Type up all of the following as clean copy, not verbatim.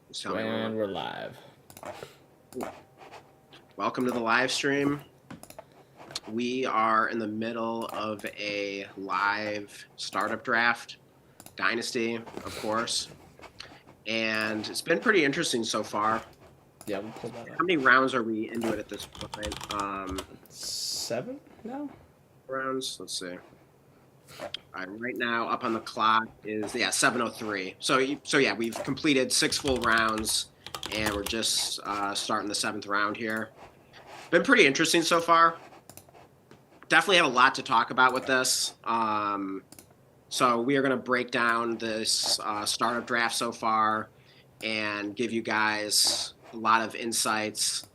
Just tell me And we're live. Welcome to the live stream. We are in the middle of a live startup draft, Dynasty, of course. And it's been pretty interesting so far. Yeah, we'll pull that How up. many rounds are we into it at this point? 7 now? Rounds, let's see. Right now, up on the clock is 7:03. So yeah, we've completed 6 full rounds, and we're just starting the 7th round here. Been pretty interesting so far. Definitely have a lot to talk about with this. So we are going to break down this startup draft so far and give you guys a lot of insights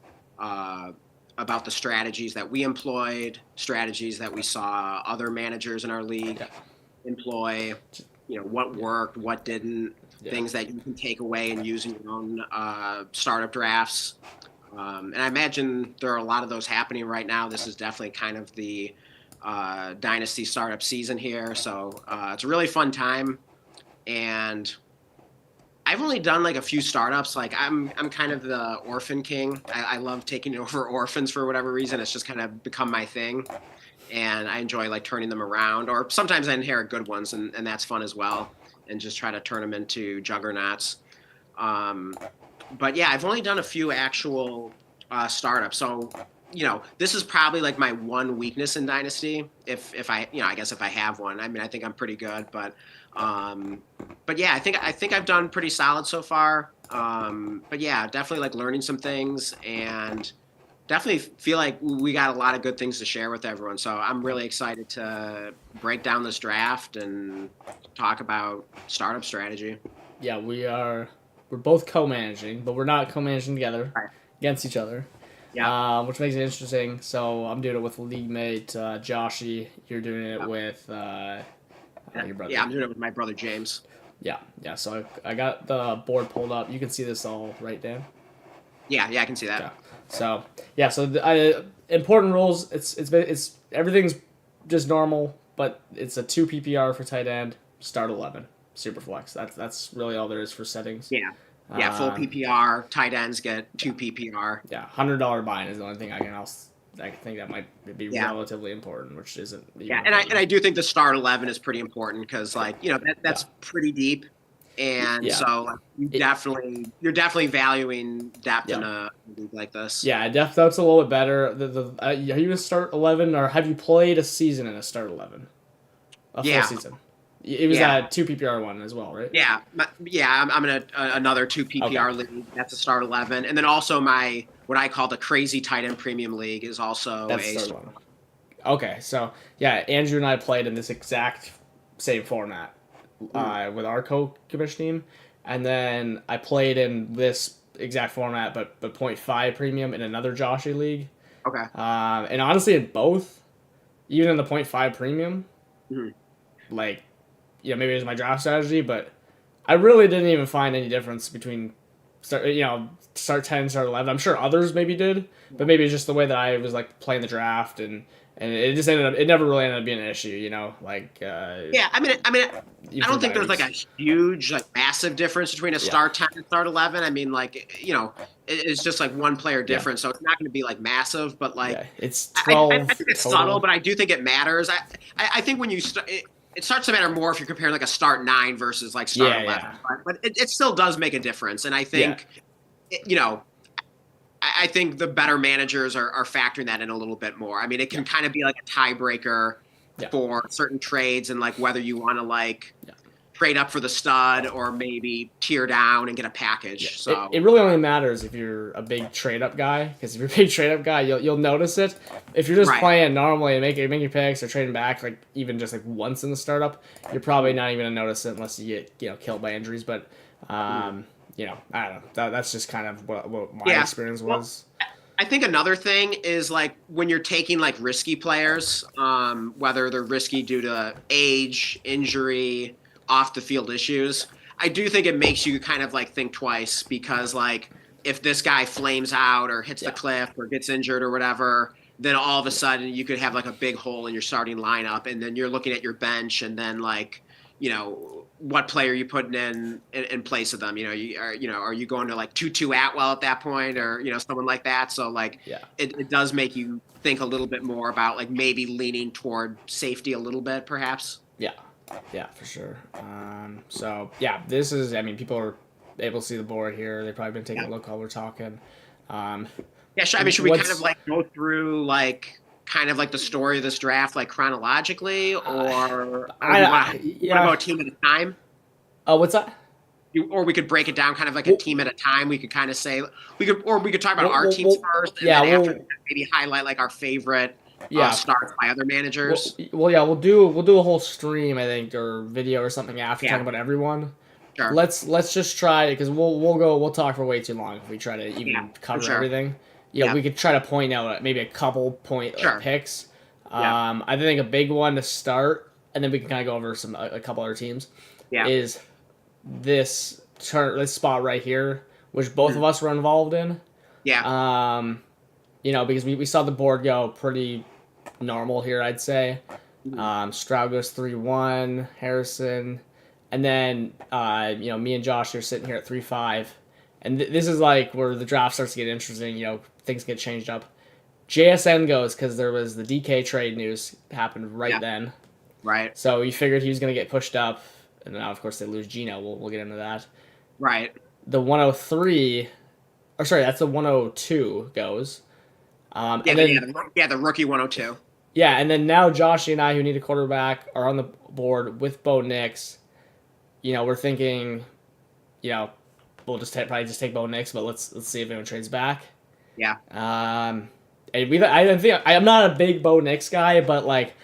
about the strategies that we employed, strategies that we saw other managers in our league employ, what worked, what didn't, things that you can take away and use in your own startup drafts. And I imagine there are a lot of those happening right now. This is definitely kind of the Dynasty startup season here. So it's a really fun time. And I've only done like a few startups. Like I'm kind of the orphan king. I love taking over orphans for whatever reason. It's just kind of become my thing. And I enjoy like turning them around. Or sometimes I inherit good ones, and that's fun as well. And just try to turn them into juggernauts. But yeah, I've only done a few actual startups. So, this is probably like my one weakness in Dynasty. If I, I guess if I have one, I mean, I think I'm pretty good, but yeah, I think I've done pretty solid so far. But yeah, definitely like learning some things and definitely feel like we got a lot of good things to share with everyone. So I'm really excited to break down this draft and talk about startup strategy. Yeah, we're both co-managing, but we're not co-managing together Right. against each other. Yeah. Which makes it interesting. So I'm doing it with league mate Joshy. You're doing it with your brother. Yeah, I'm doing it with my brother James. Yeah. So I got the board pulled up. You can see this all right, Dan. Yeah, I can see that. Okay. So yeah, so important rules. It's everything's just normal, but it's a 2 PPR for tight end. Start 11. Super flex. That's really all there is for settings. Yeah, full PPR. Tight ends get 2 PPR. Yeah, $100 buy-in is the only thing I think that might be Yeah. relatively important, which isn't. Yeah, and I do think the start 11 is pretty important because that's pretty deep, and Yeah. so like, you're definitely valuing depth in a league like this. Yeah, that's a little bit better. Are you a start 11 or have you played a season in a start 11? A full season. It was that 2 PPR one as well, right? Yeah, I'm in another 2 PPR league. That's a start 11, and then also my what I call the crazy tight end premium league is also That's a start 11. Okay, so yeah, Andrew and I played in this exact same format with our co-commission team, and then I played in this exact format, but 0.5 premium in another Joshy league. Okay. And honestly, in both, even in the 0.5 premium, like, maybe it was my draft strategy, but I really didn't even find any difference between start 10, start 11. I'm sure others maybe did, but maybe it's just the way that I was like playing the draft and it just it never really ended up being an issue, Yeah, I mean, I don't think there's like a huge, like massive difference between a start 10 and start 11. I mean, like, it's just like one player difference, so it's not going to be like massive, but like, it's 12. I think it's total. subtle, but I do think it matters. I think when you start, it starts to matter more if you're comparing like a start 9 versus like start 11, but it still does make a difference, and I think, I think the better managers are factoring that in a little bit more. I mean, it can kind of be like a tiebreaker for certain trades and like whether you want to trade up for the stud or maybe tear down and get a package. So it really only matters if you're a big trade up guy, because if you're a big trade up guy, you'll notice it. If you're just playing normally and making picks or trading back like even just like once in the startup, you're probably not even gonna notice it unless you get killed by injuries. But I don't know. That's just kind of what my experience was. I think another thing is like when you're taking like risky players, whether they're risky due to age, injury, off the field issues, I do think it makes you kind of like think twice because like if this guy flames out or hits the cliff or gets injured or whatever, then all of a sudden you could have like a big hole in your starting lineup, and then you're looking at your bench, and then like what player you putting in place of them. Are you going to like Tutu Atwell at that point, or someone like that? So like, Yeah. it does make you think a little bit more about like maybe leaning toward safety a little bit, perhaps. Yeah. Yeah, for sure. So yeah, this is. I mean, people are able to see the board here. They've probably been taking Yeah. a look while we're talking. Um, Yeah, I mean, should we kind of what's like go through like kind of like the story of this draft like chronologically, or we want to yeah. go a team at a time? What's that? Or we could break it down kind of like a Well, team at a time. We could kind of say we could talk about our well, teams well, first, and yeah. then after Well, maybe highlight like our favorite yeah. starts by other managers. Yeah. We'll do a whole stream, I think, or video or something after Yeah, talking about everyone. sure. Let's just try it because we'll talk for way too long if we try to Yeah, even for cover sure. everything. Yeah, We could try to point out maybe a couple point sure. picks. Yeah, I think a big one to start, and then we can kind of go over a couple other teams. yeah. Is this spot right here, which both Mhm. of us were involved in. Yeah, Because we saw the board go pretty normal here, I'd say. Mhm. Stroud goes 3-1, Harrison, and then me and Josh are sitting here at 3-5, and this is like where the draft starts to get interesting. Things get changed up. JSN goes because there was the DK trade news happened right Yeah, then, right, so you figured he was going to get pushed up, and now of course they lose Gino. We'll get into that. right. The 103, or sorry, that's the 102 goes. Yeah, And then the rookie 102. yeah, and then now Josh and I, who need a quarterback, are on the board with Bo Nix. We're thinking, we'll probably just take Bo Nix, but let's see if anyone trades back. Yeah, And I'm not a big Bo Nix guy, but like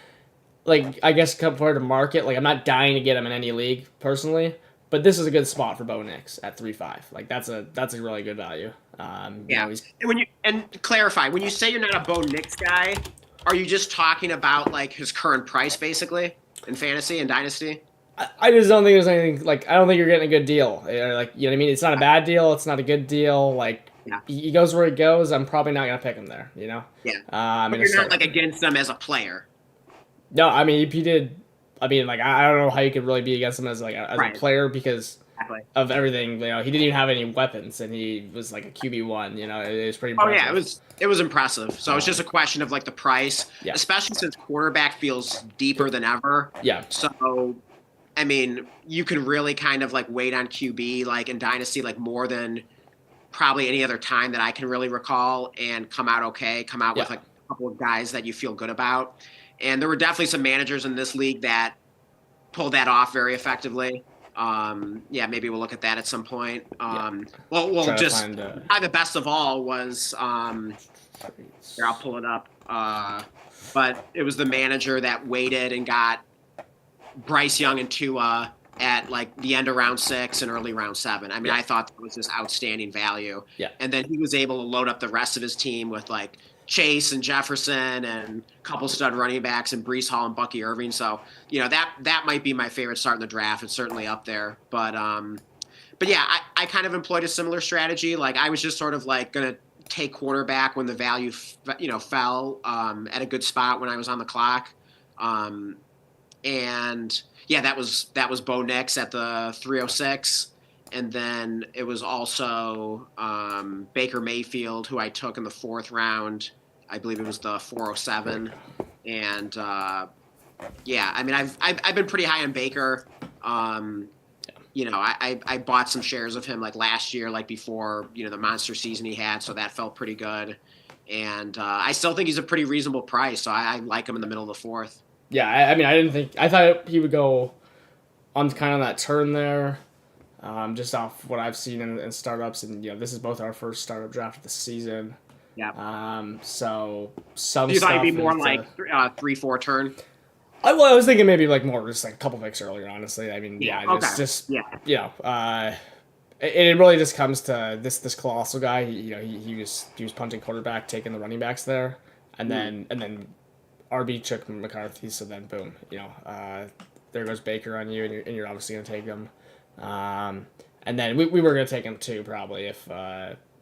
I guess compared to market, like I'm not dying to get him in any league personally. But this is a good spot for Bo Nix at 3-5. Like that's a really good value. yeah. He's And clarify, when you say you're not a Bo Nix guy, are you just talking about like his current price basically in fantasy and dynasty? I just don't think there's anything like I don't think you're getting a good deal. Like what I mean? It's not a bad deal. It's not a good deal. Like Yeah, he goes where he goes. I'm probably not gonna pick him there. yeah. I'm But gonna you're not start. like against them as a player, No, I mean if he did. I mean like I don't know how you could really be against him as a right? player because Exactly. of everything. He didn't even have any weapons and he was like a QB1. It was pretty Oh impressive. yeah, it was impressive. So it's just a question of like the price, Yeah. especially since quarterback feels deeper than ever. Yeah. So I mean, you can really kind of like wait on QB like in dynasty like more than probably any other time that I can really recall and come out okay, come out with Yeah. like a couple of guys that you feel good about. And there were definitely some managers in this league that pulled that off very effectively. Yeah, maybe we'll look at that at some point. We'll Try to just find. probably the best of all was here, I'll pull it up. But it was the manager that waited and got Bryce Young and Tua at like the end of round 6 and early round 7. I mean, Yeah. I thought that was just outstanding value. Yeah. And then he was able to load up the rest of his team with like Chase and Jefferson and a couple stud running backs and Brees Hall and Bucky Irving. So, that might be my favorite start in the draft. It's certainly up there. But yeah, I kind of employed a similar strategy. Like I was just sort of like going to take quarterback when the value, fell at a good spot when I was on the clock. And yeah, that was Bo Nix at the 306. And then it was also Baker Mayfield, who I took in the 4th round. I believe it was the 407. And yeah, I mean, I've been pretty high on Baker. I bought some shares of him like last year, like before, the monster season he had. So that felt pretty good. And I still think he's a pretty reasonable price. So I like him in the middle of the 4th. Yeah, I mean, I thought he would go on kind of that turn there, just off what I've seen in startups, and this is both our first startup draft of the season. Yeah. So some Do you thought stuff it'd be more into- like 3-4 turn? I was thinking maybe like more just like a couple picks earlier. Honestly, I mean, Yeah, it's okay. just Yeah. it really just comes to this Colossal guy. He was punting quarterback, taking the running backs there, and then RB took McCarthy. So then boom, there goes Baker on you, and you're obviously gonna take him. And then we were gonna take him too, probably if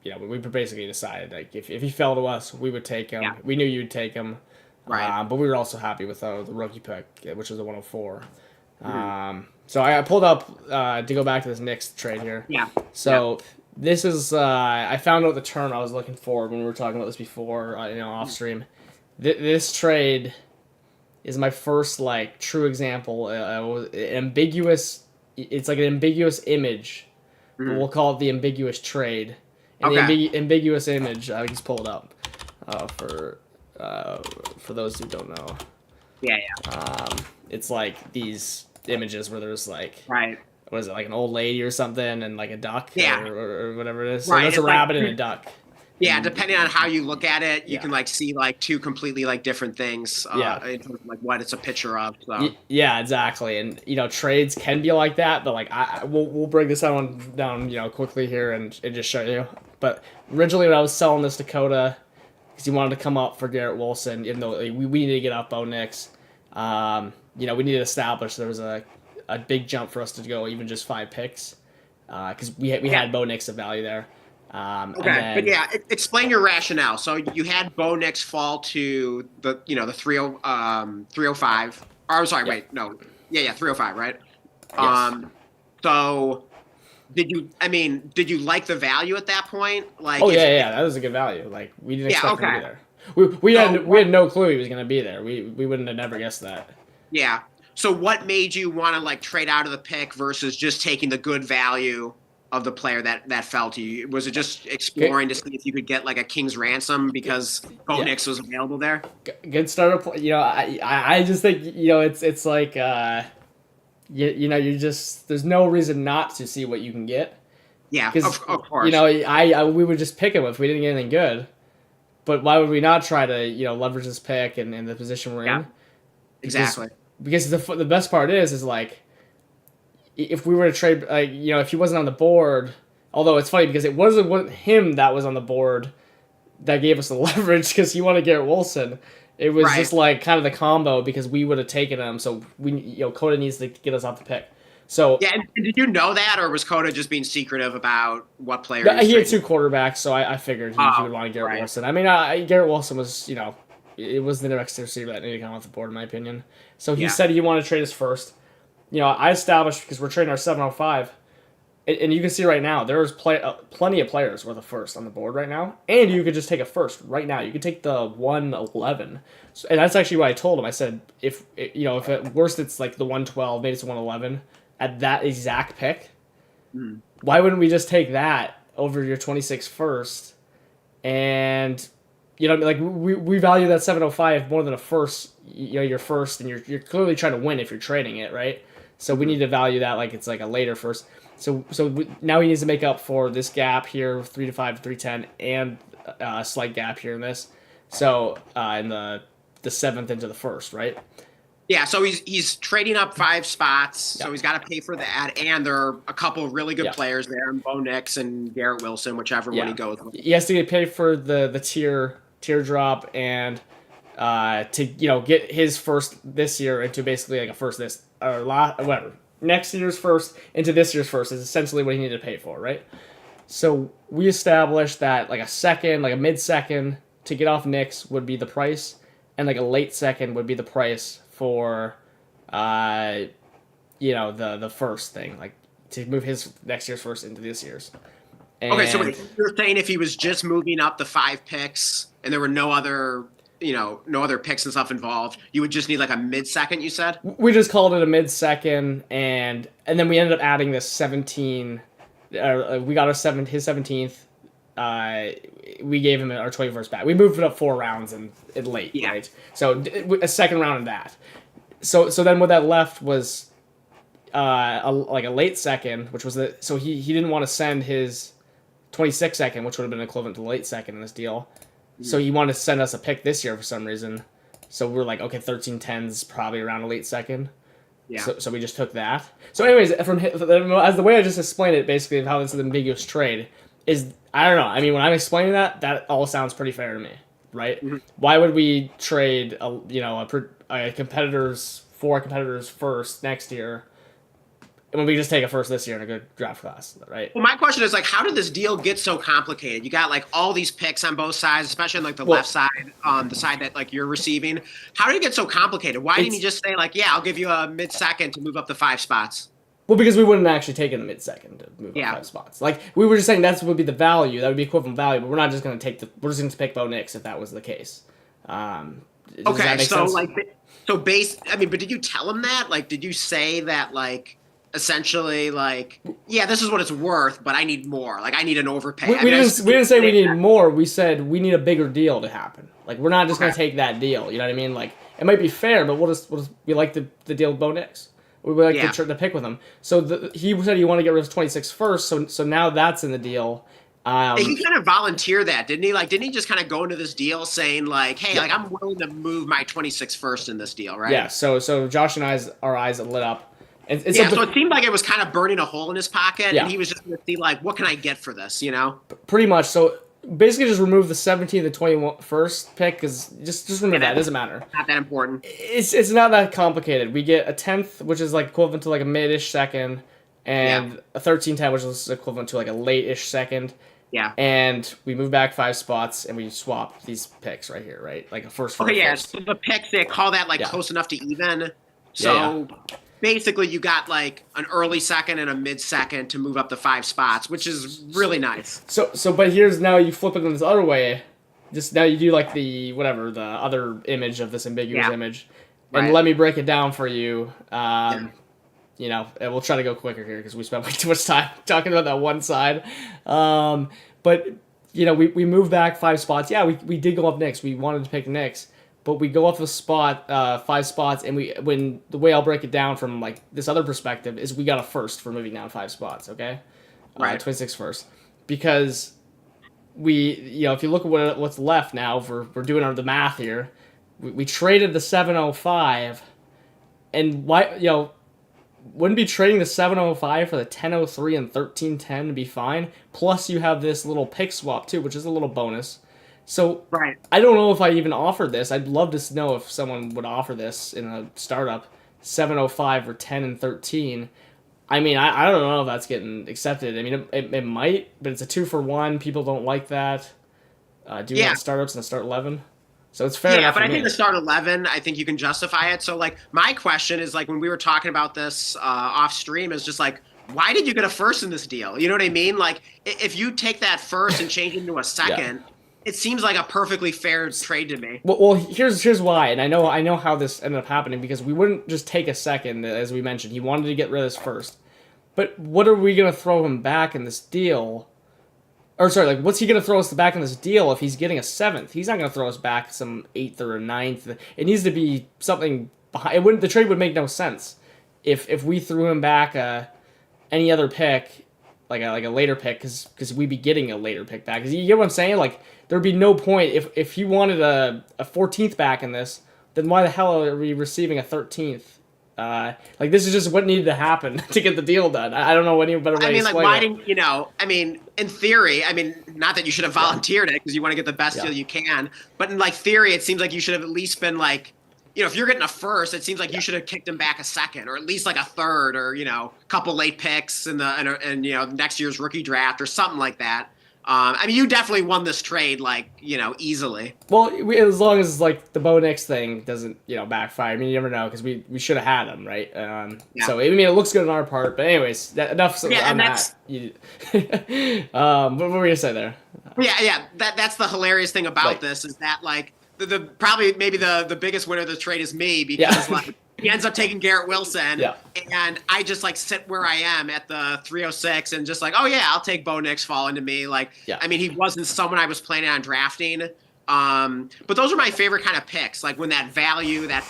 we basically decided like if he fell to us, we would take him. Yeah. We knew you'd take him. Right. But we were also happy with the rookie pick, which was the 104. So I pulled up to go back to this Knicks trade here. Yeah. So this is I found out the term I was looking for when we were talking about this before, off stream. This trade is my first like true example. Ambiguous. It's like an ambiguous image. But we'll call it the ambiguous trade. And Okay. the ambiguous image, I just pulled up for those who don't know. Yeah. It's like these images where there's like Right. what is it, like an old lady or something and like a duck Yeah. or whatever it is. So Right, that's a it's like- rabbit and a duck. Yeah, depending on how you look at it, you Yeah. can like see like two completely like different things. Yeah. In terms of like what it's a picture of. So. Yeah, exactly. And trades can be like that, but like we'll break this down quickly here and just show you. But originally when I was selling this to Coda, because he wanted to come up for Garrett Wilson, even though we needed to get off Bo Nix. We needed to establish there was a big jump for us to go even just 5 picks, because we had Bo Nix of value there. Okay, but yeah, explain your rationale. So you had Bo Nix fall to the 305. Or I'm sorry, wait, no, yeah, 305, right? Yes. So did you like the value at that point? Like, Oh yeah, that was a good value. Like we didn't expect him to okay. be there. We had no clue he was gonna be there. We wouldn't have never guessed that. Yeah. So what made you want to like trade out of the pick versus just taking the good value of the player that fell to you? Was it just exploring to see if you could get like a king's ransom because Bo Nix was available there? Good starter. I just think it's like you're just there's no reason not to see what you can get. Yeah, Because of course. we would just pick him if we didn't get anything good. But why would we not try to leverage this pick and the position we're in? Exactly. Because the best part is like if we were to trade, if he wasn't on the board, although it's funny because it wasn't him that was on the board that gave us the leverage because he wanted Garrett Wilson. It was just like kind of the combo because we would have taken him. So Coda needs to get us off the pick. So yeah, and did you know that, or was Coda just being secretive about what player? He had 2 quarterbacks, so I figured he would want Garrett Wilson. I mean, Garrett Wilson was it was the next receiver that needed to come off the board in my opinion. So he said he wanted to trade us first. I established because we're trading our 705, and you can see right now there's plenty of players worth a first on the board right now, and you could just take a first right now. You could take the 111, and that's actually what I told him. I said if at worst it's like the 112, maybe it's 111 at that exact pick. Why wouldn't we just take that over your 26 first? And like we value that 705 more than a first. Your first, and you're clearly trying to win if you're trading it, right? So we need to value that like it's like a later first. So now he needs to make up for this gap here, 305 to 310, and a slight gap here in this. So in the 7th into the 1st, right? Yeah, so he's trading up 5 spots, Yeah. so he's got to pay for that, and there are a couple of really good players there, Bo Nix and Garrett Wilson, whichever one he goes with. He has to get paid for the tier drop and to get his first this year into basically like a first this or whatever next year's first into this year's first is essentially what he needed to pay for, right? So we established that like a second, like a mid-second to get off Nix would be the price, and like a late second would be the price for the first thing, like to move his next year's first into this year's. And Okay, so you're saying if he was just moving up the 5 picks and there were no other picks and stuff involved, you would just need like a mid-second, you said? we just called it a mid-second, and then we ended up adding this 17. We got his 17th. We gave him our 21st back. We moved it up 4 rounds and late, right? So a second round in that. So then what that left was a late second, which was so he didn't want to send his 26 second, which would have been equivalent to the late second in this deal. So he wanted to send us a pick this year for some reason. So we're like, okay, 13-10's probably around a late second. Yeah. So we just took that. So anyways, as the way I just explained it, basically of how this is an ambiguous trade is, I don't know. I mean, when I'm explaining that all sounds pretty fair to me, right? Mm-hmm. Why would we trade a competitor's 4 competitors first next year when we just take a first this year in a good draft class, right? Well, my question is like, how did this deal get so complicated? You got like all these picks on both sides, especially on like the Well- left side, the side that like you're receiving. How did it get so complicated? Why didn't It's- you just say like, yeah, I'll give you a mid-second to move up the 5 spots? Well, because we wouldn't actually take in the mid-second to move Yeah. up 5 spots. Like, we were just saying that would be the value. That would be equivalent value, but we're not just going to take the... We're just going to pick Bo Nix if that was the case. Does Okay, that make so sense? like, I mean, but did you tell him that? Like, did you say that like, essentially like, yeah, this is what it's worth, but I need more. Like, I need an overpay. We I mean, didn't say we needed more. We said we need a bigger deal to happen. Like, we're not just going to take that deal. You know what I mean? Like, it might be fair, but we like the deal with Bo Nix. We would like Yeah. to pick with him. So he said he wanted to get rid of 26 first, so now that's in the deal. He kind of volunteered that, didn't he? Like, didn't he just kind of go into this deal saying like, "Hey, Yeah. like I'm willing to move my 26 first in this deal," right? Yeah, so Josh and our eyes lit up. And Yeah, so it seemed like it was kind of burning a hole in his pocket, Yeah. and he was just going to see like, what can I get for this, you know? pretty much. So basically, just remove the 17th and 21st pick, because just remove that. It doesn't matter. Not that important. It's not that complicated. We get a 10th, which is like equivalent to like a mid-ish second, and a 13-10, which is equivalent to like a late-ish second. Yeah. And we move back 5 spots, and we swap these picks right here, right? Like a first for Okay, a yeah. first. So the picks, they call that like Yeah. close enough to even. So basically, you got like an early second and a mid second to move up the 5 spots, which is really nice. So, but here's now you flip it in this other way. Just now you do like the other image of this ambiguous Yeah. image, and Right. let me break it down for you. You know, and we'll try to go quicker here because we spent way too much time talking about that one side. But you know, we move back 5 spots. Yeah, we did go up next. We wanted to pick Knicks, but we go up a spot, 5 spots, and when the way I'll break it down from like this other perspective is we got a first for moving down 5 spots. Okay, Right. 26 first, because if you look at what's left now, we're doing the math here. We traded the 705, and why wouldn't be trading the 705 for the 1003 and 1310 to be fine. Plus you have this little pick swap too, which is a little bonus. So Right. I don't know if I even offered this. I'd love to know if someone would offer this in a startup, 705 for 10 and 13. I mean, I don't know if that's getting accepted. I mean, it might, but it's a 2-for-1. People don't like that. Doing Yeah. startups in the start 11. So it's fair Yeah, enough but for I me. think the start 11, I think you can justify it. So, like, my question is, like, when we were talking about this off stream, is just like, why did you get a first in this deal? You know what I mean? Like, if you take that first and change it into a second, it seems like a perfectly fair trade to me. Well, here's why, and I know how this ended up happening, because we wouldn't just take a second, as we mentioned. He wanted to get rid of this first. But what are we going to throw him back in this deal? Or sorry, like, what's he going to throw us back in this deal if he's getting a 7th? He's not going to throw us back some 8th or a 9th. It needs to be something behind. It wouldn't. The trade would make no sense if we threw him back any other pick, like a later pick, because we'd be getting a later pick back. 'Cause you get what I'm saying? Like, there'd be no point if he wanted a 14th back in this. Then why the hell are we receiving a 13th? Like, this is just what needed to happen to get the deal done. I don't know any better way I mean, to like, explain why it. didn't, I mean, in theory, I mean, not that you should have volunteered it because you want to get the best Yeah. deal you can, but in, like, theory, it seems like you should have at least been, like, if you're getting a first, it seems like you should have kicked him back a second or at least, like, a third or, a couple late picks in next year's rookie draft or something like that. I mean, you definitely won this trade, like, easily. Well, as long as like the Bo Nix thing doesn't, backfire. I mean, you never know because we should have had him, right? Yeah. So I mean, it looks good on our part. But anyways, enough Yeah, on and that. What were we gonna say there? Yeah. That's the hilarious thing about Like- this is that, like, the probably maybe the biggest winner of the trade is me because Yeah. like he ends up taking Garrett Wilson, Yeah. and I just like sit where I am at the 306 and just like, oh yeah, I'll take Bo Nix falling to me. Like, Yeah. I mean, he wasn't someone I was planning on drafting. But those are my favorite kind of picks. Like when that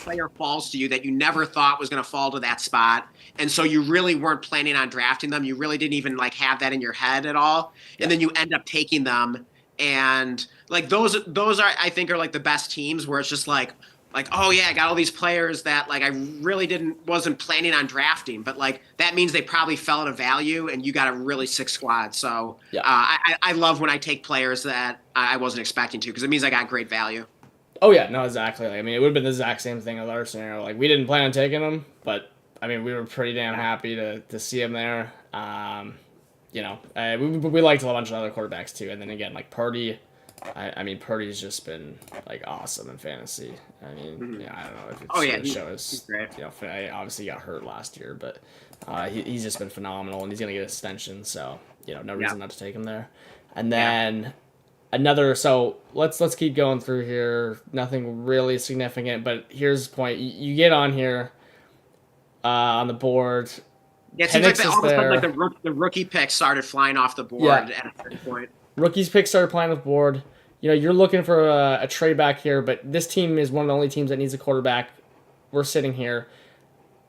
player falls to you that you never thought was going to fall to that spot. And so you really weren't planning on drafting them. You really didn't even like have that in your head at all. And then you end up taking them. And like those are, I think, are like the best teams where it's just like, oh yeah, I got all these players that like I really wasn't planning on drafting, but like that means they probably fell at a value, and you got a really sick squad. So Yeah. I love when I take players that I wasn't expecting to because it means I got great value. Oh yeah, no, exactly. Like, I mean, it would have been the exact same thing with our scenario. Like we didn't plan on taking him, but I mean, we were pretty damn happy to see him there. We liked a bunch of other quarterbacks too, and then again, like Purdy. I mean, Purdy's just been like awesome in fantasy. I mean, I don't know if it's Oh, yeah, gonna show his, great. I obviously got hurt last year, but he's just been phenomenal, and he's gonna get extension, so no reason not to take him there. And then another. So let's keep going through here. Nothing really significant, but here's the point. You get on here on the board. Yeah, it seems like Penix all of a sudden, there. like the rookie picks started flying off the board at a certain point. Rookies pick started playing with board. You're looking for a trade back here, but this team is one of the only teams that needs a quarterback. We're sitting here,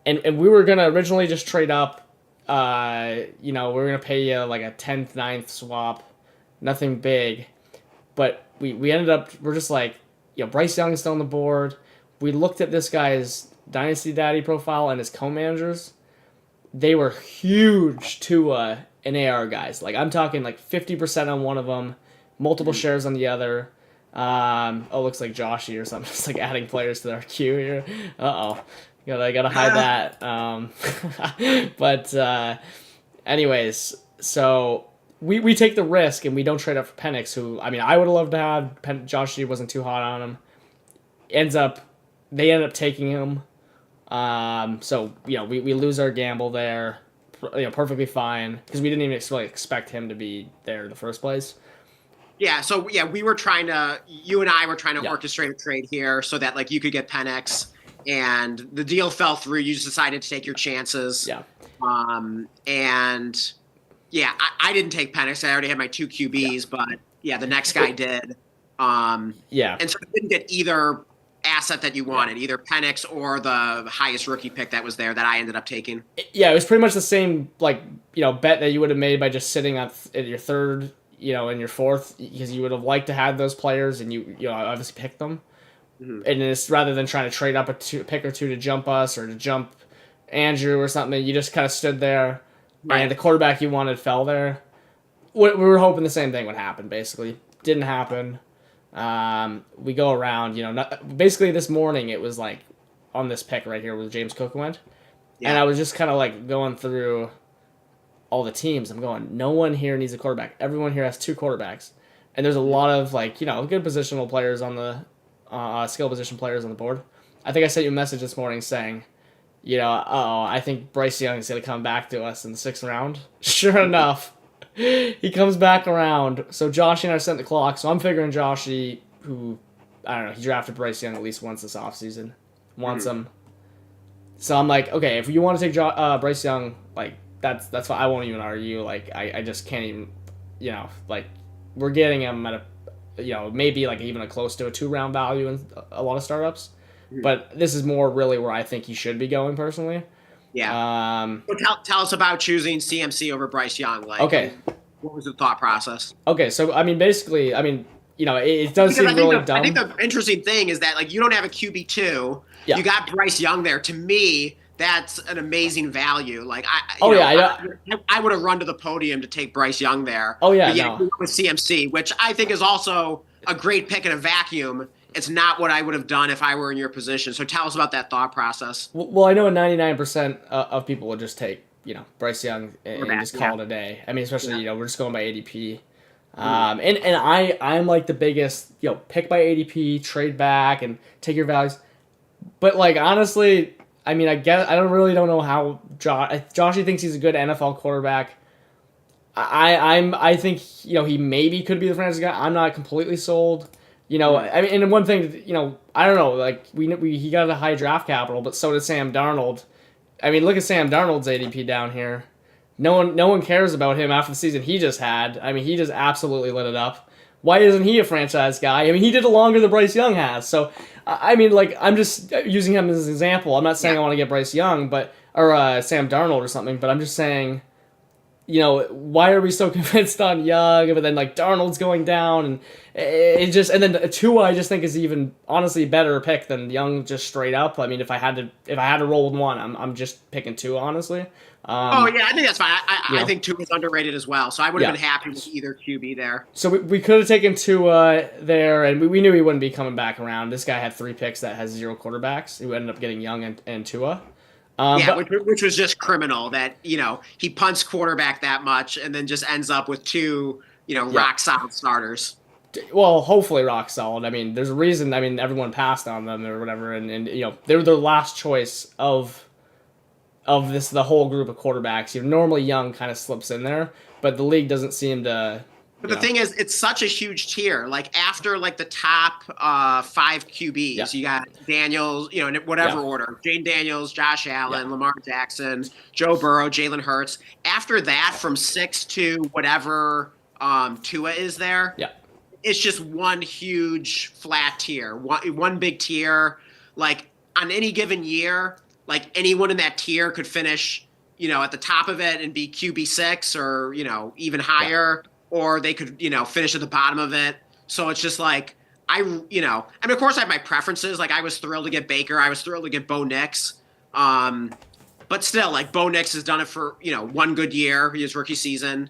and we were gonna originally just trade up. We're gonna pay you like a 10th, 9th swap, nothing big, but we ended up we're just like Bryce Young's still on the board. We looked at this guy's Dynasty Daddy profile and his co-managers. They were huge Tua and AR guys. Like I'm talking like 50% on one of them, multiple shares on the other. Looks like Joshy or something. It's like adding players to our queue here. Gotta hide that. But anyways, so we take the risk and we don't trade up for Penix, who I mean I would have loved to have. Joshy wasn't too hot on him. They end up taking him. So we lose our gamble there, perfectly fine because we didn't even really expect him to be there in the first place. Yeah, so we were you and I were trying to orchestrate a trade here so that like you could get Penix, and the deal fell through. You just decided to take your chances. Yeah. I didn't take Penix. I already had my 2 QBs, but the next guy did. And so you didn't get either asset that you wanted, either Penix or the highest rookie pick that was there that I ended up taking. Yeah, it was pretty much the same bet that you would have made by just sitting at your third, and your fourth, because you would have liked to have those players and you obviously picked them. Mm-hmm. And it's rather than trying to trade up a pick or two to jump us or to jump Andrew or something, you just kind of stood there and the quarterback you wanted fell there. We were hoping the same thing would happen, basically. Didn't happen. We go around, basically this morning it was like on this pick right here where James Cook went. Yeah. And I was just kind of like going through all the teams. I'm going, no one here needs a quarterback. Everyone here has 2 quarterbacks. And there's a lot of good positional players on the skill position players on the board. I think I sent you a message this morning saying, I think Bryce Young is going to come back to us in the 6th round. Sure enough. He comes back around. So Joshy and I sent the clock. So I'm figuring Joshy, who, I don't know, he drafted Bryce Young at least once this offseason. Wants him. So I'm like, okay, if you want to take Bryce Young, like, that's why I won't even argue. Like, I just can't even, we're getting him at a, maybe like even a close to a 2-round value in a lot of startups. But this is more really where I think he should be going personally. Yeah. Tell us about choosing CMC over Bryce Young. Like, okay. What was the thought process? Okay, so I mean, basically, it does seem really dumb. I think the interesting thing is that like you don't have a QB2. Yeah. You got Bryce Young there. To me, that's an amazing value. Like I would have run to the podium to take Bryce Young there. Oh yeah, with CMC, which I think is also a great pick in a vacuum. It's not what I would have done if I were in your position. So tell us about that thought process. Well, I know 99% of people will just take, Bryce Young and just call it a day. I mean, especially, we're just going by ADP. And I'm like the biggest, pick by ADP, trade back, and take your values. But like, honestly, I mean, I don't know how Joshy thinks he's a good NFL quarterback. I think, he maybe could be the franchise guy. I'm not completely sold. I mean, and one thing, I don't know, like he got a high draft capital, but so did Sam Darnold. I mean, look at Sam Darnold's ADP down here. No one cares about him after the season he just had. I mean, he just absolutely lit it up. Why isn't he a franchise guy? I mean, he did it longer than Bryce Young has. So, I mean, like, I'm just using him as an example. I'm not saying I want to get Bryce Young, or Sam Darnold or something, but I'm just saying, why are we so convinced on Young, but then like Darnold's going down, and and then Tua I just think is even honestly better pick than Young just straight up. I mean, if I had to roll with one, I'm just picking Tua honestly. I think that's fine. I think Tua is underrated as well, so I would have been happy with either QB there. So we could have taken Tua there, and we knew he wouldn't be coming back around. This guy had 3 picks that has 0 quarterbacks. Who ended up getting Young and Tua. Yeah, But which was just criminal that, he punts quarterback that much and then just ends up with two, yeah, rock solid starters. well, hopefully rock solid. I mean, there's a reason. I mean, everyone passed on them or whatever, and they were the last choice of the whole group of quarterbacks. Normally Young kind of slips in there, but the league doesn't seem to. But the thing is, it's such a huge tier. Like after like the top five QBs, Yeah. you got Daniels, in whatever Yeah. order: Jane Daniels, Josh Allen, Yeah. Lamar Jackson, Joe Burrow, Jalen Hurts. After that, from 6 to whatever Tua is there, Yeah. it's just one huge flat tier, one big tier. Like on any given year, like anyone in that tier could finish, at the top of it and be QB6 or even higher, or they could finish at the bottom of it. So it's just like I mean, of course I have my preferences. Like I was thrilled to get Baker, I was thrilled to get Bo Nix. But still, like Bo Nix has done it for one good year, his rookie season.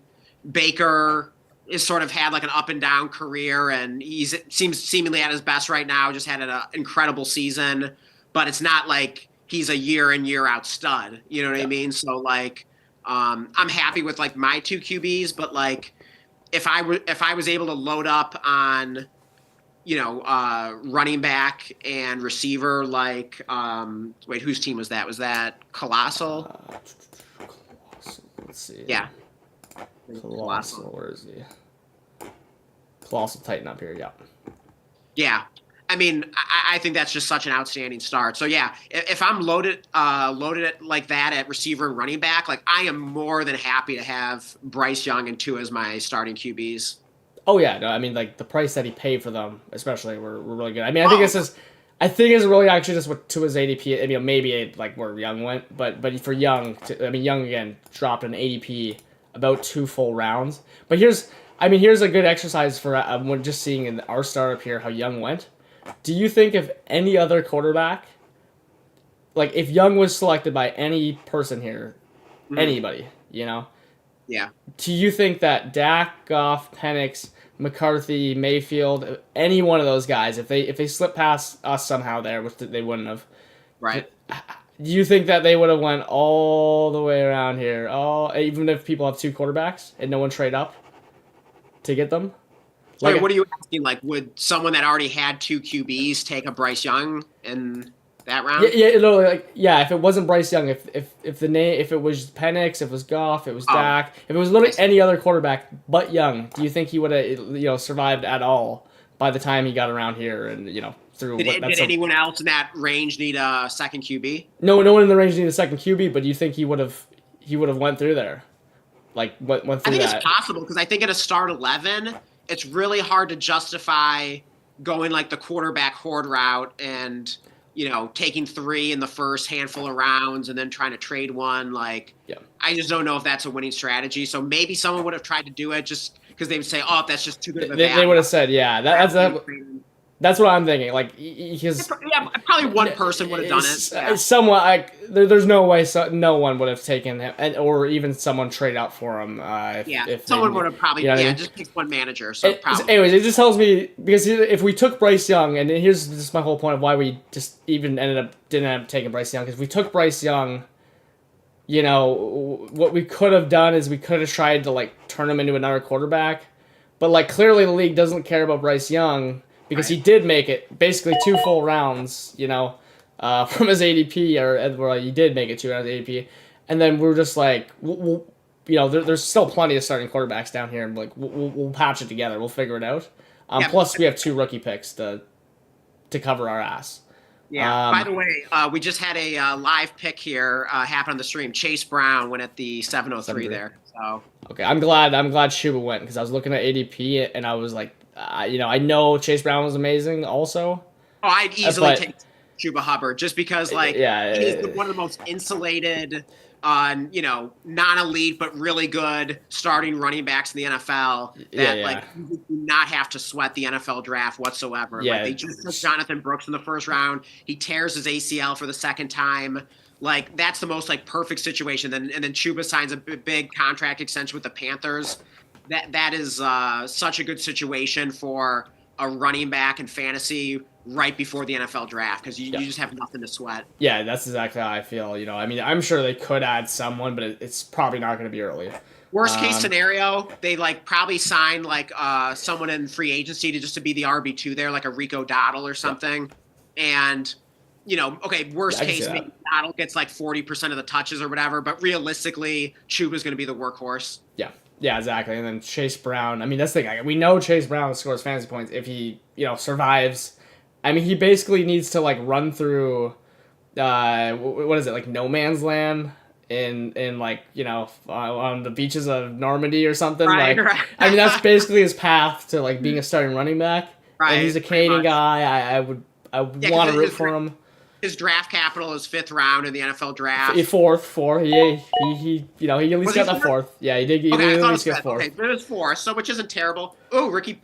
Baker is sort of had like an up and down career, and seems seemingly at his best right now. Just had an incredible season, but it's not like he's a year in year out stud. You know what I mean? So like, I'm happy with like my two QBs, but like if I was able to load up on running back and receiver, like wait, whose team was that? Was that Colossal? Let's see. Yeah. Colossal. Where is he? Colossal Titan up here. Yeah. Yeah. I mean, I think that's just such an outstanding start. So yeah, if I'm loaded it like that at receiver and running back, like I am more than happy to have Bryce Young and Tua as my starting QBs. Oh yeah, no, I mean like the price that he paid for them, especially, were really good. I mean, I think it's really actually just what to his ADP. I mean, maybe like where Young went, but for Young, Young again dropped an ADP about 2 full rounds. But here's a good exercise for when just seeing in our startup here how Young went. Do you think if any other quarterback, like if Young was selected by any person here, anybody, Yeah. do you think that Dak, Goff, Penix, McCarthy, Mayfield, any one of those guys, if they slip past us somehow there, which they wouldn't have, Right. do you think that they would have went all the way around here, even if people have 2 quarterbacks and no one trade up to get them? So what are you asking? Like, would someone that already had 2 QBs take a Bryce Young in that round? If it wasn't Bryce Young, if it was Penix, if it was Goff, if it was Dak, if it was literally any other quarterback but Young, do you think he would have survived at all by the time he got around here and through? Did anyone else in that range need a second QB? No one in the range needed a second QB, but do you think he would have went through there, like went through that? I think it's possible because I think at a start 11, it's really hard to justify going like the quarterback horde route and taking 3 in the first handful of rounds and then trying to trade one. Like, I just don't know if that's a winning strategy. So maybe someone would have tried to do it just because they would say, "Oh, that's just too good of a value." They would have said, "Yeah, that's what I'm thinking." Like, probably one person would have done it. Yeah. Somewhat, like, there's no way no one would have taken him, or even someone trade out for him. If someone would have probably, just picked one manager. So probably. Anyways, it just tells me, because if we took Bryce Young, and here's just my whole point of why we just even didn't end up taking Bryce Young, because if we took Bryce Young, what we could have done is we could have tried to like turn him into another quarterback, but like clearly the league doesn't care about Bryce Young. Because he did make it basically 2 full rounds, from his ADP, or he did make it 2 rounds ADP, and then we're just like, there's still plenty of starting quarterbacks down here, and like we'll patch it together, we'll figure it out. Plus, we have 2 rookie picks to cover our ass. Yeah. By the way, we just had a live pick here happen on the stream. Chase Brown went at the 703 there. So okay, I'm glad Shuba went, because I was looking at ADP and I was like. I know Chase Brown was amazing also. Oh, I'd easily take Chuba Hubbard just because, like, he's one of the most insulated, non-elite but really good starting running backs in the NFL that, you do not have to sweat the NFL draft whatsoever. Yeah. Like, they just took Jonathan Brooks in the first round. He tears his ACL for the second time. Like, that's the most, like, perfect situation. And then Chuba signs a big contract extension with the Panthers. That is such a good situation for a running back in fantasy right before the NFL draft because you just have nothing to sweat. Yeah, that's exactly how I feel. I mean, I'm sure they could add someone, but it's probably not going to be early. Worst case scenario, they like probably sign like someone in free agency to be the RB2 there, like a Rico Dottle or something. And okay, worst case, maybe Dottle gets like 40% of the touches or whatever, but realistically, Chuba's going to be the workhorse. Yeah, exactly. And then Chase Brown. I mean, that's the thing. We know Chase Brown scores fantasy points if he, survives. I mean, he basically needs to like run through, what is it, like no man's land in like on the beaches of Normandy or something. Right. I mean, that's basically his path to like being a starting running back. Right. And he's a Canadian guy. I would want to root for him. His draft capital is 5th round in the NFL draft. Fourth. He at least got the 4th. Yeah, he did. He at least got 4th. Okay, but it was 4th, so which isn't terrible. Ricky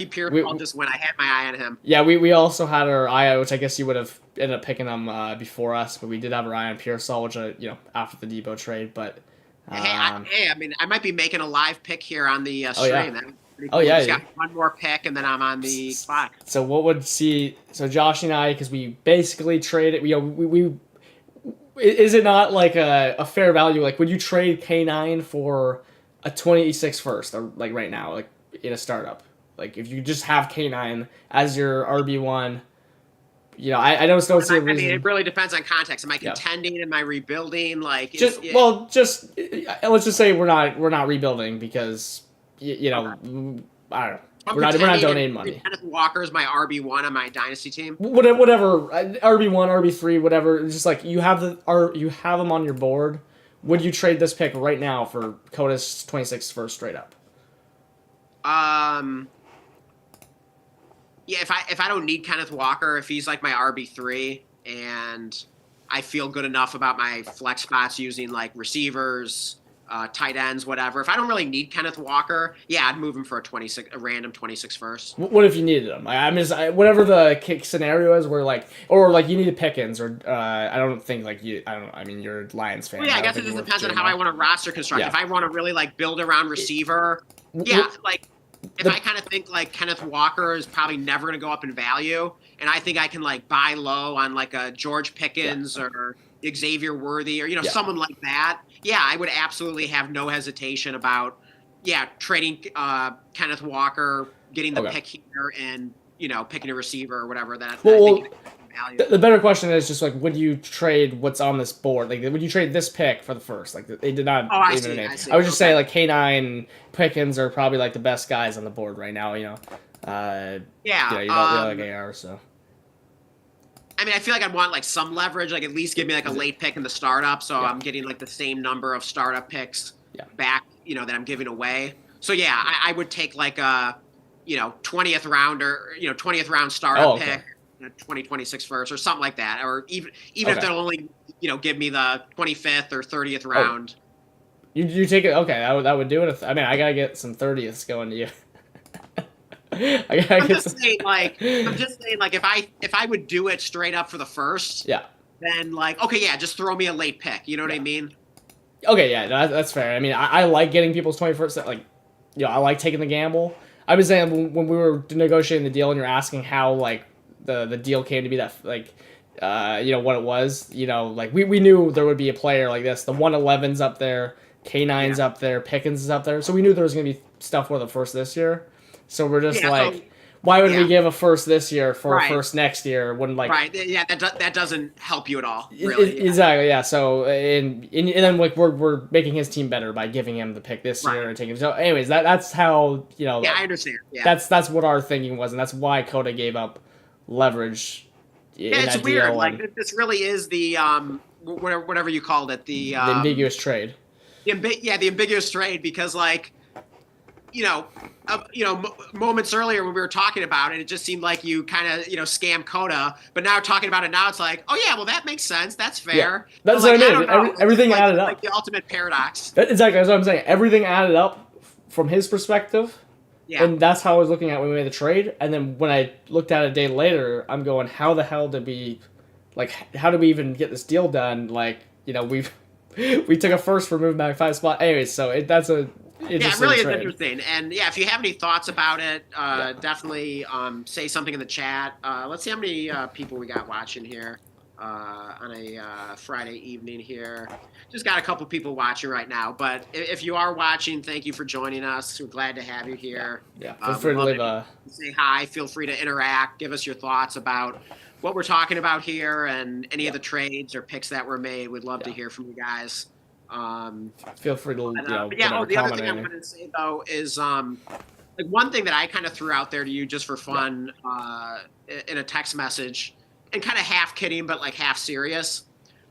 Pearsall just went. I had my eye on him. Yeah, we also had our eye, which I guess you would have ended up picking him before us, but we did have our eye on Pearsall, which after the Debo trade. But I mean, I might be making a live pick here on the stream. Yeah. Cool. Oh yeah, he's got one more pick, and then I'm on the clock. So so Josh and I, because we basically traded, we is it not like a fair value? Like, would you trade K9 for a 26 first, or like right now, like in a startup? Like, if you just have K9 as your RB1, I don't see a reason. I mean, it really depends on context. Am I contending? Am I rebuilding? Like, let's just say we're not rebuilding because. I don't know. We're not donating money. Kenneth Walker is my RB1 on my dynasty team. Whatever, RB1, RB3, whatever. It's just like you have them on your board. Would you trade this pick right now for Coda's 26 first straight up? Yeah, if I don't need Kenneth Walker, if he's like my RB3 and I feel good enough about my flex spots using like receivers, tight ends, whatever. If I don't really need Kenneth Walker, I'd move him for a random 26 first. What if you needed him? I mean, whatever the kick scenario is, where you needed Pickens, or I don't think I mean, you're a Lions fan. Well, I guess it just depends on how I want to roster construct. Yeah. If I want to really like build around receiver, if I kind of think like Kenneth Walker is probably never going to go up in value, and I think I can like buy low on like a George Pickens or Xavier Worthy or someone like that. Yeah, I would absolutely have no hesitation about trading Kenneth Walker, getting the pick here, and picking a receiver or whatever. I think value. The better question is just like, would you trade what's on this board? Like, would you trade this pick for the first? Like, they did not. I see. I would just say like K9, Pickens are probably like the best guys on the board right now. You don't really like AR, so. I mean, I feel like I'd want like some leverage, like at least give me like a late pick in the startup, so I'm getting like the same number of startup picks back, that I'm giving away. So I would take like a 20th rounder, 20th round startup pick, 2026 first or something like that, or even if they'll only give me the 25th or 30th round. You take it? Okay, that would do it. I mean, I gotta get some 30ths going to you. I'm just saying, like, if I would do it straight up for the first, then like, just throw me a late pick. You know what I mean? Okay, that's fair. I mean, I like getting people's 21st. Like, I like taking the gamble. I was saying when we were negotiating the deal, and you're asking how like the deal came to be that like, what it was. Like we knew there would be a player like this. The 111's up there, K9's up there, Pickens is up there. So we knew there was gonna be stuff for the first this year. So we're just why would we give a first this year for a first next year? Wouldn't like that doesn't help you at all. Really, exactly. Yeah. So and then like we're making his team better by giving him the pick this year and taking him. So anyways, that's how I understand. Yeah. That's what our thinking was, and that's why Coda gave up leverage. It's weird. Like this really is the whatever you called it, the ambiguous trade. The ambiguous trade, because like. Moments earlier when we were talking about it, it just seemed like you kind of, scam Coda. But now talking about it now, it's like, oh yeah, well that makes sense. That's fair. Yeah. That's what I mean. Everything added up. Like the ultimate paradox. Exactly. That's what I'm saying. Everything added up from his perspective. Yeah. And that's how I was looking at when we made the trade. And then when I looked at it a day later, I'm going, how the hell did we, how did we even get this deal done? Like, we took a first for moving back 5 spots. Anyways, so that's a interesting really is trade. interesting. And yeah, if you have any thoughts about it, definitely say something in the chat. Let's see how many people we got watching here on a Friday evening here. Just got a couple people watching right now. But if you are watching, thank you for joining us. We're glad to have you here. Yeah, feel free to leave a... Say hi. Feel free to interact. Give us your thoughts about what we're talking about here and any of the trades or picks that were made. We'd love to hear from you guys. Feel free to the other thing I'm going to say though is like one thing that I kind of threw out there to you just for fun in a text message, and kind of half kidding but like half serious,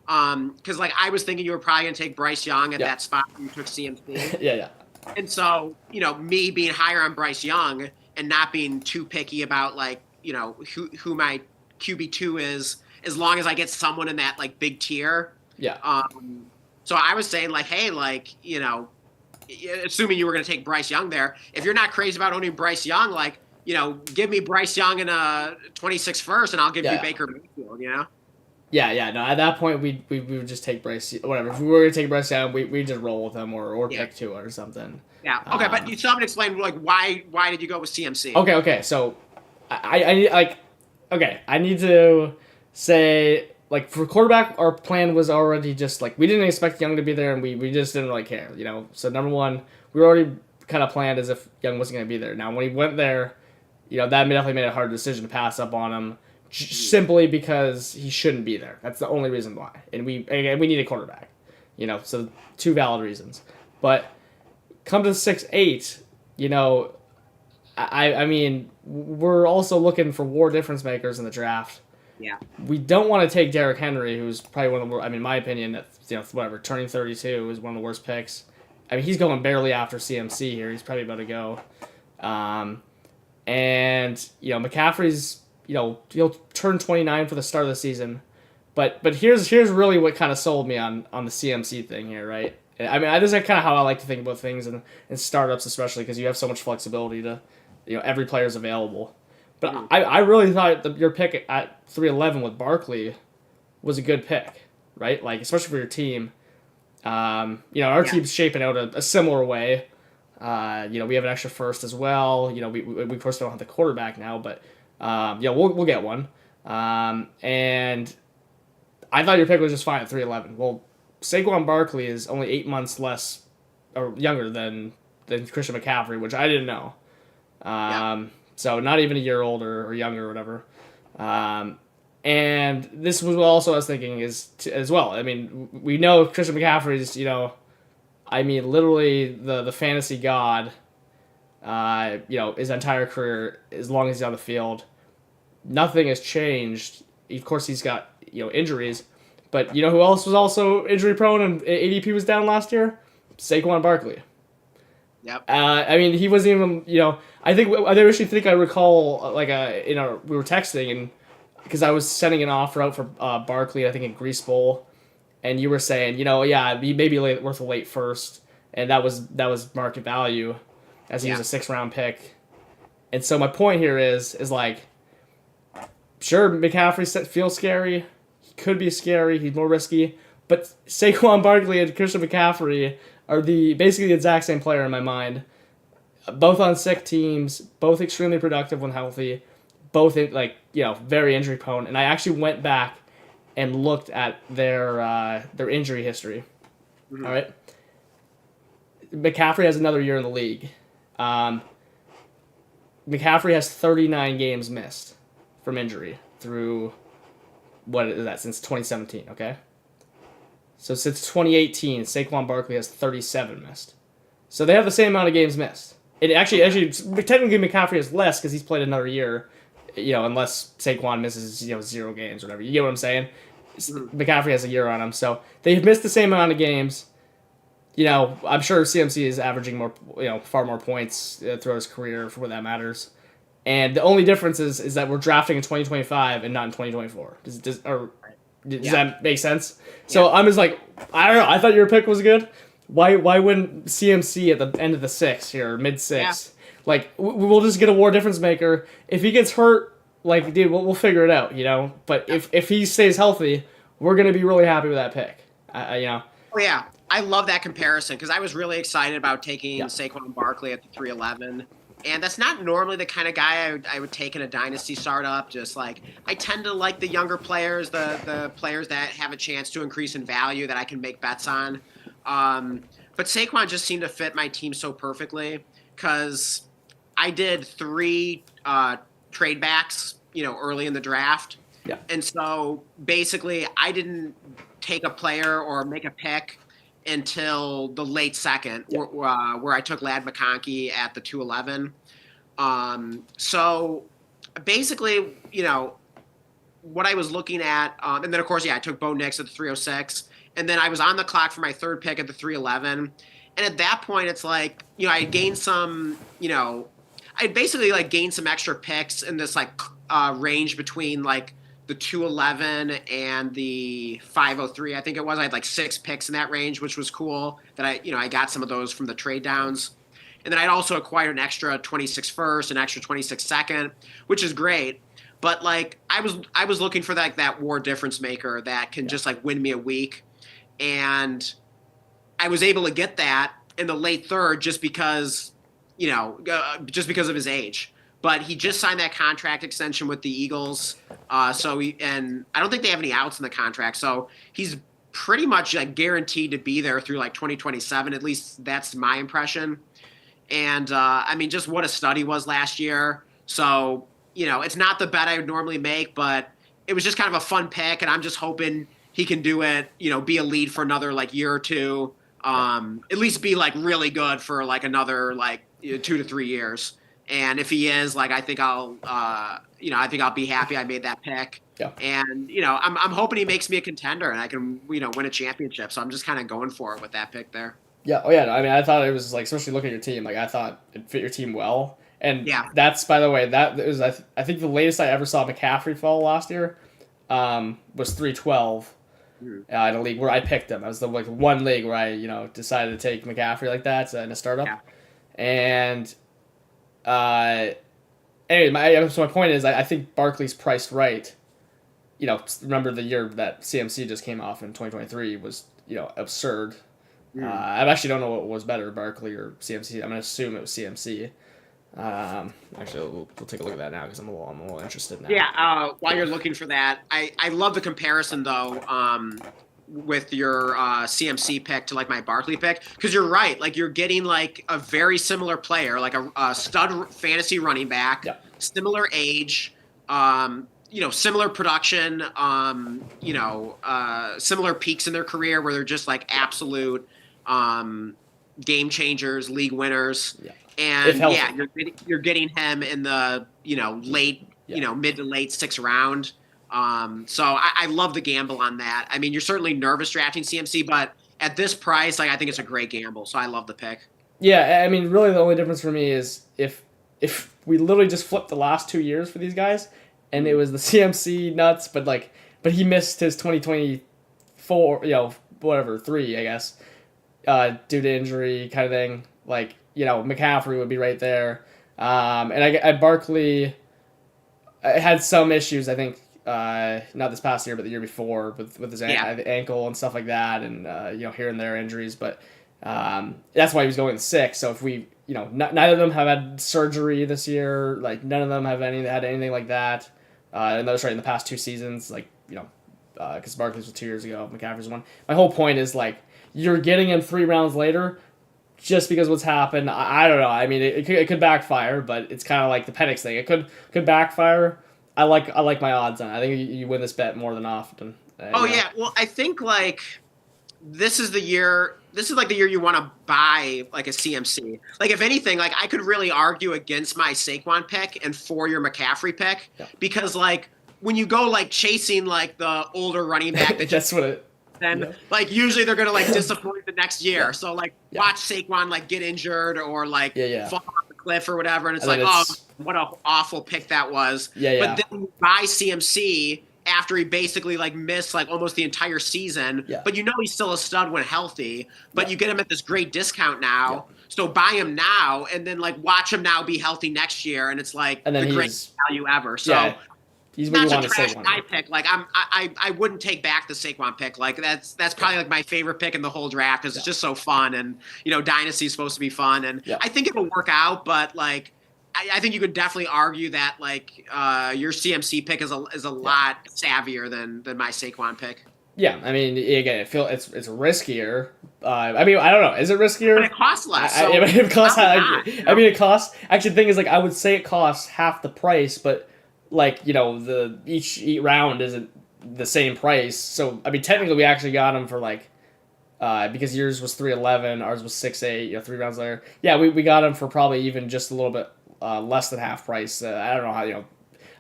because like I was thinking you were probably going to take Bryce Young at that spot when you took CMC. yeah. And so me being higher on Bryce Young and not being too picky about like who my QB2 is, as long as I get someone in that like big tier. Yeah. So I was saying like, hey, like, assuming you were going to take Bryce Young there, if you're not crazy about owning Bryce Young, like, give me Bryce Young in a 26 first and I'll give you Baker Mayfield, Yeah. No, at that point we would just take Bryce. Whatever. If we were gonna take Bryce Young, we just roll with him or pick Tua or something. Yeah. Okay, but you still haven't explained like why did you go with CMC? Okay. So I need to say, like, for quarterback, our plan was already just like we didn't expect Young to be there, and we just didn't really care, So number one, we were already kind of planned as if Young wasn't going to be there. Now when he went there, that definitely made a hard decision to pass up on him, simply because he shouldn't be there. That's the only reason why. And we need a quarterback, So two valid reasons. But come to 6-8, I mean, we're also looking for war difference makers in the draft. Yeah. We don't want to take Derrick Henry, who's probably one of the worst. I mean, in my opinion, turning 32 is one of the worst picks. I mean, he's going barely after CMC here. He's probably about to go. And McCaffrey's, he'll turn 29 for the start of the season. But here's really what kind of sold me on the CMC thing here, right? I mean, this is kind of how I like to think about things in startups, especially because you have so much flexibility to, every player's available. But I really thought your pick at 311 with Barkley was a good pick, right? Like, especially for your team. Our team's shaping out a similar way. We have an extra first as well. We of course don't have the quarterback now, but we'll get one. And I thought your pick was just fine at 311. Well, Saquon Barkley is only 8 months less or younger than Christian McCaffrey, which I didn't know. So not even a year older or younger or whatever. And this was what also I was thinking as well. I mean, we know Christian McCaffrey's, literally the fantasy god, his entire career, as long as he's on the field. Nothing has changed. Of course, he's got, injuries. But who else was also injury prone and ADP was down last year? Saquon Barkley. Yep. I mean, he wasn't even, I recall, we were texting, and because I was sending an offer out for Barkley, I think in Grease Bowl, and you were saying, he may be worth a late first, and that was market value, as he was a 6th round pick. And so my point here is like, sure, McCaffrey feels scary, he could be scary, he's more risky, but Saquon Barkley and Christian McCaffrey are basically the exact same player in my mind. Both on sick teams, both extremely productive when healthy, both very injury prone. And I actually went back and looked at their injury history. Mm-hmm. All right, McCaffrey has another year in the league. McCaffrey has 39 games missed from injury through since 2017. Okay. So since 2018, Saquon Barkley has 37 missed. So they have the same amount of games missed. Actually, technically McCaffrey has less because he's played another year, unless Saquon misses, 0 games or whatever. You get what I'm saying? McCaffrey has a year on him. So they've missed the same amount of games. I'm sure CMC is averaging more, far more points throughout his career for what that matters. And the only difference is that we're drafting in 2025 and not in 2024. Does that make sense? So I'm just like, I don't know. I thought your pick was good. Why wouldn't CMC at the end of the 6th here, mid 6th? Yeah. Like, we'll just get a war difference maker. If he gets hurt, like, dude, we'll figure it out, But if he stays healthy, we're gonna be really happy with that pick. Oh yeah, I love that comparison because I was really excited about taking Yeah. Saquon Barkley at the 311. And that's not normally the kind of guy I would take in a dynasty startup. Just like I tend to like the younger players, the players that have a chance to increase in value that I can make bets on. But Saquon just seemed to fit my team so perfectly because I did 3 trade backs, early in the draft. Yeah. And so basically, I didn't take a player or make a pick until the late second, where I took Lad McConkey at the 211. So basically, what I was looking at, and then of course, I took Bo Nix at the 306, and then I was on the clock for my third pick at the 311. And at that point, it's like, I gained some, I basically like gained some extra picks in this like range between like the 211 and the 503. I think it was. I had like 6 picks in that range, which was cool. That I got some of those from the trade downs, and then I'd also acquired an extra 26 first, an extra 26 second, which is great. But like I was looking for that war difference maker that can just like win me a week, and I was able to get that in the late third just because of his age. But he just signed that contract extension with the Eagles. And I don't think they have any outs in the contract. So he's pretty much like guaranteed to be there through like 2027. At least that's my impression. And I mean, just what a stud he was last year. So, it's not the bet I would normally make, but it was just kind of a fun pick. And I'm just hoping he can do it, be a lead for another like year or two. At least be like really good for like another like 2 to 3 years. And if he is, like, I think I'll be happy I made that pick. Yeah. And I'm hoping he makes me a contender and I can win a championship. So I'm just kind of going for it with that pick there. Yeah. Oh yeah. I mean, I thought it was like, especially looking at your team, like I thought it fit your team well. And that's, by the way, that was I think the latest I ever saw McCaffrey fall last year was 312 in a league where I picked him. I was the like one league where I decided to take McCaffrey like that in a startup. Yeah. And anyway, so my point is, I think Barkley's priced right. Remember the year that CMC just came off in 2023 was absurd. I actually don't know what was better, Barkley or CMC. I'm gonna assume it was CMC. Actually, we'll take a look at that now because I'm a little interested now. Yeah. While you're looking for that, I love the comparison though. With your CMC pick to like my Barkley pick, because you're right, like you're getting like a very similar player, like a stud fantasy running back, similar age, similar production, similar peaks in their career where they're just like absolute game changers, league winners, and you're getting him in the late, mid to late 6th round. So I love the gamble on that. I mean, you're certainly nervous drafting CMC, but at this price, like I think it's a great gamble. So I love the pick. Yeah, I mean, really the only difference for me is if we literally just flipped the last 2 years for these guys, and it was the CMC nuts, but he missed his 2024, whatever 3, I guess, due to injury kind of thing. Like McCaffrey would be right there, and I Barkley had some issues, I think. Not this past year, but the year before with his ankle and stuff like that, and here and there injuries. But that's why he was going 6. So if we, neither of them have had surgery this year. Like none of them have had anything like that. And that was right in the past 2 seasons. Like because Barkley's was 2 years ago, McCaffrey's 1. My whole point is like you're getting him 3 rounds later. Just because what's happened, I don't know. I mean, it could backfire, but it's kind of like the Penix thing. It could backfire. I like my odds on it. I think you win this bet more than often. Yeah, well, I think like this is the year. This is like the year you want to buy like a CMC. Like if anything, like I could really argue against my Saquon pick and for your McCaffrey pick because like when you go like chasing like the older running back that that's what it. Then like usually they're gonna like disappoint the next year. So like watch Saquon like get injured or like fall off the cliff or whatever, and it's like what an awful pick that was. But then you buy CMC after he basically like missed like almost the entire season. But he's still a stud when healthy. But you get him at this great discount now. So buy him now and then like watch him now be healthy next year, and it's like the greatest value ever. So He's what not you to want to trash Saquon. my pick. Like I wouldn't take back the Saquon pick. Like that's probably like my favorite pick in the whole draft because it's just so fun, and Dynasty is supposed to be fun, and Yeah. I think it'll work out. But like I think you could definitely argue that like your CMC pick is a lot savvier than my Saquon pick. Yeah, I mean, again, it's riskier. I mean, I don't know. Is it riskier? But it costs less. So it costs. probably not, I mean, it costs. Actually, the thing is, like, I would say it costs half the price, but like, the each round isn't the same price. So I mean, technically, we actually got them for like, because yours was 311, ours was 6.8. 3 rounds later. Yeah, we got them for probably even just a little bit less than half price. I don't know how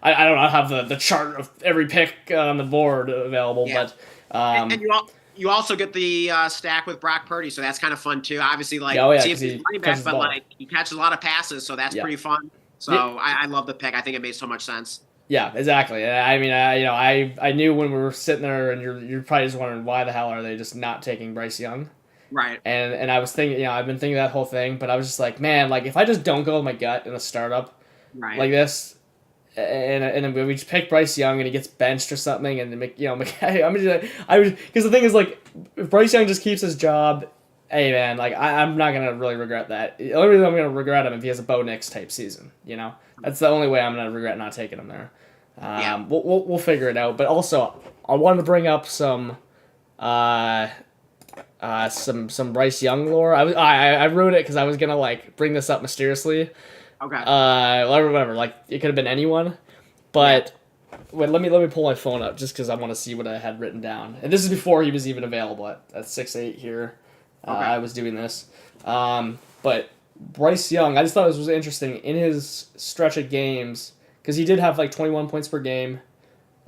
I don't have the chart of every pick on the board available, but. And you also get the stack with Brock Purdy, so that's kind of fun too. Obviously, like CMC's running back, but like he catches a lot of passes, so that's pretty fun. So I love the pick. I think it made so much sense. Yeah, exactly. I mean, I knew when we were sitting there, and you're probably just wondering why the hell are they just not taking Bryce Young? Right. And I was thinking, I've been thinking that whole thing, but I was just like, man, like if I just don't go with my gut in a startup like this. And we just pick Bryce Young and he gets benched or something, and because the thing is, like, if Bryce Young just keeps his job, hey man, like I'm not gonna really regret that. The only reason I'm gonna regret him if he has a Bo Nix type season, that's the only way I'm gonna regret not taking him there. We'll figure it out. But also, I wanted to bring up some Bryce Young lore. I wrote it because I was gonna like bring this up mysteriously. Okay. Whatever. Like it could have been anyone, but wait. Let me pull my phone up just because I want to see what I had written down. And this is before he was even available at 6'8" here. Okay. I was doing this. But Bryce Young, I just thought this was interesting in his stretch of games because he did have like 21 points per game.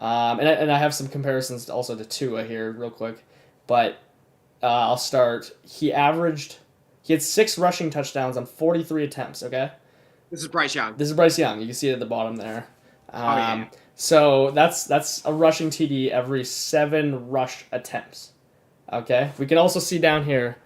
And I have some comparisons also to Tua here real quick, but I'll start. He had 6 rushing touchdowns on 43 attempts. Okay. This is Bryce Young. This is Bryce Young. You can see it at the bottom there. So that's a rushing TD every 7 rush attempts. Okay. We can also see down here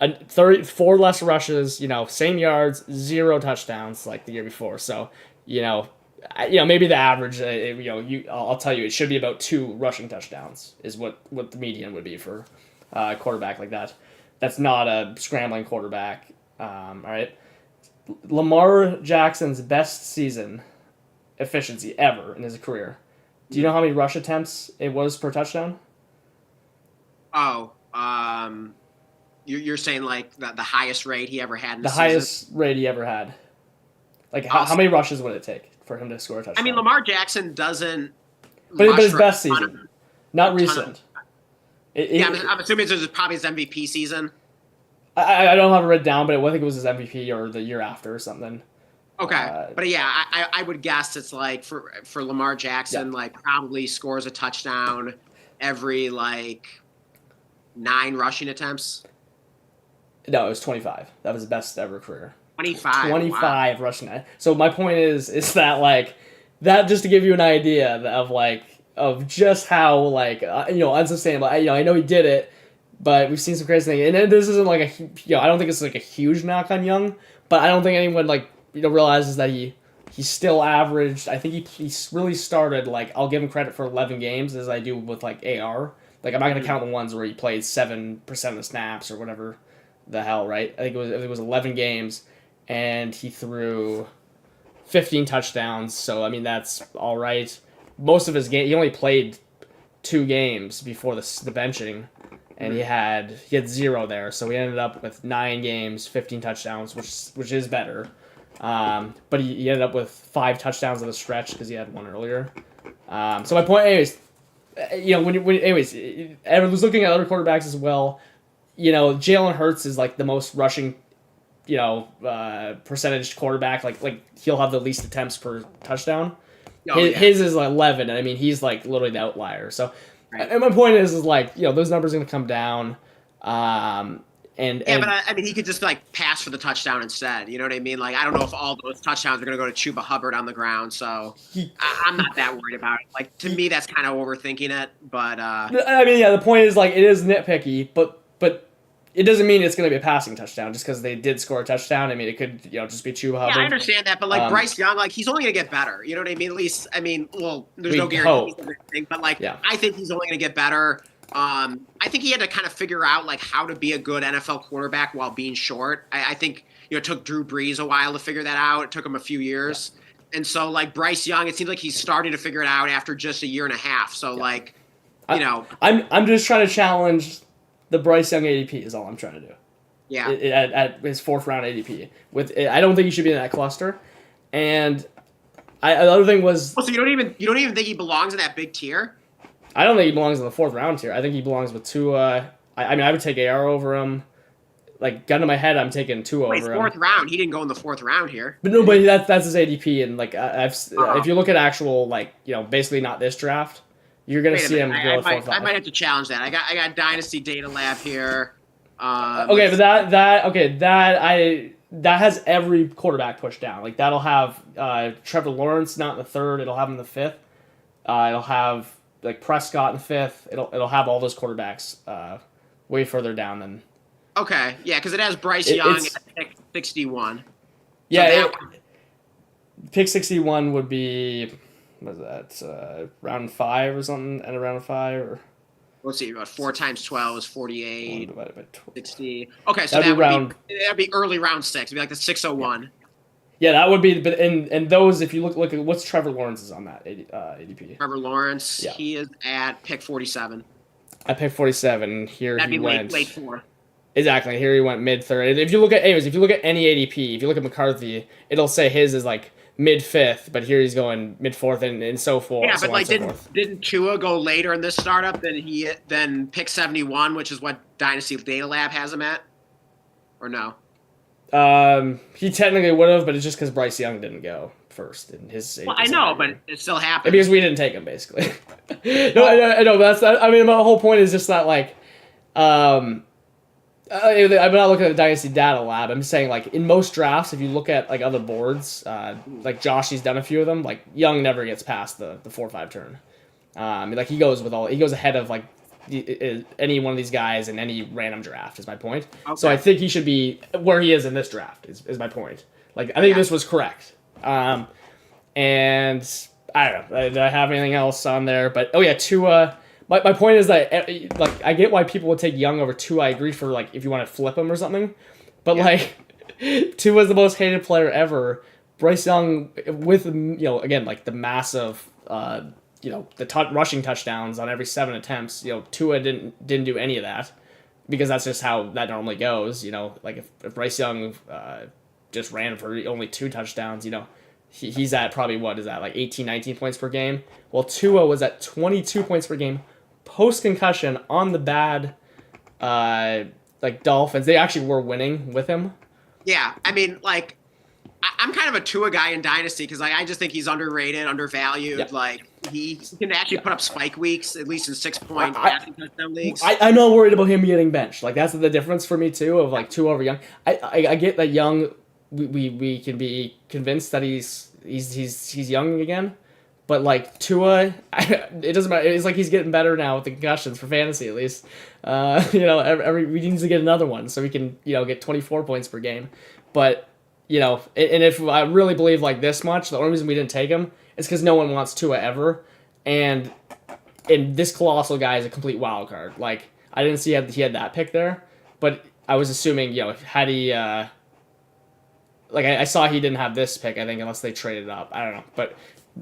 34 less rushes. Same yards, 0 touchdowns like the year before. So maybe the average. I'll tell you, it should be about 2 rushing touchdowns is what the median would be for a quarterback like that. That's not a scrambling quarterback. All right. Lamar Jackson's best season efficiency ever in his career. Do you know how many rush attempts it was per touchdown? Oh, you're saying like the highest rate he ever had in the highest rate he ever had. Like how many rushes would it take for him to score a touchdown? I mean, Lamar Jackson doesn't. But his best season, not recent. I'm assuming this is probably his MVP season. I don't have it written down, but I think it was his MVP or the year after or something. Okay, but yeah, I would guess it's like for Lamar Jackson, like probably scores a touchdown every like 9 rushing attempts. No, it was 25. That was his best ever career. 25. 25 rushing. So my point is that like that just to give you an idea of just how like unsustainable. I know he did it. But we've seen some crazy things, and this isn't like I don't think it's like a huge knock on Young, but I don't think anyone realizes that he still averaged. I think he really started like I'll give him credit for 11 games as I do with like AR. Like I'm not gonna count the ones where he played 7% of the snaps or whatever the hell, right? I think it was 11 games, and he threw 15 touchdowns. So I mean that's all right. Most of his game he only played 2 games before the benching. And he had 0 there, so we ended up with 9 games, 15 touchdowns, which is better. But he ended up with 5 touchdowns on the stretch because he had 1 earlier. So my point, anyways, I was looking at other quarterbacks as well. Jalen Hurts is like the most rushing, percentage quarterback. Like he'll have the least attempts per touchdown. His is like 11. I mean, he's like literally the outlier. So. Right. And my point is like those numbers are going to come down, but I mean he could just like pass for the touchdown instead. You know what I mean? Like I don't know if all those touchdowns are going to go to Chuba Hubbard on the ground, so I'm not that worried about it. Like to me, that's kind of overthinking it. But I mean, yeah, the point is like it is nitpicky, but it doesn't mean it's going to be a passing touchdown just because they did score a touchdown. I mean, it could just be Chuba Hubbard. Yeah, I understand that, but like Bryce Young, like he's only going to get better. You know what I mean? At least, I mean, well, there's no guarantees of anything, but like I think he's only going to get better. I think he had to kind of figure out like how to be a good NFL quarterback while being short. I think it took Drew Brees a while to figure that out. It took him a few years, and so like Bryce Young, it seems like he's starting to figure it out after just a year and a half. So like, I'm just trying to challenge the Bryce Young ADP is all I'm trying to do. Yeah. At his 4th round ADP, I don't think he should be in that cluster, and the other thing was. Oh, so you don't even think he belongs in that big tier? I don't think he belongs in the 4th round tier. I think he belongs with Tua. I mean, I would take AR over him. Like gun to my head, I'm taking Tua over him. 4th round. He didn't go in the 4th round here. But no, but that's his ADP, and like if you look at actual basically not this draft, you're gonna see him go 4-5. I might have to challenge that. I got Dynasty Data Lab here. Okay, but that has every quarterback pushed down. Like that'll have Trevor Lawrence not in the 3rd. It'll have him in the 5th. It'll have like Prescott in the 5th. It'll have all those quarterbacks way further down than. Okay, yeah, because it has Bryce Young at pick 61. Yeah, pick 61 would be what is that? Round 5 or something, and a round 5 or. Let's see, about 4 times 12 is 48. 60. Okay, so that'd be early round 6. It'd be like the 601. Yeah, that would be. But and those, if you look at what's Trevor Lawrence's on that ADP. Trevor Lawrence, he is at pick 47. At pick 47, here that'd he went. Late 4. Exactly. Here he went mid-3rd. If you look at any ADP, if you look at McCarthy, it'll say his is like mid-5th, but here he's going mid-4th and so forth. Yeah, but like didn't Tua go later in this startup than pick 71, which is what Dynasty Data Lab has him at, or no? He technically would have, but it's just because Bryce Young didn't go first in his. Well, I know, but it still happened because we didn't take him basically. No, I know. That's. I mean, my whole point is just that like, I'm not looking at the Dynasty Data Lab. I'm saying like in most drafts, if you look at like other boards, like Joshy's done a few of them. Like Young never gets past the 4-5 turn. Like he goes ahead of like any one of these guys in any random draft. Is my point. Okay. So I think he should be where he is in this draft. Is my point. Like I think this was correct. And I don't know. Do I have anything else on there? But Tua. My point is that like I get why people would take Young over Tua. I agree for like if you want to flip him or something, but like Tua is the most hated player ever. Bryce Young with again like the massive the rushing touchdowns on every 7 attempts. Tua didn't do any of that because that's just how that normally goes. Like if Bryce Young just ran for only 2 touchdowns, he's at probably what is that like 18, 19 points per game. Well, Tua was at 22 points per game. Post-concussion on the bad Dolphins. They actually were winning with him. Yeah, I mean, like, I'm kind of a Tua guy in Dynasty because I just think he's underrated, undervalued. Yeah. Like, he can actually put up spike weeks, at least in 6-point passing touchdown leagues. I'm not worried about him getting benched. Like, that's the difference for me, too, of, like, Tua over Young. I get that Young, we can be convinced that he's young again. But like Tua, it doesn't matter. It's like he's getting better now with the concussions for fantasy, at least. We need to get another one so we can get 24 points per game. But and if I really believe like this much, the only reason we didn't take him is because no one wants Tua ever, and this colossal guy is a complete wild card. Like I didn't see he had that pick there, but I was assuming had he. Like I saw he didn't have this pick, I think, unless they traded up. I don't know, but.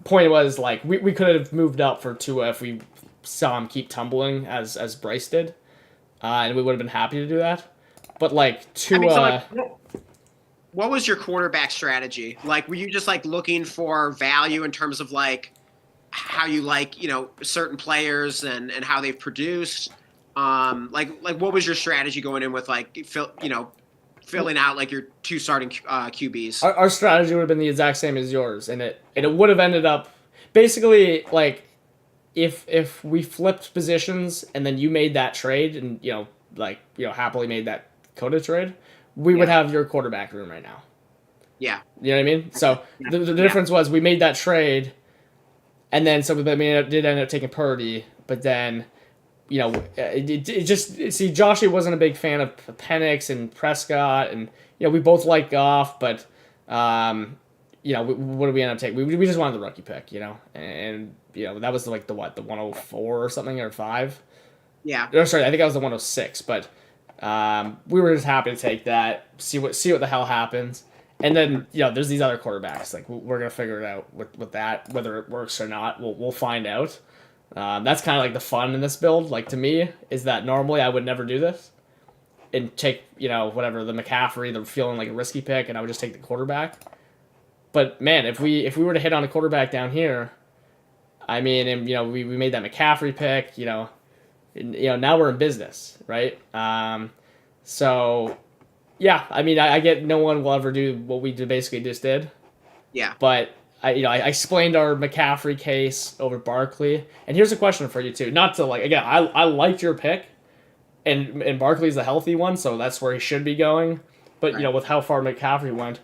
Point was like we could have moved up for Tua if we saw him keep tumbling as Bryce did, and we would have been happy to do that. But like Tua, what was your quarterback strategy? Like, were you just like looking for value in terms of like how you like certain players and how they've produced? Like what was your strategy going in with like filling out like your 2 starting QBs? Our strategy would have been the exact same as yours, and it would have ended up basically like if we flipped positions and then you made that trade and happily made that Coda trade, we would have your quarterback room right now. Yeah, you know what I mean. So the difference was we made that trade, and then did end up taking Purdy, but then you know, it just see Joshy wasn't a big fan of Penix and Prescott, and you know we both like Goff, but you know what did we end up taking? We just wanted the rookie pick, you know, and you know that was like the 104 or something or 5. Yeah. Oh, sorry, I think that was the 106, but we were just happy to take that, see what the hell happens. And then, you know, there's these other quarterbacks. Like, we're going to figure it out with that. Whether it works or not, we'll find out. That's kind of like the fun in this build. Like, to me, is that normally I would never do this and take, you know, whatever, the McCaffrey, the feeling like a risky pick, and I would just take the quarterback. But, man, if we were to hit on a quarterback down here, I mean, and, you know, we made that McCaffrey pick, you know, now we're in business, right? So... yeah, I mean, I get no one will ever do what we basically just did. Yeah. But I explained our McCaffrey case over Barkley, and here's a question for you too. Not to like again, I liked your pick, and Barkley's the healthy one, so that's where he should be going. But Right. you know, with how far McCaffrey went,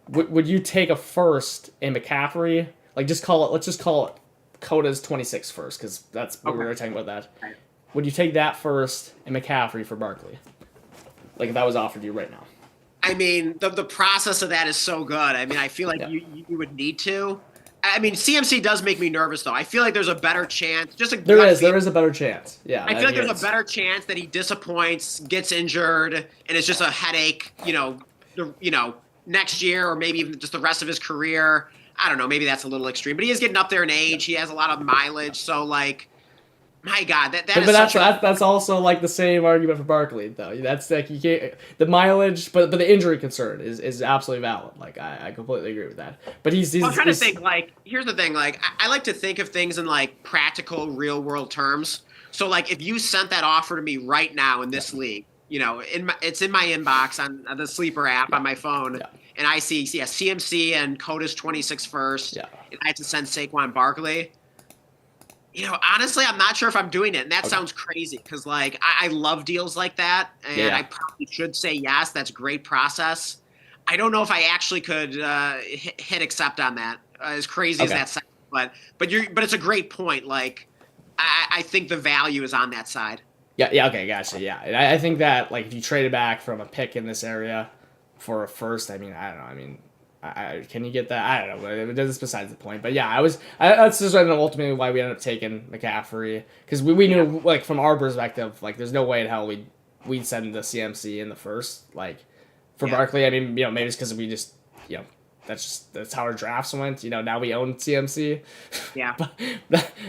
would you take a first in McCaffrey? Like, let's just call it Coda's 26 first, because that's what we were talking about that. Right. Would you take that first in McCaffrey for Barkley? Like, if that was offered you right now. I mean, the process of that is so good. I mean, I feel like Yeah. you would need to. I mean, CMC does make me nervous, though. I feel like there's a better chance. There is a better chance. Yeah. I feel like there's a better chance that he disappoints, gets injured, and it's just a headache. Next year or maybe even just the rest of his career. I don't know. Maybe that's a little extreme, but he is getting up there in age. He has a lot of mileage, so like. My God, that is such that's also like the same argument for Barkley though. That's like you can't the mileage, but the injury concern is absolutely valid. Like I completely agree with that. But he's I'm trying to think. Like, here's the thing. Like, I like to think of things in like practical, real world terms. So like, if you sent that offer to me right now in this league, you know, it's in my inbox on the Sleeper app on my phone, and I see CMC and Coda's 26 first, and I have to send Saquon Barkley. You know, honestly, I'm not sure if I'm doing it, and that sounds crazy because, like, I love deals like that, and I probably should say yes. That's a great process. I don't know if I actually could hit accept on that. As crazy as that sounds, but it's a great point. Like, I think the value is on that side. Yeah, okay, gotcha. Yeah, and I think that like if you traded back from a pick in this area for a first, I mean, I don't know. I mean. Can you get that? I don't know. That's besides the point. But yeah, that's just ultimately why we ended up taking McCaffrey because we knew like from our perspective like there's no way in hell we'd send the CMC in the first like for Barkley. I mean, you know, maybe it's because we just you know that's how our drafts went. You know, now we own CMC. Yeah. But,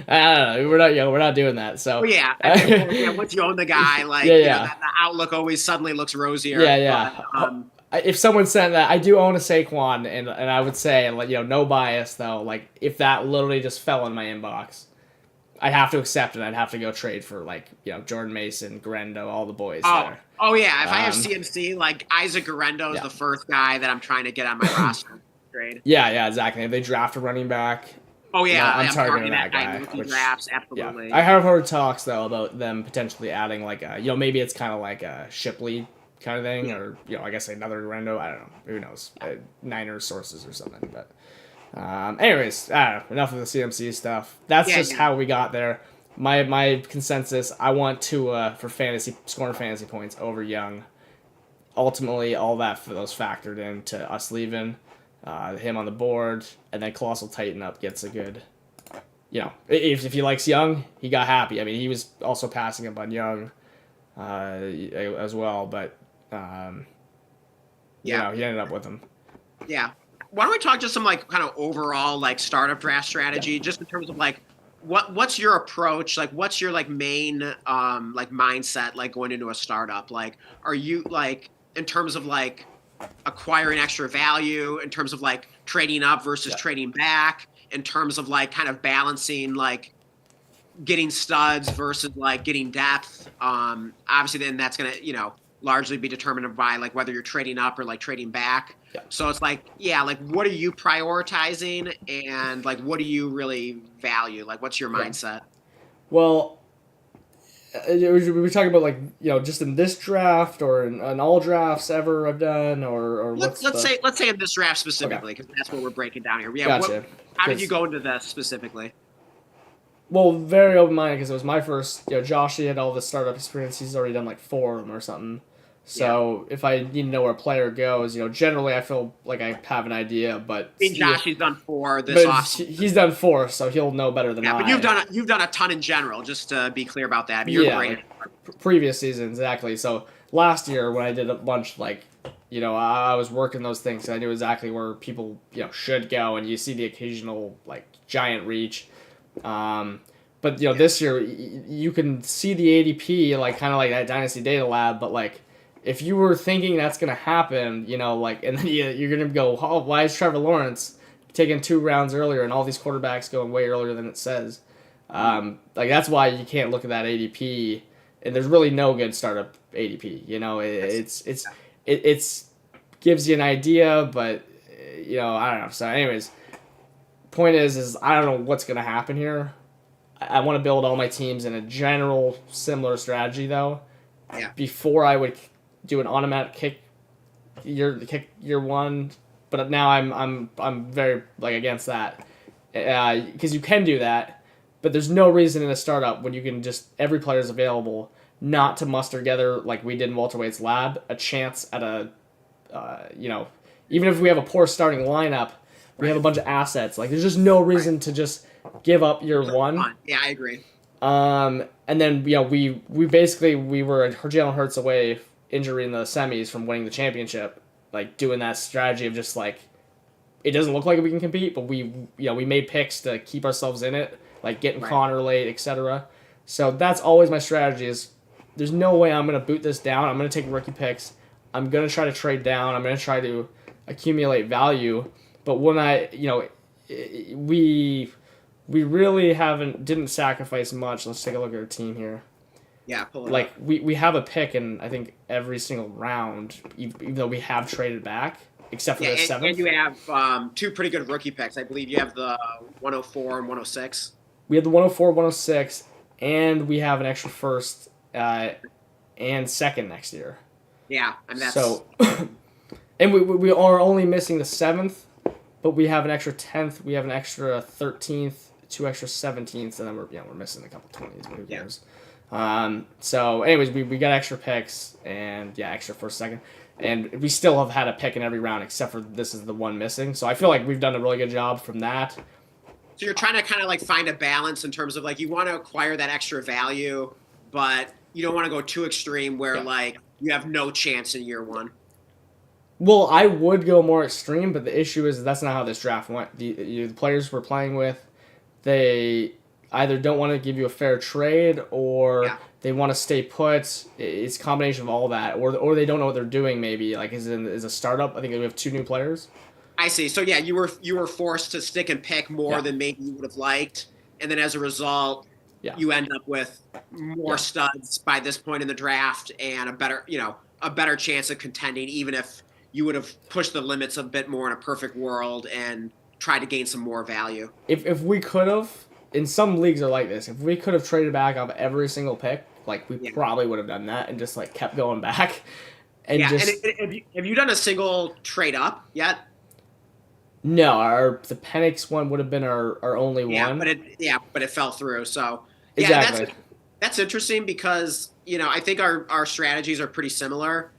I don't know. We're not doing that. So once you own the guy, like the outlook always suddenly looks rosier. But, if someone sent that, I do own a Saquon, and I would say, like, you know, no bias though. Like, if that literally just fell in my inbox, I'd have to accept it. I'd have to go trade for like, you know, Jordan Mason, Grendo, all the boys there. Oh yeah, if I have CMC, like Isaac Grendo is the first guy that I'm trying to get on my roster trade. Yeah, exactly. If they draft a running back. Oh yeah, I'm targeting that guy. Drafts, absolutely. Yeah. I have heard talks though about them potentially adding like a, you know, maybe it's kind of like a Shipley kind of thing, or you know, I guess another Rendo. I don't know. Who knows? Niners sources or something. But, anyways, I don't know. Enough of the CMC stuff. That's just how we got there. My consensus. I want Tua for scoring fantasy points over Young. Ultimately, all that for those factored into us leaving him on the board, and then Colossal Tighten Up gets a good. You know, if he likes Young, he got happy. I mean, he was also passing up on Young as well, but. You know, he ended up with him. Yeah. Why don't we talk just some like kind of overall like startup draft strategy, just in terms of like what's your approach? Like, what's your like main like mindset like going into a startup? Like, are you like in terms of like acquiring extra value, in terms of like trading up versus trading back, in terms of like kind of balancing like getting studs versus like getting depth? Obviously, then that's gonna largely be determined by like whether you're trading up or like trading back. Yeah. So it's like, like what are you prioritizing and like what do you really value? Like what's your mindset? Well, we were talking about like, just in this draft or in all drafts ever I've done or let's say in this draft specifically because that's what we're breaking down here. Yeah. Gotcha. How did you go into this specifically? well, very open minded because it was my first. Josh, he had all the startup experience. He's already done like 4 of them or something. So if I need to know where a player goes, generally I feel like I have an idea. But I mean, Josh, he's done 4 this off. He's done 4, so he'll know better than I. Yeah, but you've done a ton in general. Just to be clear about that. I mean, you're great. Like previous season, exactly. So last year when I did a bunch, I was working those things. So I knew exactly where people should go, and you see the occasional like giant reach. But this year you can see the ADP like kind of like that Dynasty Data Lab, but like if you were thinking that's gonna happen, and then you're gonna go, oh, why is Trevor Lawrence taking 2 rounds earlier and all these quarterbacks going way earlier than it says? Like that's why you can't look at that ADP, and there's really no good startup ADP. It's gives you an idea, but I don't know. So, anyways, point is I don't know what's gonna happen here. I want to build all my teams in a general similar strategy though. Yeah. Before I would do an automatic kick year 1, but now I'm very like against that because you can do that, but there's no reason in a startup when you can just every player is available not to muster together like we did in Walter Wade's lab a chance at a even if we have a poor starting lineup, we have a bunch of assets. Like there's just no reason to just give up year 1. Yeah, I agree. And then we basically were Jalen Hurts away injury in the semis from winning the championship, like doing that strategy of just like it doesn't look like we can compete, but we made picks to keep ourselves in it, like getting Connor late, etc. So that's always my strategy is there's no way I'm gonna boot this down. I'm gonna take rookie picks. I'm gonna try to trade down. I'm gonna try to accumulate value. But when we really didn't sacrifice much. Let's take a look at our team here. Yeah, pull it like up. we have a pick in I think every single round, even though we have traded back, except for the 7th. And you have 2 pretty good rookie picks. I believe you have the 104 and 106. We have the 104, 106, and we have an extra first and second next year. Yeah, I mean that's so. And we are only missing the 7th, but we have an extra 10th. We have an extra 13th, 2 extra 17ths, and then we're missing a couple 20s. But who cares? So, anyways, we got extra picks and extra first, second, and we still have had a pick in every round except for this is the one missing. So I feel like we've done a really good job from that. So you're trying to kind of like find a balance in terms of like you want to acquire that extra value, but you don't want to go too extreme where like you have no chance in year 1. Well, I would go more extreme, but the issue is that's not how this draft went. The players we're playing with, they either don't want to give you a fair trade or they want to stay put. It's a combination of all that, or they don't know what they're doing. Maybe like is a startup. I think we have 2 new players. I see. So yeah, you were forced to stick and pick more than maybe you would have liked, and then as a result, you end up with more studs by this point in the draft and a better chance of contending, even if you would have pushed the limits a bit more in a perfect world and tried to gain some more value. If we could have, in some leagues are like this, if we could have traded back off every single pick, like we probably would have done that and just like kept going back. And and have you done a single trade up yet? No, the Penix one would have been our only one. But it fell through. So exactly. That's interesting because I think our strategies are pretty similar.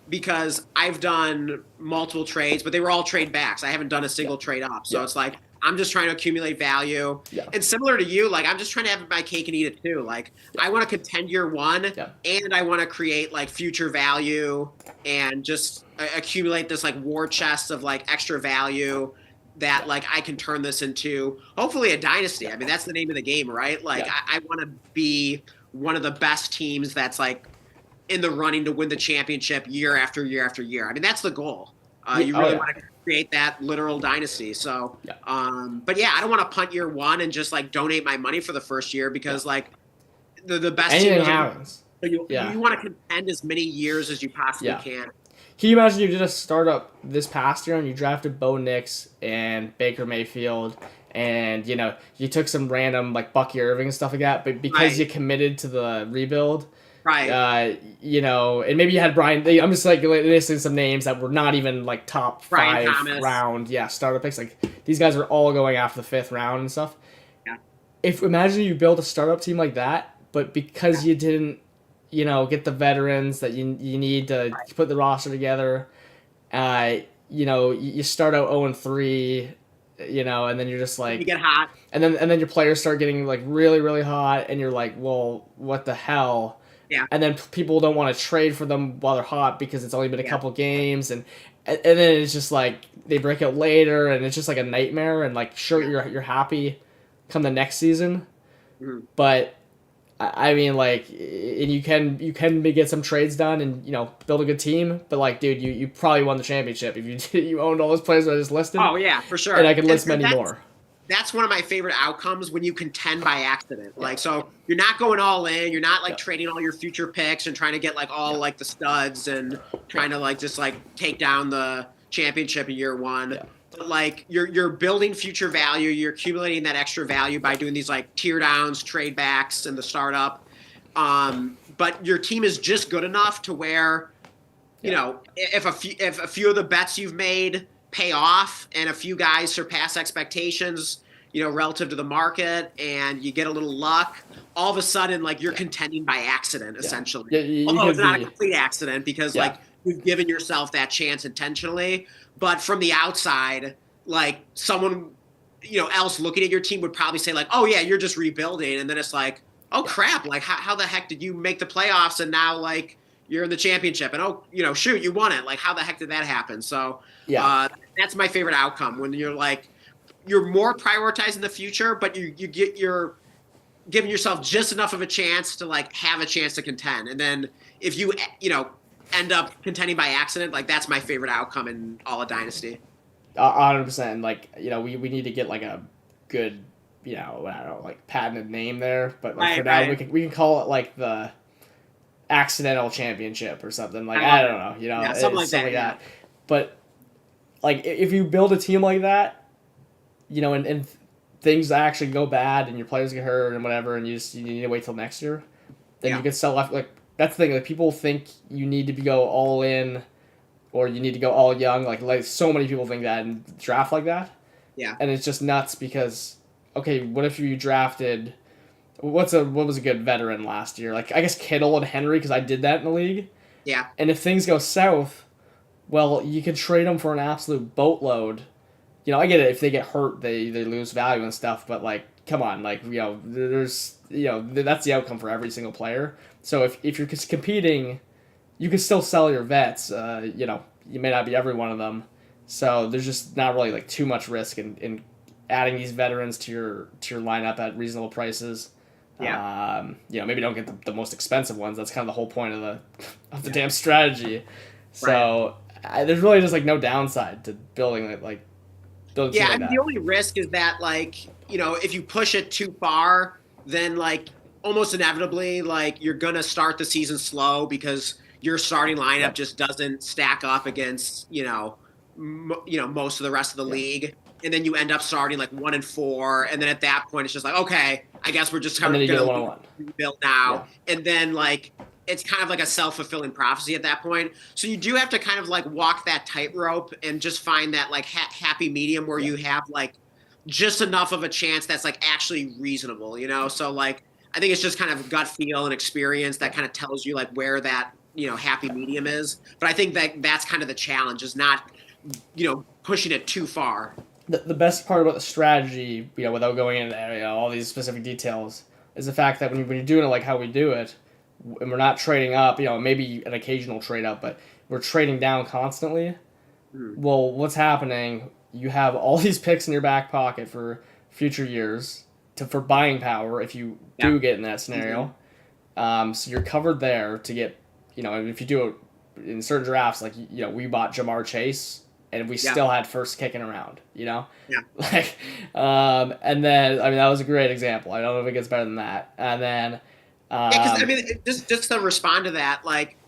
Because I've done multiple trades, but they were all trade backs. I haven't done a single trade up. So it's like I'm just trying to accumulate value. Yeah. And similar to you, like I'm just trying to have my cake and eat it too. Like I want to contend year 1 and I want to create like future value and just accumulate this like war chest of like extra value that like I can turn this into hopefully a dynasty. I mean, that's the name of the game, right? Like I want to be one of the best teams that's like in the running to win the championship year after year after year. I mean, that's the goal. You really want to create that literal dynasty. So, but I don't want to punt year 1 and just like donate my money for the first year because like the best anything happens. So you want to contend as many years as you possibly can. Can you imagine you did a startup this past year and you drafted Bo Nix and Baker Mayfield and you took some random like Bucky Irving and stuff like that, but because you committed to the rebuild. Right. And maybe you had Brian. I'm just like listing some names that were not even like top 5 round. Yeah, starter picks. Like these guys are all going after the 5th round and stuff. Yeah. if imagine you build a startup team like that, but because you didn't, get the veterans that you need to put the roster together, you start out 0-3, and then you're just You like, get hot. and then your players start getting like really really hot, and you're like, well, what the hell? Yeah. And then people don't want to trade for them while they're hot because it's only been a Yeah. couple games, and then it's just like they break out later, and it's just like a nightmare. And like, sure, you're happy come the next season, Mhm. but I mean, like, and you can get some trades done and build a good team, but like, dude, you probably won the championship if you owned all those players that I just listed. Oh yeah, for sure. And I can list And many more. that's one of my favorite outcomes when you contend by accident. Like, so you're not going all in, you're not like trading all your future picks and trying to get like all like the studs and trying to like just like take down the championship in year one. Yeah. But like you're building future value, you're accumulating that extra value by doing these like tier downs, trade backs, and the startup. But your team is just good enough to where, if a few of the bets you've made pay off and a few guys surpass expectations, relative to the market, and you get a little luck, all of a sudden, like, you're contending by accident, essentially. Yeah, you Although could it's not a be- complete accident because, Yeah. like, you've given yourself that chance intentionally. But from the outside, like, someone, else looking at your team would probably say, like, oh, yeah, you're just rebuilding. And then it's like, oh, crap, like, how the heck did you make the playoffs and now, like, you're in the championship? And, oh, shoot, you won it. Like, how the heck did that happen? So that's my favorite outcome, when you're, like, you're more prioritizing the future, but you're giving yourself just enough of a chance to like have a chance to contend. And then if you end up contending by accident, like, that's my favorite outcome in all of Dynasty. 100%. Like, we need to get like a good, I don't know, like patented name there. But like, for now, Right. we can call it like the accidental championship or something. Like, I don't know, Yeah, something like that, yeah. But like, if you build a team like that, and things actually go bad and your players get hurt and whatever, and you need to wait till next year, then you can sell left. Like, that's the thing. Like, people think you need to go all in, or you need to go all young. Like so many people think that in draft like that. Yeah. And it's just nuts because, okay, what if you drafted, what was a good veteran last year? Like, I guess Kittle and Henry, because I did that in the league. Yeah. And if things go south, well, you can trade them for an absolute boatload. I get it. If they get hurt, they lose value and stuff. But like, come on, like, there's that's the outcome for every single player. So if you're competing, you can still sell your vets. You may not be every one of them. So there's just not really like too much risk in adding these veterans to your lineup at reasonable prices. Yeah. Maybe don't get the most expensive ones. That's kind of the whole point of the damn strategy. So there's really just like no downside to building like. Yeah, I mean, the only risk is that, like, if you push it too far, then like almost inevitably, like, you're gonna start the season slow because your starting lineup just doesn't stack up against most of the rest of the league, and then you end up starting like 1-4, and then at that point it's just like, okay, I guess we're just kind of gonna rebuild now, and then like it's kind of like a self-fulfilling prophecy at that point. So you do have to kind of like walk that tightrope and just find that like happy medium where you have like just enough of a chance that's like actually reasonable, So like, I think it's just kind of gut feel and experience that kind of tells you like where that, happy medium is. But I think that that's kind of the challenge, is not, pushing it too far. The best part about the strategy, without going into all these specific details, is the fact that when you're doing it like how we do it, and we're not trading up, maybe an occasional trade up, but we're trading down constantly. Well, what's happening? You have all these picks in your back pocket for future years for buying power if you do get in that scenario. So you're covered there to get, if you do it in certain drafts, like, we bought Jamar Chase and we still had first kicking around, Like, and then, I mean, that was a great example. I don't know if it gets better than that. And then, because I mean, just to respond to that, like,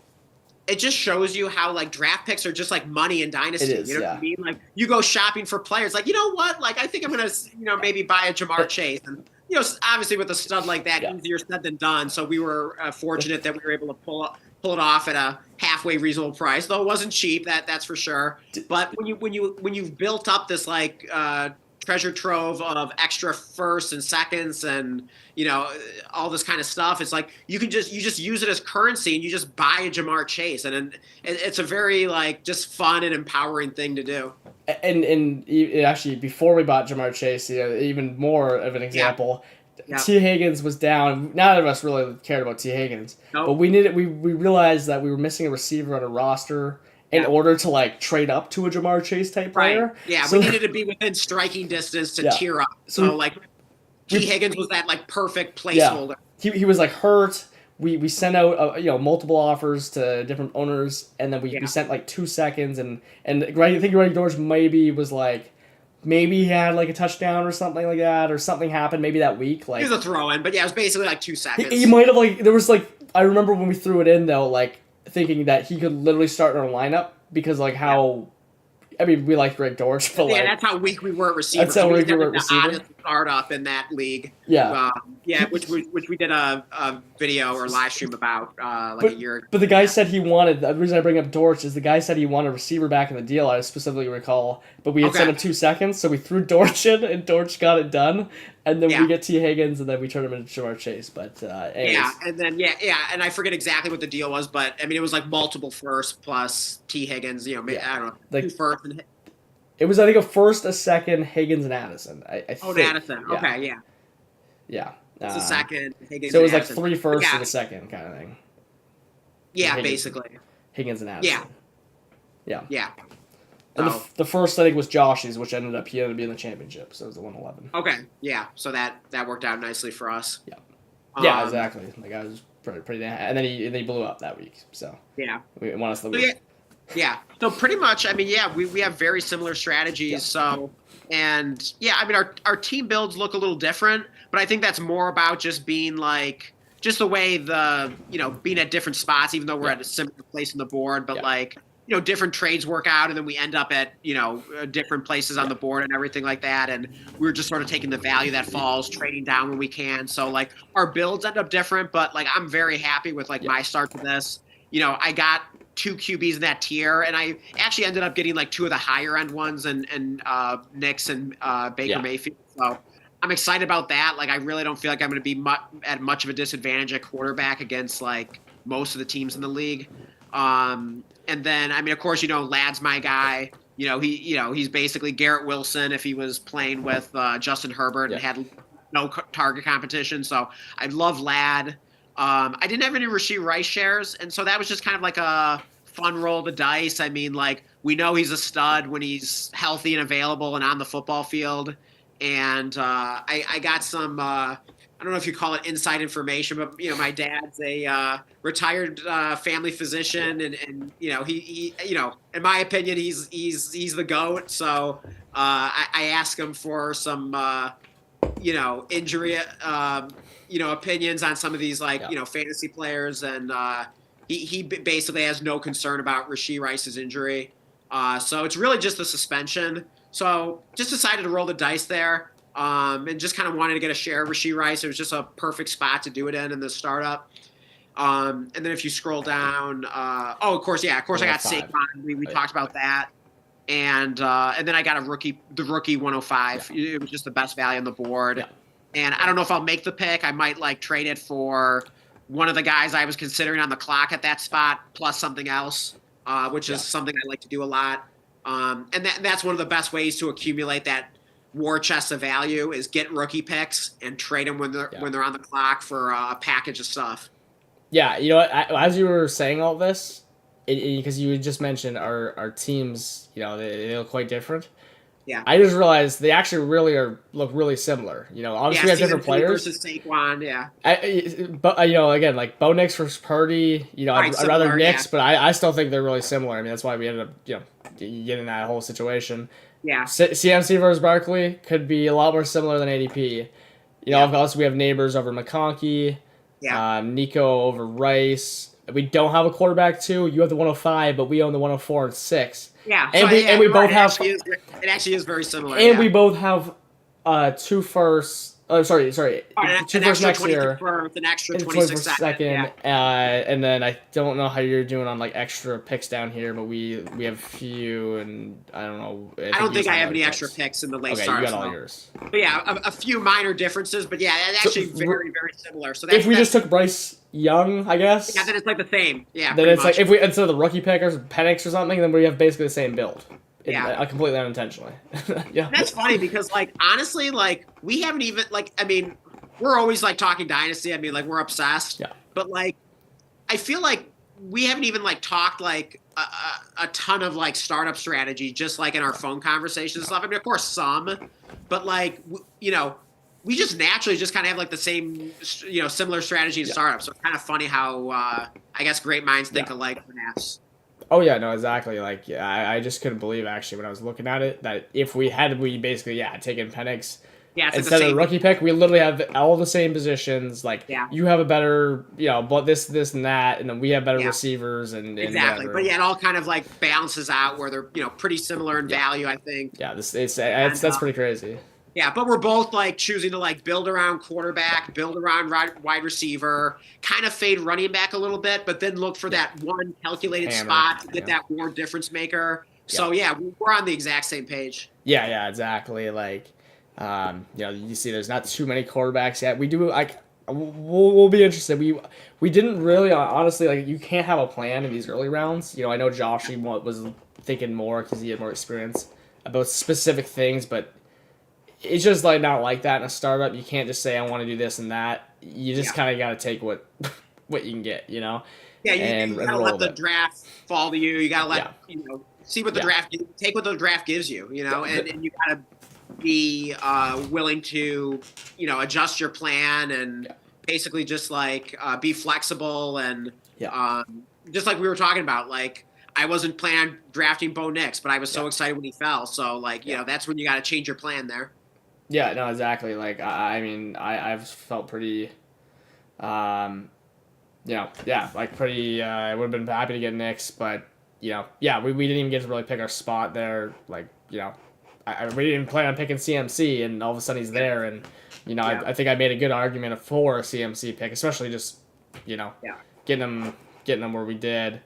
it just shows you how like draft picks are just like money in Dynasty. It is, what I mean? Like, you go shopping for players, like, you know what? Like, I think I'm gonna, maybe buy a Jamar Chase, and obviously with a stud like that, easier said than done. So we were fortunate that we were able to pull it off at a halfway reasonable price, though it wasn't cheap. That's for sure. But when you've built up this like treasure trove of extra firsts and seconds and all this kind of stuff. It's like you just use it as currency and you just buy a Jamar Chase, and it's a very like just fun and empowering thing to do. And actually, before we bought Jamar Chase, even more of an example. Yeah. T. Higgins was down. None of us really cared about T. Higgins, Nope. but we realized that we were missing a receiver on a roster in order to like trade up to a Jamar Chase type player. Right. Yeah, so, we needed to be within striking distance to tier up. So like T. Higgins was that like perfect placeholder. Yeah. He was like hurt. We sent out multiple offers to different owners, and then we sent like 2 seconds, and I think Greg Dortch maybe was like. Maybe he had like a touchdown or something like that, or something happened maybe that week. Like it was a throw-in, but yeah, it was basically like 2 seconds. He might have like there was like I remember when we threw it in though, like thinking that he could literally start in our lineup because like how I mean we like Greg Dortch, but like that's how weak we were at receiver. That's how weak we were at receiver. Honest startup in that league. Yeah, which we did a video or live stream about a year ago. But the guy said he wanted. The reason I bring up Dortch is the guy said he wanted a receiver back in the deal. I specifically recall, but we had sent him 2 seconds, so we threw Dortch in, and Dortch got it done. And then we get T. Higgins, and then we turn him into Jamar Chase. But anyways. And then and I forget exactly what the deal was, but I mean it was like multiple firsts plus T. Higgins. I don't know, like 2 firsts. It was, I think, a first, a second, Higgins, and Addison. I think. Addison. Yeah. Okay, yeah. Yeah. It's a second, Higgins. So it was and like Addison. 3 firsts and a second kind of thing. Yeah, Higgins, basically. Higgins and Addison. Yeah. Yeah. And the first, I think, was Josh's, which he ended up being in the championship, so it was the 111. Okay, yeah. So that worked out nicely for us. Yeah. Yeah, exactly. The guy was pretty damn. And then he blew up that week, so. Yeah. We won us the week. Yeah. So pretty much, I mean, we have very similar strategies. Yeah. So, and I mean, our team builds look a little different, but I think that's more about just being like, just the way being at different spots, even though we're at a similar place on the board, but like, different trades work out and then we end up at, different places on the board and everything like that. And we're just sort of taking the value that falls, trading down when we can. So like our builds end up different, but like, I'm very happy with like my start to this. I got 2 QBs in that tier, and I actually ended up getting like 2 of the higher end ones, and Knicks and Baker Mayfield. So I'm excited about that. Like I really don't feel like I'm going to be at much of a disadvantage at quarterback against like most of the teams in the league. And then I mean, of course, Ladd's my guy. He's basically Garrett Wilson if he was playing with Justin Herbert and had no target competition. So I love Ladd. I didn't have any Rashee Rice shares, and so that was just kind of like a fun roll of the dice. I mean, like, we know he's a stud when he's healthy and available and on the football field. And I got some, I don't know if you call it inside information, but, my dad's a retired family physician, and he in my opinion, he's the GOAT. So I asked him for some, injury opinions on some of these fantasy players, and he basically has no concern about Rashee Rice's injury. So it's really just the suspension. So just decided to roll the dice there, and just kind of wanted to get a share of Rashee Rice. It was just a perfect spot to do it in the startup. And then if you scroll down, of course I got Saquon. We talked about that. And then I got the rookie 105. Yeah. It was just the best value on the board. Yeah. And I don't know if I'll make the pick. I might trade it for one of the guys I was considering on the clock at that spot, plus something else, which is something I like to do a lot. And that's one of the best ways to accumulate that war chest of value is get rookie picks and trade them when they're on the clock for a package of stuff. Yeah, as you were saying all this, because you just mentioned our teams, they look quite different. Yeah, I just realized they actually look really similar. Obviously we have different players. Versus Saquon, yeah. But again, like Bo Nix versus Purdy. I'd rather Nix, but I still think they're really similar. I mean, that's why we ended up getting that whole situation. Yeah. CMC versus Barkley could be a lot more similar than ADP. Also we have Neighbors over McConkey. Yeah. Nico over Rice. We don't have a quarterback too. You have the 105, but we own the 104 and 6. Yeah, we both have. It actually is very similar. And we both have 2 firsts, Oh, sorry. All right, Two an first extra next 23 year. first, an extra And 26 21st second. second, Yeah. and then I don't know how you're doing on like extra picks down here, but we have a few, and I don't know. I don't you think I have signed any other extra picks in the late Okay, you startups. got all though. yours. But yeah, a few minor differences, but yeah, it's So, actually very, very similar. So that's, If we just took Bryce Young, I guess. yeah, then it's like the same. Yeah, Then pretty it's much. like if we instead of the rookie pick or Penix or something, then we have basically the same build. Yeah. Completely unintentionally. Yeah. And that's funny because like honestly, like we haven't even like I mean, we're always like talking dynasty. I mean, like we're obsessed. Yeah. But like I feel like we haven't even like talked like a ton of like startup strategy just like in our phone conversations and stuff. I mean, of course some, but like you know, we just naturally just kind of have like the same similar strategy in startups. So it's kind of funny how I guess great minds think alike, perhaps. Oh yeah, no, exactly. Like, yeah, I just couldn't believe actually when I was looking at it that if we basically taken Penix Yeah, it's like the instead of the same. rookie pick, we literally have all the same positions. Like, Yeah. you have a better, but this and that, and then we have better Yeah. receivers and Exactly, whatever. but yeah, it all kind of like balances out where they're pretty similar in value, I think. Yeah, that's pretty crazy. Yeah, but we're both like choosing to like build around quarterback, build around wide receiver, kind of fade running back a little bit, but then look for that one calculated Hammer, spot to get that war difference maker. So yeah, we're on the exact same page. Yeah, exactly. Like, you see, there's not too many quarterbacks yet. We do like, we'll be interested. We didn't really honestly like. You can't have a plan in these early rounds. I know Josh was thinking more because he had more experience about specific things, but it's just like not like that in a startup. You can't just say I want to do this and that. You just kind of got to take what you can get. Yeah, you gotta let the draft fall to you. You gotta let see what the draft take what the draft gives you. And you gotta be willing to adjust your plan and basically just like be flexible and just like we were talking about. Like I wasn't planning on drafting Bo Nix, but I was so excited when he fell. So like that's when you got to change your plan there. Yeah, no, exactly. Like I mean, I've felt pretty, like pretty. I would have been happy to get Nix, but we didn't even get to really pick our spot there. Like we didn't even plan on picking CMC, and all of a sudden he's there, and I think I made a good argument for a CMC pick, especially just getting him where we did.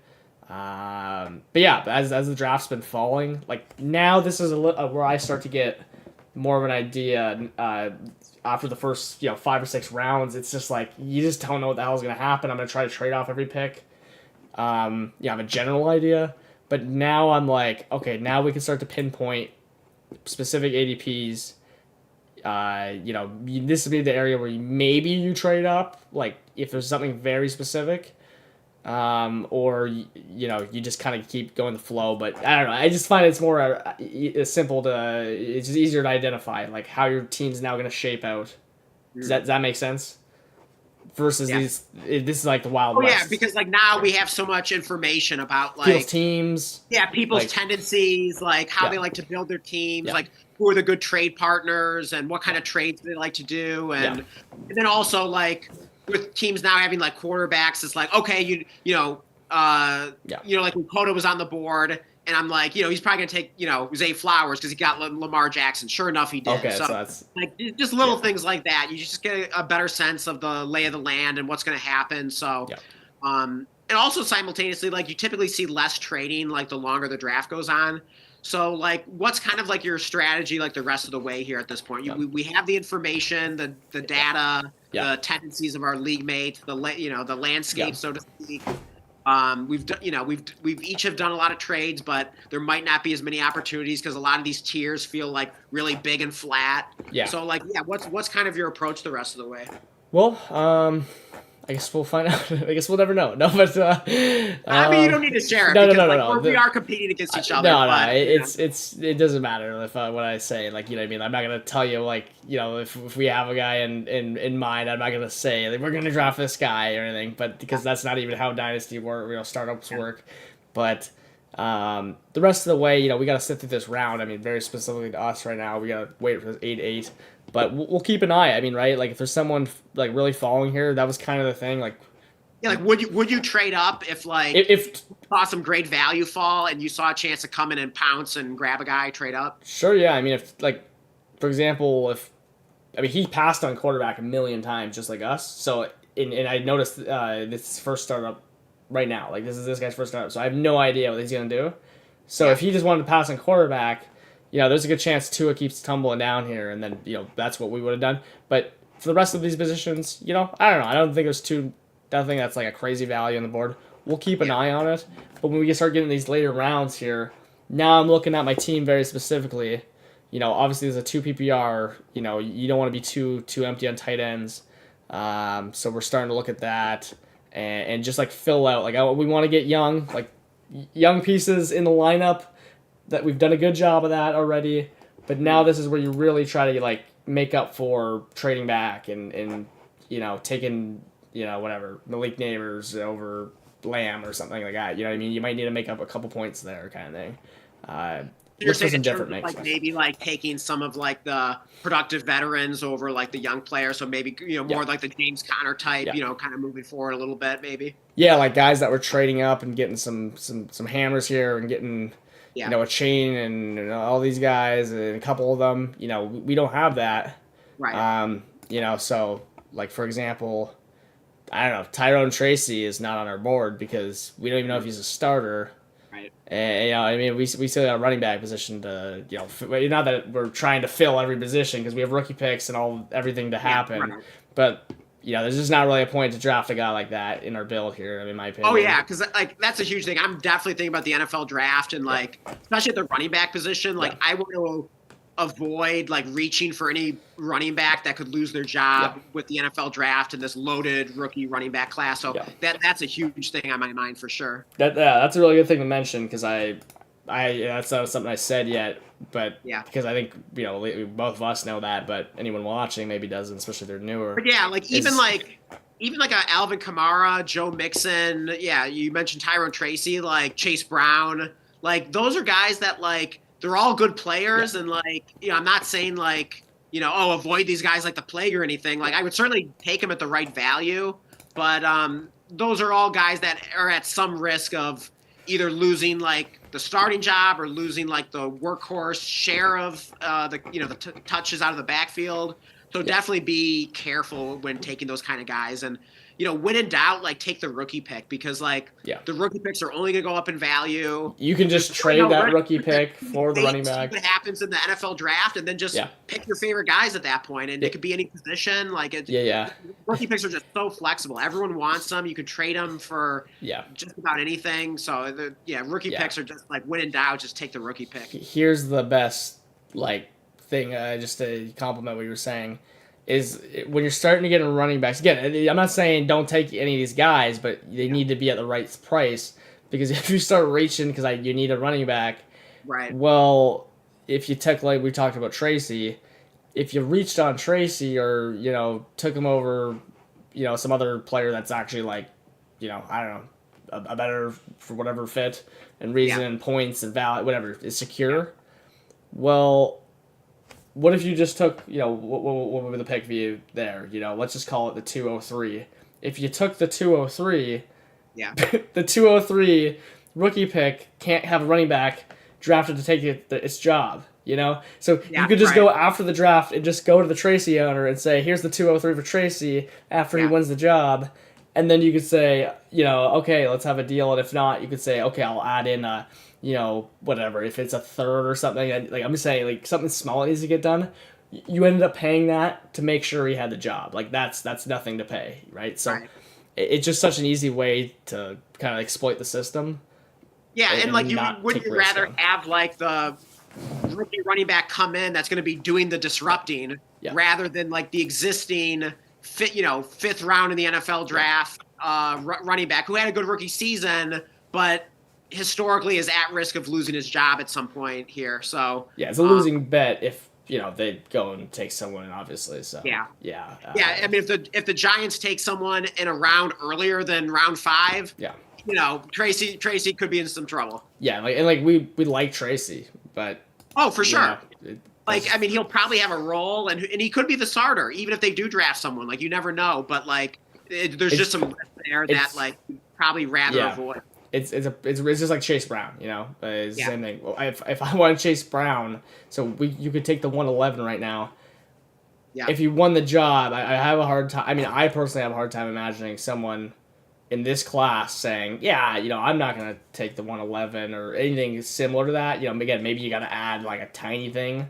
But yeah, as the draft's been falling, like now this is where I start to get more of an idea after the first 5 or 6 rounds. It's just like you just don't know what the hell is going to happen. I'm going to try to trade off every pick. I have a general idea, but now I'm like, okay, now we can start to pinpoint specific ADPs. This would be the area where maybe you trade up, like if there's something very specific. Or you just kind of keep going the flow, but I don't know. I just find it's more simple it's just easier to identify like how your team's now going to shape out. Does that make sense? Versus this is like the Wild West. Yeah, because like now we have so much information about like people's teams. Yeah, people's like, tendencies, like how they like to build their teams, like who are the good trade partners and what kind of trades they like to do, and then also like. With teams now having like quarterbacks, it's like okay, like when Cota was on the board, and I'm like, he's probably gonna take Zay Flowers because he got Lamar Jackson. Sure enough, he did. Okay, so that's like just little things like that. You just get a better sense of the lay of the land and what's gonna happen. So, and also simultaneously, like you typically see less trading like the longer the draft goes on. So, like, what's kind of like your strategy, like the rest of the way here at this point? We have the information, the data, the tendencies of our league mates, the landscape, so to speak. We've each have done a lot of trades, but there might not be as many opportunities because a lot of these tiers feel like really big and flat. Yeah. So, like, what's kind of your approach the rest of the way? Well, I guess we'll find out. I guess we'll never know. No, but I mean, you don't need to share it. No. We are competing against each other. No. It doesn't matter if what I say. Like, you know what I mean. I'm not gonna tell you like if we have a guy in mind. I'm not gonna say like we're gonna draft this guy or anything. But because that's not even how dynasty startups work. But the rest of the way, we got to sit through this round. I mean, very specifically to us right now, we got to wait for this 8-8. But we'll keep an eye. I mean, right? Like if there's someone like really falling here, that was kind of the thing. Like, yeah, like would you trade up if you saw some great value fall and you saw a chance to come in and pounce and grab a guy, trade up? Sure, yeah. I mean, if like, for example, if I mean, he passed on quarterback a million times, just like us. So, and I noticed this first startup right now. Like this is this guy's first startup, so I have no idea what he's gonna do. So if he just wanted to pass on quarterback, there's a good chance Tua keeps tumbling down here, and then that's what we would have done. But for the rest of these positions, I don't know. I don't think there's nothing that's like a crazy value on the board. We'll keep an eye on it, but when we start getting these later rounds here, now I'm looking at my team very specifically. Obviously there's a 2 PPR. You don't want to be too empty on tight ends. So we're starting to look at that and just like fill out. Like we want to get young pieces in the lineup. That we've done a good job of that already. But now this is where you really try to like make up for trading back and taking whatever Malik Neighbors over Lamb or something like that. You know what I mean? You might need to make up a couple points there, kind of thing. You're saying in terms of like maybe like taking some of like the productive veterans over like the young players, so maybe more like the James Conner type, kind of moving forward a little bit, maybe. Yeah, like guys that were trading up and getting some hammers here and getting a chain and all these guys and a couple of them. We don't have that. Right. So like for example, I don't know, Tyrone Tracy is not on our board because we don't even know if he's a starter. Right. And we still got a running back position to not that we're trying to fill every position because we have rookie picks and everything to happen, right. But there's just not really a point to draft a guy like that in our build here. In my opinion. Oh yeah, because like that's a huge thing. I'm definitely thinking about the NFL draft and like especially at the running back position. Like I want to avoid like reaching for any running back that could lose their job with the NFL draft and this loaded rookie running back class. So that's a huge thing on my mind for sure. That's a really good thing to mention because I that's not something I said yet, but because I think both of us know that, but anyone watching maybe doesn't, especially if they're newer. But like even like a Alvin Kamara, Joe Mixon, you mentioned Tyrone Tracy, like Chase Brown, like those are guys that like they're all good players and like I'm not saying like avoid these guys like the plague or anything. Like I would certainly take them at the right value, but those are all guys that are at some risk of either losing like the starting job or losing like the workhorse share of the touches out of the backfield. So definitely be careful when taking those kind of guys. And when in doubt, like take the rookie pick because like the rookie picks are only gonna go up in value. You can just trade that rookie pick for the running back. What happens in the NFL draft, and then just pick your favorite guys at that point, and it could be any position. Like rookie picks are just so flexible. Everyone wants them. You could trade them for just about anything. So rookie picks are just like when in doubt, just take the rookie pick. Here's the best like thing, just to compliment what you were saying. Is when you're starting to get in running backs. Again, I'm not saying don't take any of these guys, but they need to be at the right price because if you start reaching because you need a running back, right? Well, if you took like we talked about Tracy, if you reached on Tracy or took him over, some other player that's actually like, I don't know, a better for whatever fit and reason and points and value, whatever is secure. Well. What if you just took, what would be the pick for you there? Let's just call it the 203. If you took the 203, the 203 rookie pick can't have a running back drafted to take its job, So you could just go after the draft and just go to the Tracy owner and say, here's the 203 for Tracy after he wins the job. And then you could say, okay, let's have a deal. And if not, you could say, okay, I'll add in a, whatever, if it's a third or something, like I'm just saying, like something small that needs to get done, you ended up paying that to make sure he had the job. Like that's nothing to pay, right? So it's just such an easy way to kind of exploit the system. Yeah, and like wouldn't you rather have like the rookie running back come in that's going to be doing the disrupting rather than like the existing fifth round in the NFL draft running back who had a good rookie season, but historically is at risk of losing his job at some point here. So it's a losing bet if they go and take someone, obviously. So I mean, if the Giants take someone in a round earlier than round 5, Tracy could be in some trouble. Yeah, we like Tracy, but for sure. I mean, he'll probably have a role, and he could be the starter, even if they do draft someone. Like, you never know. But there's just some risk there that you'd probably rather avoid. It's just like Chase Brown, It's the same thing. Well, if I wanted Chase Brown, so you could take the 111 right now. Yeah. if he won the job, I have a hard time. I mean, I personally have a hard time imagining someone in this class saying, yeah, I'm not going to take the 111 or anything similar to that. Again, maybe you got to add like a tiny thing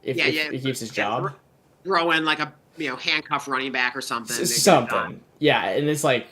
if, Yeah, if yeah, he keeps his yeah. job. Throw in like a handcuff running back or something. to get a job. Something. Yeah, and it's like,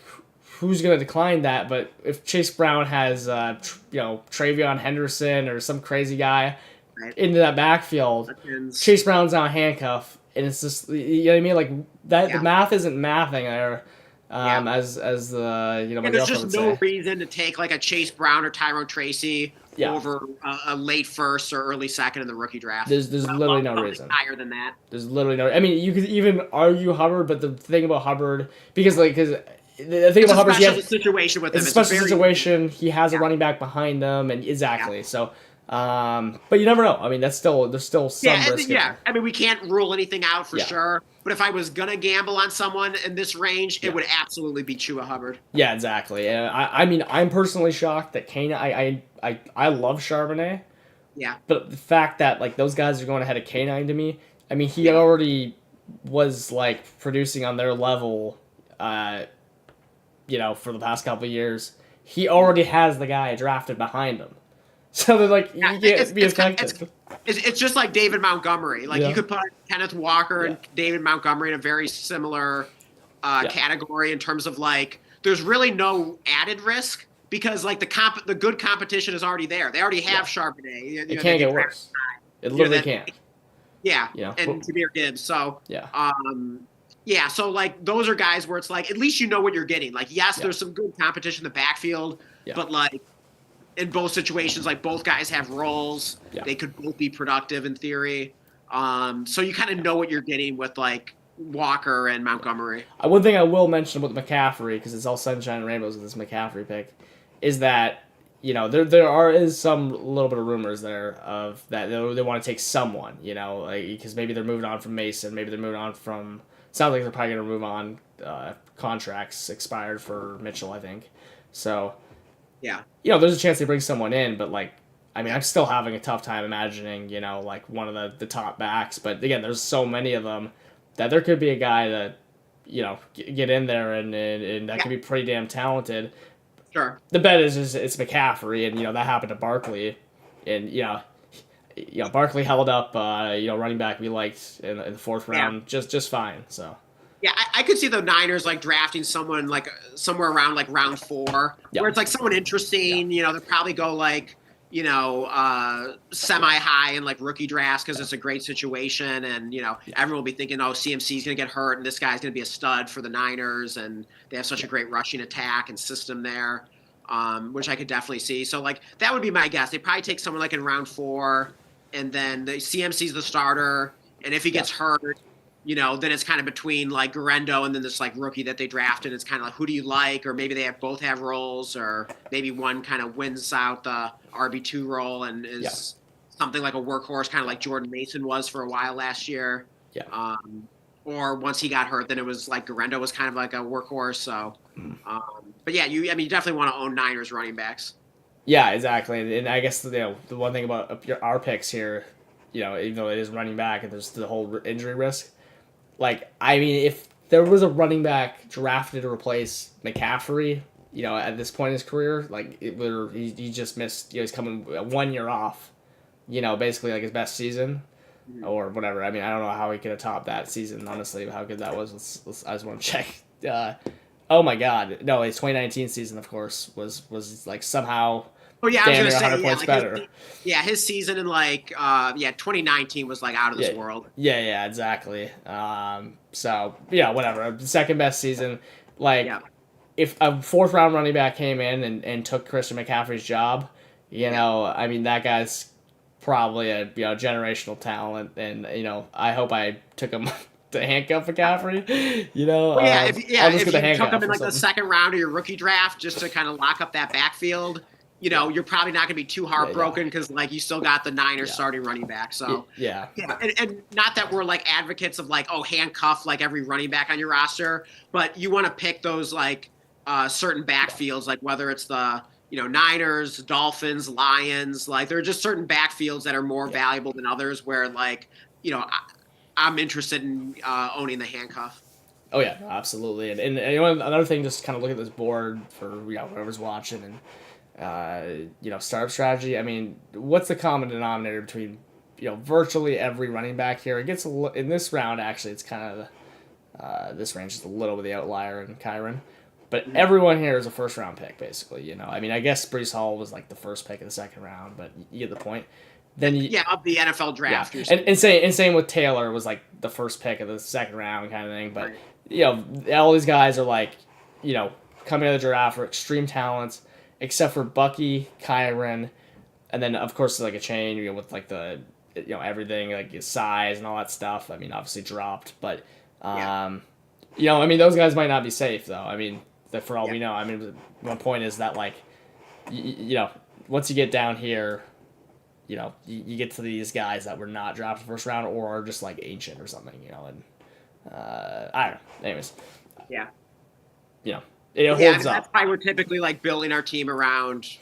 who's going to decline that? But if Chase Brown has, Travion Henderson or some crazy guy Right. into that backfield, Hopkins. Chase Brown's on handcuff, and it's just, you know what I mean? Like that, Yeah. the math isn't mathing there. Yeah. As the my And there's girlfriend just would no say. reason to take like a Chase Brown or Tyrone Tracy Yeah. over a late first or early second in the rookie draft. There's literally no Something reason. higher than that. There's literally no. I mean, you could even argue Hubbard, but the thing about Hubbard, because the thing It's about a Hubbard, special situation with him. it's a special very- situation. He has a Yeah. running back behind him, and exactly. So, but you never know. I mean, there's still some risk. yeah. I mean, we can't rule anything out for Yeah. sure. But if I was gonna gamble on someone in this range, Yeah. it would absolutely be Chua Hubbard. Yeah, exactly. And I mean, I'm personally shocked that Kane. I love Charbonnet, Yeah. but the fact that like those guys are going ahead of K9 to me. I mean, he Yeah. already was like producing on their level, for the past couple of years. He already has the guy drafted behind him, so they're like, Yeah, you can't be it's- effective. It's just like David Montgomery. Like Yeah. you could put Kenneth Walker and David Montgomery in a very similar Yeah. category in terms of like there's really no added risk because like the good competition is already there. They already have Charbonnet. It they can't get can- worse. It literally that- can't. Yeah, Yeah. and Jameer Gibbs. So Yeah. yeah, so like those are guys where it's like at least you know what you're getting. Like yes, Yeah. there's some good competition in the backfield, Yeah. but like in both situations, like both guys have roles. Yeah. They could both be productive in theory. So you kind of know what you're getting with like Walker and Montgomery. One thing I will mention about McCaffrey, because it's all sunshine and rainbows with this McCaffrey pick, is that there is some little bit of rumors there of that they want to take someone, because maybe they're moving on from Mason, maybe they're moving on from. Sounds like they're probably going to move on. Contracts expired for Mitchell, I think. So, Yeah. There's a chance they bring someone in, but like, I mean, I'm still having a tough time imagining, like one of the top backs. But again, there's so many of them that there could be a guy that, get in there and that could be pretty damn talented. Sure. The bet is it's McCaffrey, and that happened to Barkley, and Barkley held up running back we liked in the fourth round just fine. So Yeah, I could see the Niners like drafting someone like somewhere around like round 4, where it's like someone interesting. They'll probably go like semi high in like rookie drafts because it's a great situation, and everyone will be thinking, oh, CMC's gonna get hurt, and this guy's gonna be a stud for the Niners, and they have such a great rushing attack and system there, which I could definitely see. So like that would be my guess. They probably take someone like in round 4, and then the CMC's the starter, and if he gets hurt. Then it's kind of between like Garendo and then this like rookie that they drafted. It's kind of like, who do you like? Or maybe they both have roles, or maybe one kind of wins out the RB2 role and is something like a workhorse, kind of like Jordan Mason was for a while last year. Yeah. Or once he got hurt, then it was like Garendo was kind of like a workhorse. So, but yeah, you definitely want to own Niners running backs. Yeah, exactly. And I guess the one thing about our picks here, even though it is running back and there's the whole injury risk. Like, I mean, if there was a running back drafted to replace McCaffrey, at this point in his career, like he just missed, he's coming 1 year off, basically like his best season or whatever. I mean, I don't know how he could have topped that season, honestly, how good that was. I just want to check. Oh my God. No, his 2019 season, of course, was like somehow Oh yeah, I was damn gonna near say 100 points better. His season in like 2019 was like out of this world. Yeah, exactly. So yeah, whatever. Second best season. Like, if a fourth round running back came in and took Christian McCaffrey's job, I mean that guy's probably a generational talent, and I hope I took him. To handcuff McCaffrey, if you took him in like the second round of your rookie draft just to kind of lock up that backfield, you're probably not going to be too heartbroken because like you still got the Niners starting running back. So and not that we're like advocates of like handcuff like every running back on your roster, but you want to pick those like certain backfields, like whether it's the Niners, Dolphins, Lions, like there are just certain backfields that are more valuable than others where like I'm interested in owning the handcuff. Oh yeah, no, absolutely. And you know, another thing, just kind of look at this board for whoever's watching and startup strategy. I mean, what's the common denominator between virtually every running back here? It gets in this round actually. It's kind of this range is a little bit of the outlier in Kyron, but everyone here is a first round pick basically. I mean, I guess Brees Hall was like the first pick of the second round, but you get the point. Then of the NFL draft. Yeah. And same with Taylor was like the first pick of the second round kind of thing. But all these guys are like, coming out of the draft for extreme talents, except for Bucky, Kyron, and then of course like a chain with like the everything like his size and all that stuff. I mean, obviously dropped, but I mean those guys might not be safe though. I mean, for all we know. I mean, one point is that like, once you get down here. You get to these guys that were not drafted first round or are just like ancient or something, and I don't know. Anyways, it holds up. That's why we're typically like building our team around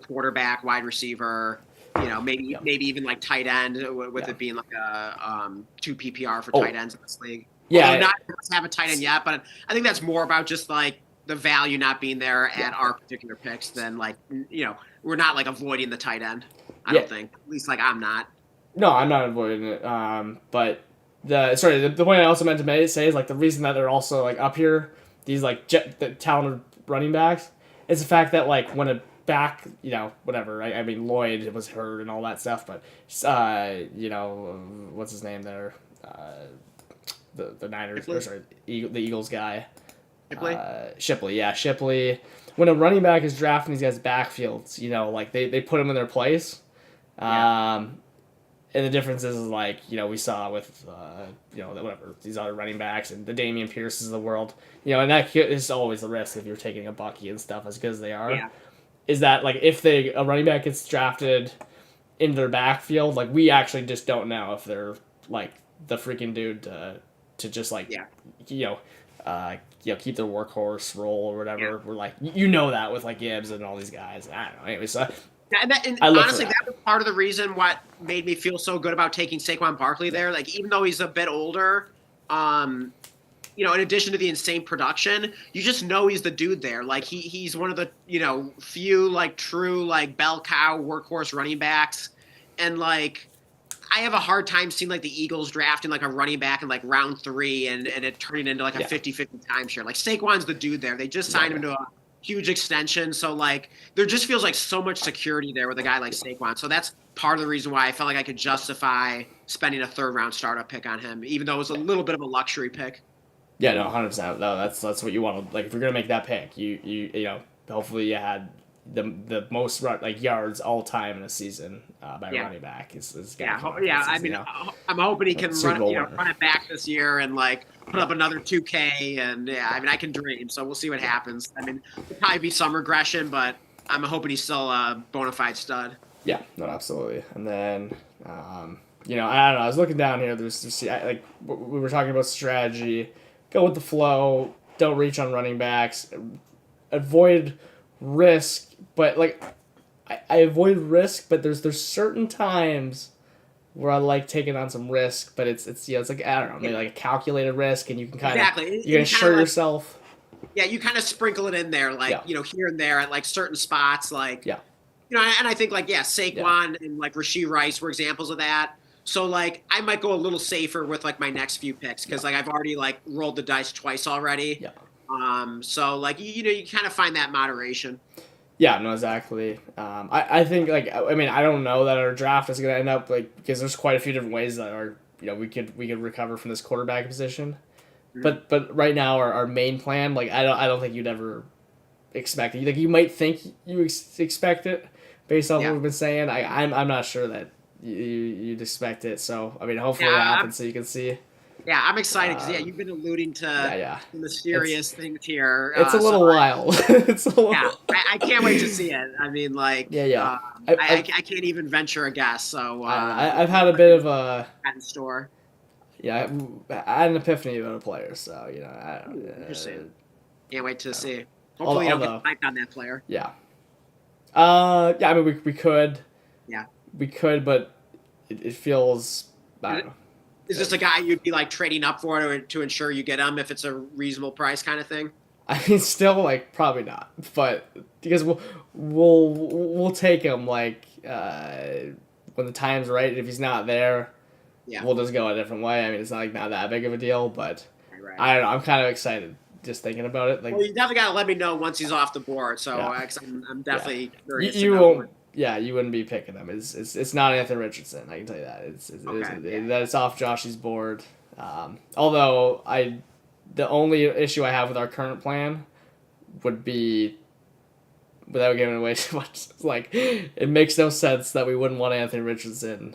quarterback, wide receiver, maybe even like tight end with it being like a 2 PPR for tight ends in this league. Yeah, although not have a tight end yet, but I think that's more about just like the value not being there at our particular picks than like we're not like avoiding the tight end. I don't think. At least like I'm not. No, I'm not avoiding it. But the point I also meant to say is like the reason that they're also like up here, these like the talented running backs, is the fact that like when a back, whatever. I mean Lloyd was hurt and all that stuff, but what's his name there? The Niners, the Eagles guy. Shipley, Shipley. When a running back is drafting these guys' backfields, like they put them in their place. And the difference is like, we saw with, whatever, these other running backs and the Damian Pierces of the world, and that is always the risk if you're taking a Bucky and stuff as good as they are, is that like if a running back gets drafted into their backfield, like we actually just don't know if they're like the freaking dude to just like, keep their workhorse role or whatever. Yeah. We're like, that with like Gibbs and all these guys. I don't know. Anyway, so and honestly, that was part of the reason what made me feel so good about taking Saquon Barkley there. Like, even though he's a bit older, in addition to the insane production, you just know he's the dude there. Like, he's one of the, few, like, true, like, bell cow workhorse running backs. And, like, I have a hard time seeing, like, the Eagles drafting, like, a running back in, like, round 3 and it turning into, like, a 50-50 timeshare. Like, Saquon's the dude there. They just signed him to a huge extension. So, like, there just feels like so much security there with a guy like Saquon. So that's part of the reason why I felt like I could justify spending a third-round startup pick on him, even though it was a little bit of a luxury pick. Yeah, no, 100%. No, that's what you want to, like, if you're going to make that pick, you hopefully you had the most yards all time in a season by running back is I mean, I'm hoping he can run it back this year and like put up another 2K, and I mean I can dream, so we'll see what happens. I mean, there'll probably be some regression, but I'm hoping he's still a bona fide stud. Yeah, no, absolutely. And then I don't know, I was looking down here, like we were talking about strategy, go with the flow, don't reach on running backs, avoid risk. But like, I avoid risk, but there's certain times where I like taking on some risk, but it's like I don't know, maybe like a calculated risk, and you can kind of you can assure yourself. Yeah, you kind of sprinkle it in there, like here and there at like certain spots, like and I think like Saquon and like Rashee Rice were examples of that. So like I might go a little safer with like my next few picks because like I've already like rolled the dice twice already. Yeah. So like you kind of find that moderation. Yeah, no, exactly. I think like I mean I don't know that our draft is gonna end up like because there's quite a few different ways that are we could recover from this quarterback position, but right now our main plan like I don't think you'd ever expect it. Like you might think you expect it based on what we've been saying. I'm not sure that you'd expect it. So I mean hopefully it happens so you can see. Yeah, I'm excited because you've been alluding to mysterious things here. It's a little wild. It's a little. Yeah, I can't wait to see it. I mean, like, I can't even venture a guess. So I've had a bit of a at the store. Yeah, I had an epiphany about a player, so I don't. Interesting. Can't wait to see. Hopefully, you don't get hyped on that player. Yeah. I mean, we could. Yeah. We could, but it feels. I don't know. Is this a guy you'd be like trading up for to ensure you get him if it's a reasonable price kind of thing? I mean, still like probably not, but because we'll take him like when the time's right. If he's not there, Yeah. we'll just go a different way. I mean, it's not like not that big of a deal, but Right. I don't know. I'm kind of excited just thinking about it. Like, Well, you definitely got to let me know once he's off the board. So Yeah. 'cause I'm definitely curious. you to know. won't. Yeah, you wouldn't be picking him. It's not Anthony Richardson. I can tell you that. That it's off Josh's board. Although the only issue I have with our current plan would be, without giving away too much, it's like it makes no sense that we wouldn't want Anthony Richardson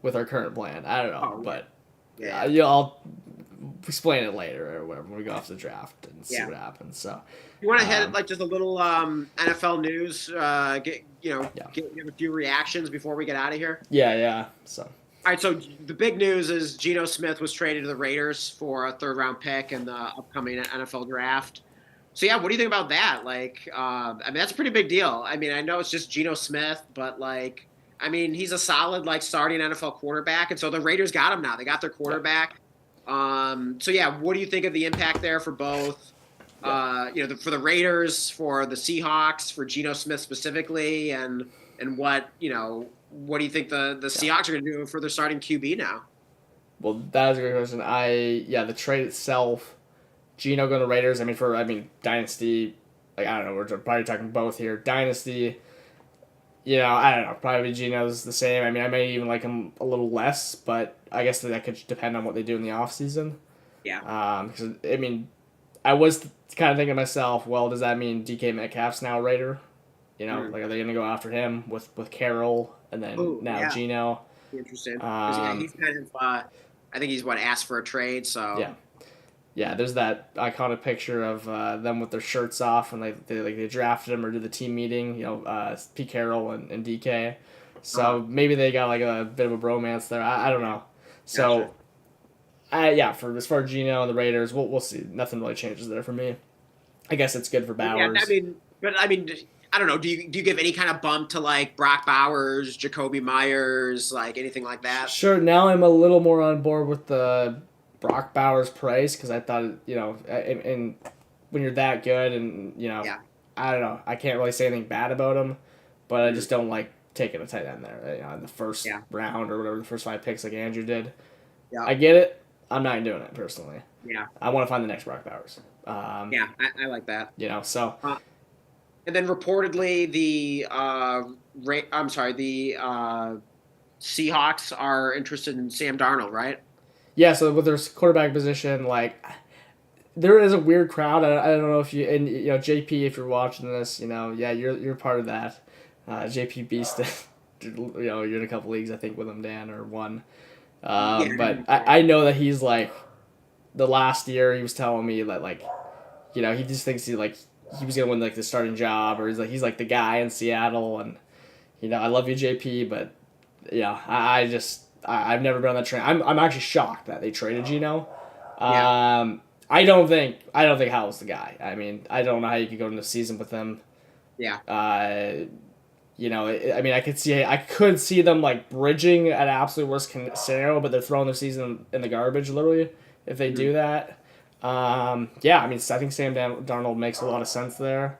with our current plan. I don't know, but I'll explain it later or whatever when we go off the draft and see what happens. So you want to hit like just a little NFL news? Give a few reactions before we get out of here. Yeah. So. All right, so the big news is Geno Smith was traded to the Raiders for a third-round pick in the upcoming NFL draft. So, yeah, what do you think about that? Like, I mean, that's a pretty big deal. I mean, I know it's just Geno Smith, but, like, I mean, he's a solid, like, starting NFL quarterback, and so the Raiders got him now. They got their quarterback. So, yeah, what do you think of the impact there for both, for the Raiders, for the Seahawks, for Geno Smith specifically, and what, what do you think the Seahawks are going to do for their starting QB now? Well, that is a great question. The trade itself, Geno going to Raiders. I mean, Dynasty, like, I don't know, we're probably talking both here. Dynasty, I don't know, probably Geno's the same. I mean, I may even like him a little less, but I guess that could depend on what they do in the offseason. Yeah. Because, I mean, I was kind of thinking to myself, well, does that mean DK Metcalf's now a Raider? Like, are they going to go after him with Carroll and then Geno? Interesting. He's kind of, I think he's asked for a trade. So yeah. There's that iconic picture of them with their shirts off and they drafted him or did the team meeting. Pete Carroll and DK. So maybe they got like a bit of a bromance there. I don't know. So for as far as Geno and the Raiders, we'll see. Nothing really changes there for me. I guess it's good for Bowers. Yeah, I mean. I don't know. Do you give any kind of bump to like Brock Bowers, Jacoby Myers, like anything like that? Sure. Now I'm a little more on board with the Brock Bowers praise because I thought and when you're that good and I don't know, I can't really say anything bad about him, but I just don't like taking a tight end there in the first round or whatever, the first 5 picks like Andrew did. Yeah. I get it. I'm not doing it personally. Yeah. I want to find the next Brock Bowers. I like that. So. And then reportedly the Seahawks are interested in Sam Darnold, right? Yeah, so with their quarterback position, like there is a weird crowd. I don't know if you and JP, if you're watching this, you're part of that. JP Beast, you're in a couple leagues I think with him, Dan, or one. But I know that he's like the last year he was telling me that like he just thinks he was gonna win like the starting job, or he's like the guy in Seattle, and I love you, JP, but I've never been on that train. I'm actually shocked that they traded Geno. I don't think Howell's the guy. I mean, I don't know how you could go into the season with them. Yeah. I mean, I could see them like bridging at absolute worst scenario, but they're throwing their season in the garbage literally if they do that. I mean, I think Sam Darnold makes a lot of sense there.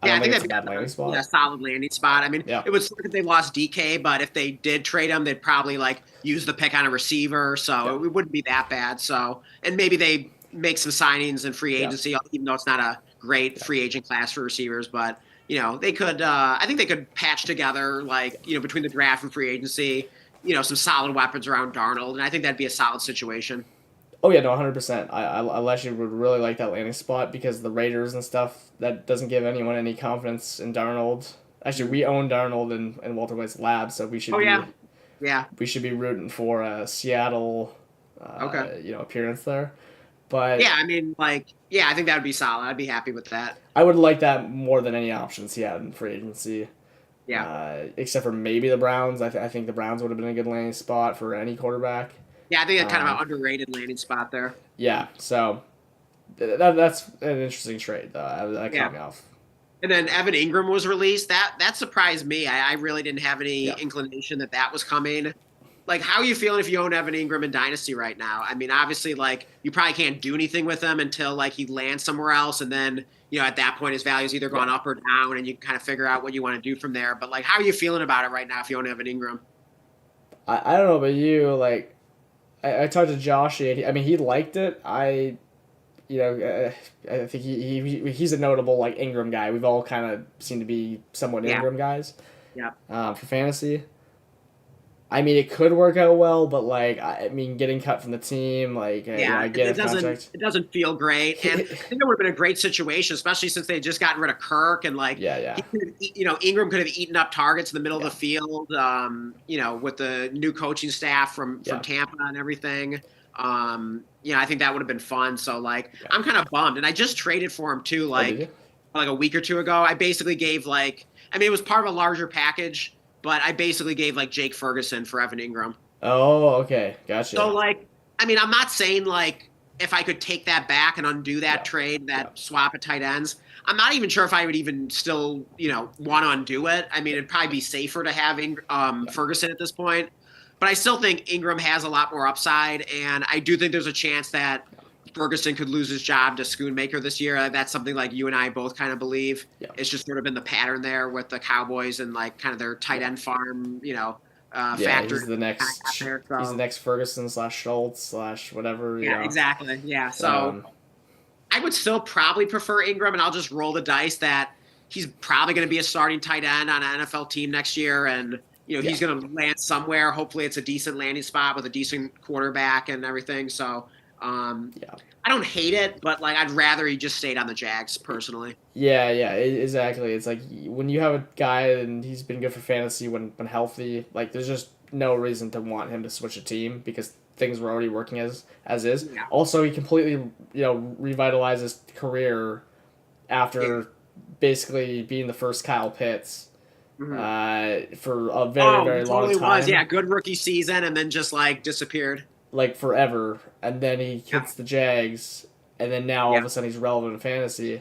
I think that's a bad landing spot. Yeah, solid landing spot. I mean, it would suck if they lost DK, but if they did trade him, they'd probably like use the pick on a receiver, so it wouldn't be that bad. So, and maybe they make some signings in free agency, even though it's not a great free agent class for receivers, but they could. I think they could patch together between the draft and free agency, some solid weapons around Darnold, and I think that'd be a solid situation. Oh yeah, no, 100%. I actually would really like that landing spot because the Raiders and stuff, that doesn't give anyone any confidence in Darnold. Actually, we own Darnold in Walter White's lab, so we should we should be rooting for a Seattle appearance there. But I mean, I think that would be solid. I'd be happy with that. I would like that more than any options he had in free agency. Yeah. Except for maybe the Browns. I think the Browns would have been a good landing spot for any quarterback. Yeah, I think that's kind of an underrated landing spot there. Yeah, so that's an interesting trade, though. That caught me off. And then Evan Ingram was released. That surprised me. I really didn't have any inclination that was coming. like, how are you feeling if you own Evan Ingram in Dynasty right now? I mean, obviously, like, you probably can't do anything with him until like he lands somewhere else, and then at that point his value's either gone up or down, and you kind of figure out what you want to do from there. But like, how are you feeling about it right now if you own Evan Ingram? I don't know about you. Like, I talked to Josh. I mean, he liked it. I think he's a notable like Ingram guy. We've all kind of seem to be somewhat Yeah, Ingram guys yeah. for fantasy. I mean, it could work out well, but like, I mean, getting cut from the team, like, Yeah, I get it a doesn't contract. it doesn't feel great, and I think it would have been a great situation, especially since they had just gotten rid of Kirk, and like Yeah, yeah, Ingram could have eaten up targets in the middle of yeah, the field, with the new coaching staff from yeah, Tampa and everything. I think that would have been fun. So like, yeah. I'm kind of bummed, and I just traded for him too, Oh, did you? like a week or two ago. I basically gave I mean, it was part of a larger package, but I basically gave like Jake Ferguson for Evan Ingram. Oh, okay, So gotcha. like, I mean, I'm not saying like if I could take that back and undo that Yeah, trade, yeah, that swap at tight ends. I'm not even sure if I would even still, want to undo it. I mean, it'd probably be safer to have yeah. Ferguson at this point, but I still think Ingram has a lot more upside, and I do think there's a chance that Ferguson could lose his job to Schoonmaker this year. That's something like you and I both kind of believe. Yeah, It's just sort of been the pattern there with the Cowboys and like kind of their tight yeah. end farm, Yeah, factor kind of got there. He's the So next Ferguson slash Schultz slash whatever, you yeah, know. exactly. Yeah. So Um, I would still probably prefer Ingram, and I'll just roll the dice that he's probably going to be a starting tight end on an NFL team next year, and yeah, he's going to land somewhere. Hopefully, it's a decent landing spot with a decent quarterback and everything. So yeah. I don't hate it, but like I'd rather he just stayed on the Jags personally. Yeah, yeah, exactly. It's like when you have a guy and he's been good for fantasy when healthy, like there's just no reason to want him to switch a team because things were already working as is. Yeah. Also, he completely revitalized his career Yeah. after basically being the first Kyle Pitts Mhm. for a very Oh, he very long totally was. time, Yeah, good rookie season, and then just like disappeared. like forever, and then he Yeah. hits the Jags, and then now all Yeah. of a sudden he's relevant in fantasy. Yeah.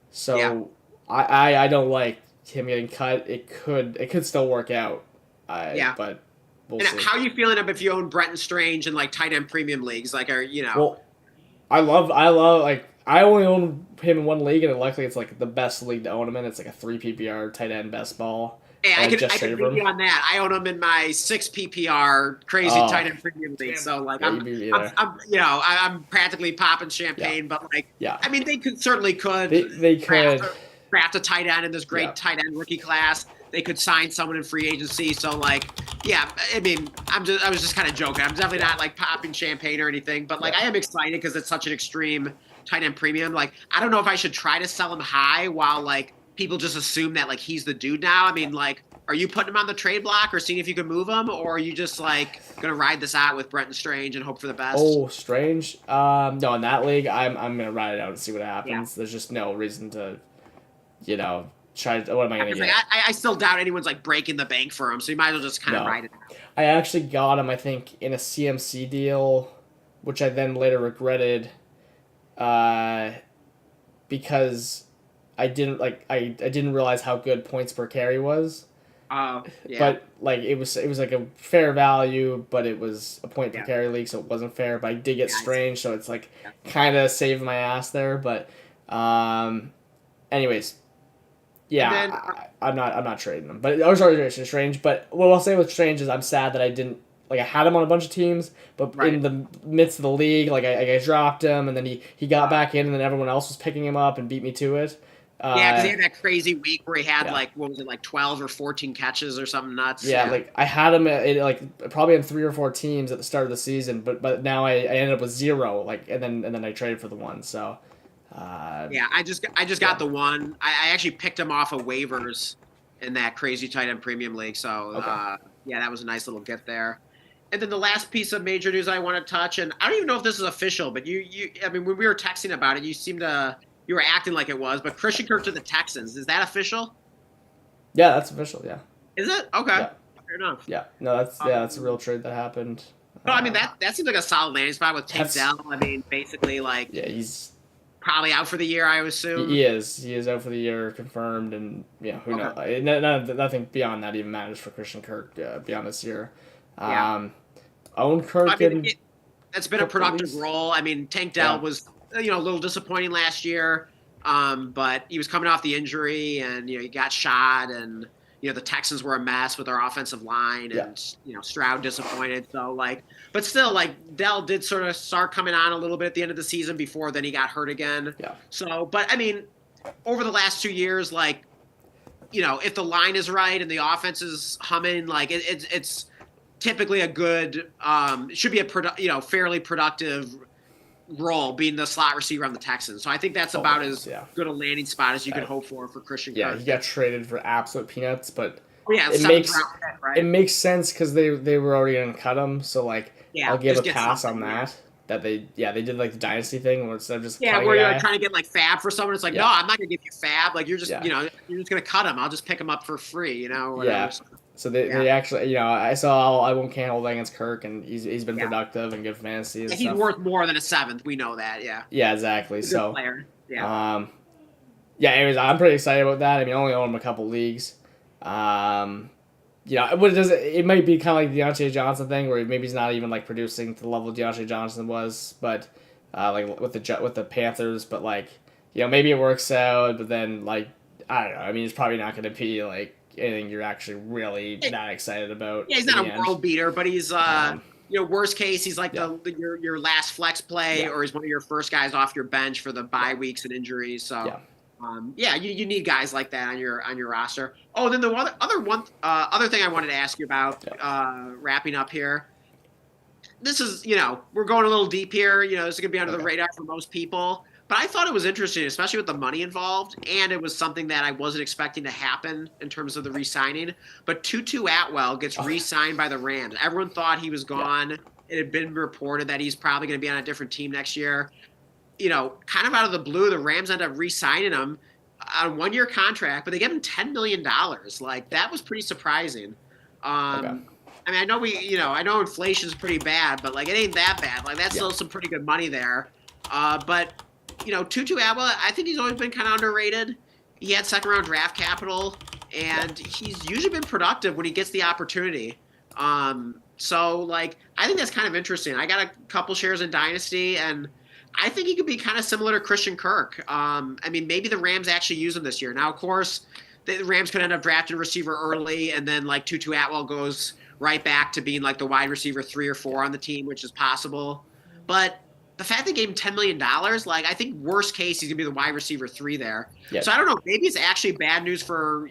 So I don't like him getting cut. It could still work out, Yeah. but we'll And see. how are you feeling up if you own Brenton Strange in like tight end premium leagues? Like, Well, I love like I only own him in one league, and luckily it's like the best league to own him in. It's like a 3 PPR tight end best ball. Hey, And I I just could traded beat for you him. on that. I own them in my 6 PPR crazy Oh, tight end premium league. So like yeah, you beat me I'm, there. I'm I'm practically popping Yeah, champagne. But like, yeah. I mean, they certainly could They draft could. draft a tight end in this Yeah, great tight end rookie class. They could sign someone in free agency. So like, yeah, I mean, I was just kind of joking. I'm definitely yeah, not like popping champagne or anything. But like, yeah. I am excited because it's such an extreme tight end premium. Like, I don't know if I should try to sell him high while like people just assume that like he's the dude now. I mean, like, are you putting him on the trade block or seeing if you can move him, or are you just like gonna ride this out with Brenton Strange and hope for the best? Oh, strange. No, in that league, I'm gonna ride it out and see what Yeah. happens. There's just no reason to, try. What am I gonna Because like, get? I still doubt anyone's like breaking the bank for him, so you might as well just kind of No, ride it out. I actually got him. I think in a CMC deal, which I then later regretted, uh, because I didn't realize how good points per carry was. Oh, yeah. But like it was like a fair value, but it was a point per Yeah. carry league, so it wasn't fair. But I did get Yeah. strange, so it's like Yeah. kind of saved my ass there. But anyways, yeah, And then, I'm not trading them. But I was already trading strange. But what I'll say with strange is I'm sad that I didn't like I had him on a bunch of teams, but right. in the midst of the league, like I dropped him, and then he got back in, and then everyone else was picking him up and beat me to it. Yeah, because he had that crazy week where he had Yeah. like what was it, like 12 or 14 catches or something nuts. Yeah, like I had him like probably in 3 or 4 teams at the start of the season, but now I ended up with zero. Like and then I traded for the one. So Yeah, I just got the one. I actually picked him off of waivers in that crazy tight end premium league. So Okay. yeah, that was a nice little gift there. And then the last piece of major news I want to touch, and I don't even know if this is official, but I mean, when we were texting about it, you were acting like it was, but Christian Kirk to the Texans, is that official? Yeah, that's official. Yeah, Is it? Okay, yeah, fair enough. yeah. No, that's a real trade that happened. No, I mean that seems like a solid landing spot with Tank That's- Dell. I mean, basically like Yeah, he's probably out for the year, I would assume. he is out for the year confirmed, and yeah, who knows? Nothing beyond that even matters for Christian Kirk beyond this year. Yeah. owned Kirk in That's been a productive least. role. I mean, Tank Dell was a little disappointing last year, but he was coming off the injury, and he got shot, and the Texans were a mess with their offensive line, and Stroud disappointed. So but still, Dell did sort of start coming on a little bit at the end of the season before then he got hurt again. Yeah. So, but I mean, over the last 2 years, if the line is right and the offense is humming, it's typically a good, should be a fairly productive role being the slot receiver on the Texans. So I think that's about as good a landing spot as you could hope for Christian Kirk. Yeah, he got traded for absolute peanuts, but it makes sense because they were already going to cut him. So I'll give a pass on that. That they did the dynasty thing where instead of just where you're trying to get fab for someone, it's no, I'm not gonna give you fab. You're just you're just gonna cut him. I'll just pick him up for free. Whatever. Yeah. So they actually I can't hold that against Kirk, and he's been productive and good fantasy. And he's stuff. worth more than a seventh. We know that. Yeah. Yeah, exactly. He's a so good player. Yeah. Anyways, I'm pretty excited about that. I mean, I only own him a couple leagues. It might be kind of like the Deontay Johnson thing, where maybe he's not even producing to the level Deontay Johnson was, but with the Panthers. But maybe it works out. But then I don't know. I mean, it's probably not going to be anything you're actually really that excited about. Yeah, he's not a world beater, but he's worst case, he's your last flex play, or he's one of your first guys off your bench for the bye weeks and injuries. So. You need guys like that on your roster. Oh, then the other thing I wanted to ask you about, wrapping up here. This is, we're going a little deep here. This is going to be under the radar for most people. But I thought it was interesting, especially with the money involved, and it was something that I wasn't expecting to happen in terms of the re-signing. But Tutu Atwell gets re-signed by the Rams. Everyone thought he was gone. It had been reported that he's probably going to be on a different team next year. Kind of out of the blue, the Rams end up re-signing him on a 1-year contract, but they gave him $10 million. That was pretty surprising. I mean, I know I know inflation's pretty bad, but it ain't that bad. That's still some pretty good money there. But Tutu Atwell, I think he's always been kind of underrated. He had second-round draft capital, and he's usually been productive when he gets the opportunity. So I think that's kind of interesting. I got a couple shares in Dynasty, and I think he could be kind of similar to Christian Kirk. I mean, maybe the Rams actually use him this year. Now, of course, the Rams could end up drafting a receiver early, and then Tutu Atwell goes right back to being the wide receiver 3 or 4 on the team, which is possible. But the fact they gave him $10 million, I think worst case he's gonna be the wide receiver 3 there. Yep. So I don't know. Maybe it's actually bad news for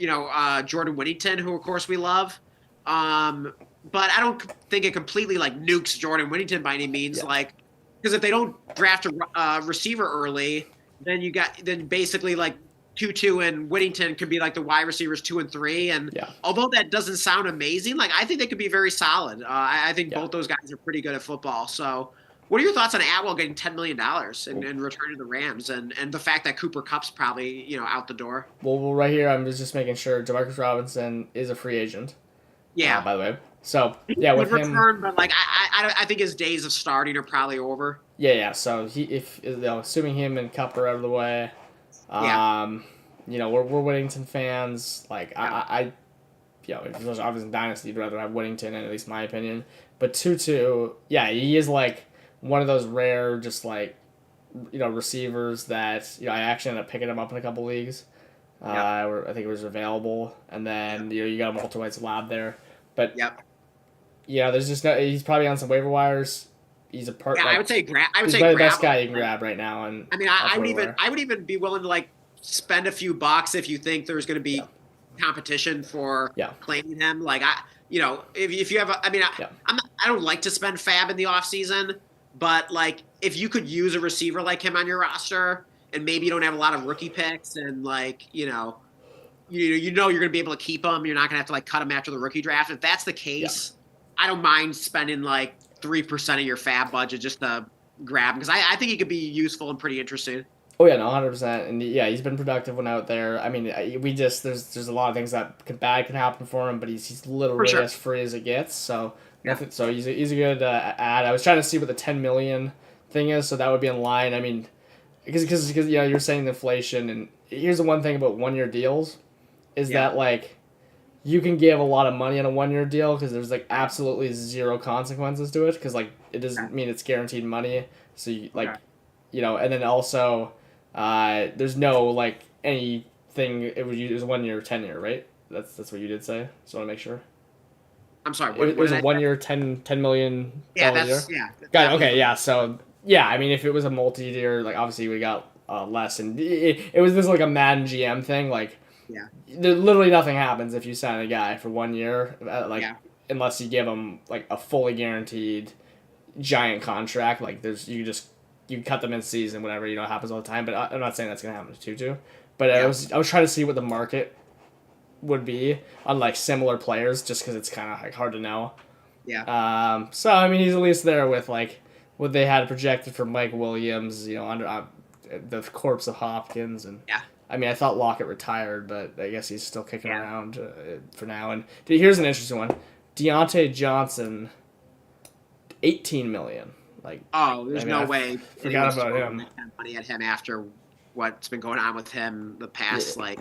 Jordan Whittington, who of course we love. But I don't think it completely nukes Jordan Whittington by any means. Yep. Because if they don't draft a receiver early, then basically Tutu and Whittington could be the wide receivers 2 and 3. And although that doesn't sound amazing, I think they could be very solid. I think both those guys are pretty good at football. So what are your thoughts on Atwell getting $10 million and returning to the Rams and the fact that Cooper Kupp's probably out the door? Well, right here I'm just making sure Demarcus Robinson is a free agent. Yeah. By the way. So with him, but I think his days of starting are probably over. Yeah. So assuming him and Kupp are out of the way, we're Whittington fans. If there's obviously Dynasty, you'd rather have Whittington, in at least my opinion. But Tutu, he is one of those rare, just receivers that I actually ended up picking him up in a couple leagues. I think it was available, and then you got a multi-whites lab there, but there's just no. He's probably on some waiver wires. He's a part. I would say he's probably the best guy you can grab right now. And I mean, I would even be willing to spend a few bucks if you think there's going to be competition for claiming him. If you have, I don't like to spend fab in the off season, but if you could use a receiver like him on your roster, and maybe you don't have a lot of rookie picks, and you're going to be able to keep him. You're not going to have to cut him after the rookie draft. If that's the case, I don't mind spending 3% of your fab budget just to grab him, because I think he could be useful and pretty interesting. Oh yeah, no, 100%, and he's been productive when out there. I mean, there's a lot of things that bad can happen for him, but he's literally as free as it gets. So nothing. So he's a good add. I was trying to see what the $10 million thing is, so that would be in line. I mean, because you're saying the inflation, and here's the one thing about 1-year deals, is that you can give a lot of money on a 1 year deal because there's like absolutely zero consequences to it because like it doesn't mean it's guaranteed money. So you like, Okay. and then also, there's no like anything. It was 1 year, 10 year, right? That's what you did say. Just want to make sure. I'm sorry. It What was did a I one say? year, $10 million Yeah, year. Got it. that was Okay, yeah. So yeah, I mean, if it was a multi-year, like obviously we got less, and it was this like a Madden GM thing. Like, yeah, literally nothing happens if you sign a guy for 1 year, like yeah, unless you give him like a fully guaranteed giant contract. Like, you cut them in season, whatever. It happens all the time. But I'm not saying that's gonna happen to Tutu. But yeah, I was trying to see what the market would be on like similar players, just because it's kind of like hard to know. yeah, So I mean, he's at least there with like what they had projected for Mike Williams. Under the corpse of Hopkins, and yeah, I mean, I thought Lockett retired, but I guess he's still kicking yeah. around for now. And here's an interesting one: Deontay Johnson, 18 million. Like, Oh, I there's mean, no I way forgot anyone's about throwing him. that kind of money at him after what's been going on with him the past Yeah, like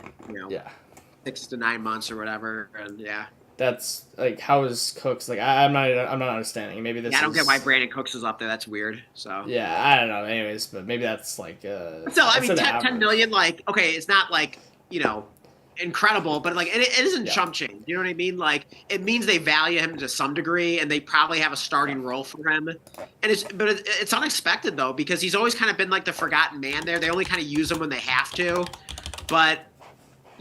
yeah. 6 to 9 months or whatever. And yeah, That's like how is Cooks like? I'm not understanding. Maybe this yeah, I don't is get why Brandon Cooks is up there. That's weird. So. yeah. I don't know. Anyways, but maybe that's like But still, I it's mean, an 10 average. million, like, okay, it's not like, you know, incredible, but like, it isn't Yeah, chump change. You know what I mean? Like, it means they value him to some degree and they probably have a yeah, starting role for him. But it's unexpected though, because he's always kind of been like the forgotten man there. They only kind of use him when they have to. But,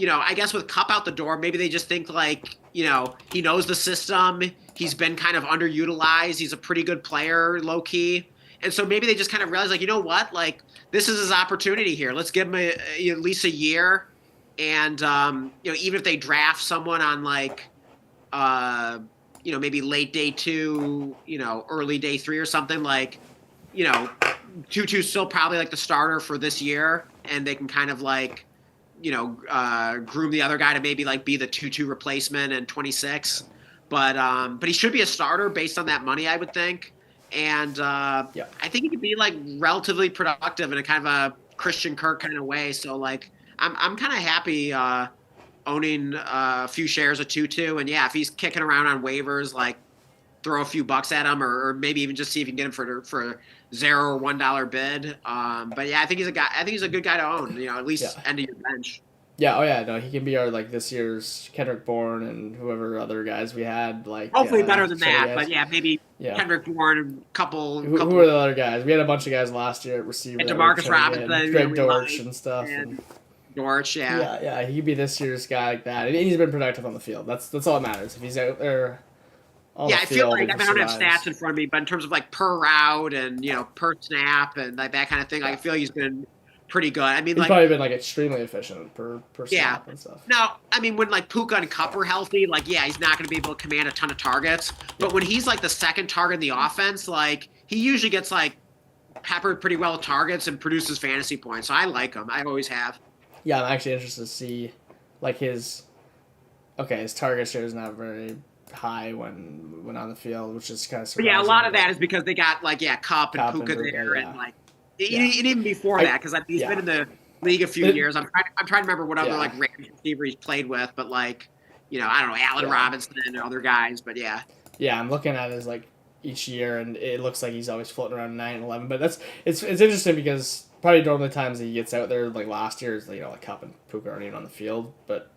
I guess with Cup out the door, maybe they just think like, he knows the system. He's been kind of underutilized. He's a pretty good player, low key. And so maybe they just kind of realize, like, you know what? Like, this is his opportunity here. Let's give him at least a year. And, even if they draft someone on, like, maybe late day 2, early day 3 or something, like, you know, Tutu's still probably, like, the starter for this year. And they can kind of, like, groom the other guy to maybe, like, be the Tutu replacement in 26. But he should be a starter based on that money, I would think. And yeah. I think he could be like relatively productive in a kind of a Christian Kirk kind of way. So like I'm kind of happy owning a few shares of Tutu. And yeah, if he's kicking around on waivers, like throw a few bucks at him, or maybe even just see if you can get him for $0 or $1 bid. But yeah, I think he's a guy. I think he's a good guy to own. At least Yeah. end of your bench. Yeah, oh yeah, no, he can be our like this year's Kendrick Bourne and whoever other guys we had like Hopefully better than shitty that. guys. But yeah, maybe Yeah, Kendrick Bourne and couple who couple were the other guys? We had a bunch of guys last year at receiver and that we were Demarcus trying to get, Robinson, Greg we Dortch like, and stuff. and Dortch, yeah. Yeah, he could be this year's guy like that, and he's been productive on the field. That's all that matters. If he's out there on Yeah, the I feel field, like he I mean, I don't have survives. stats in front of me, but in terms of like per route and per snap and like that kind of thing, like, I Yeah, feel like he's been pretty good. I mean, he's like, probably been like extremely efficient per yeah. snap and stuff. Now, I mean, when like Puka and Cup are healthy, like, yeah, he's not going to be able to command a ton of targets. But when he's like the second target in the offense, like he usually gets like peppered pretty well with targets and produces fantasy points. So I like him. I always have. Yeah, I'm actually interested to see like his target share is not very high when on the field, which is kind of But yeah, a surprising. lot of But that is because they got like Cup and Cup and Puka Puka, there, yeah, and like yeah. and even before that, because he's been Yeah, in the league a few it, years. I'm trying to remember what other yeah, like Rams receiver he's played with, but like I don't know, Allen yeah, Robinson and other guys. But yeah, yeah. I'm looking at his like each year, and it looks like he's always floating around 9-11. But it's interesting because probably normally times that he gets out there like last year is like Cup and Puka aren't even on the field, but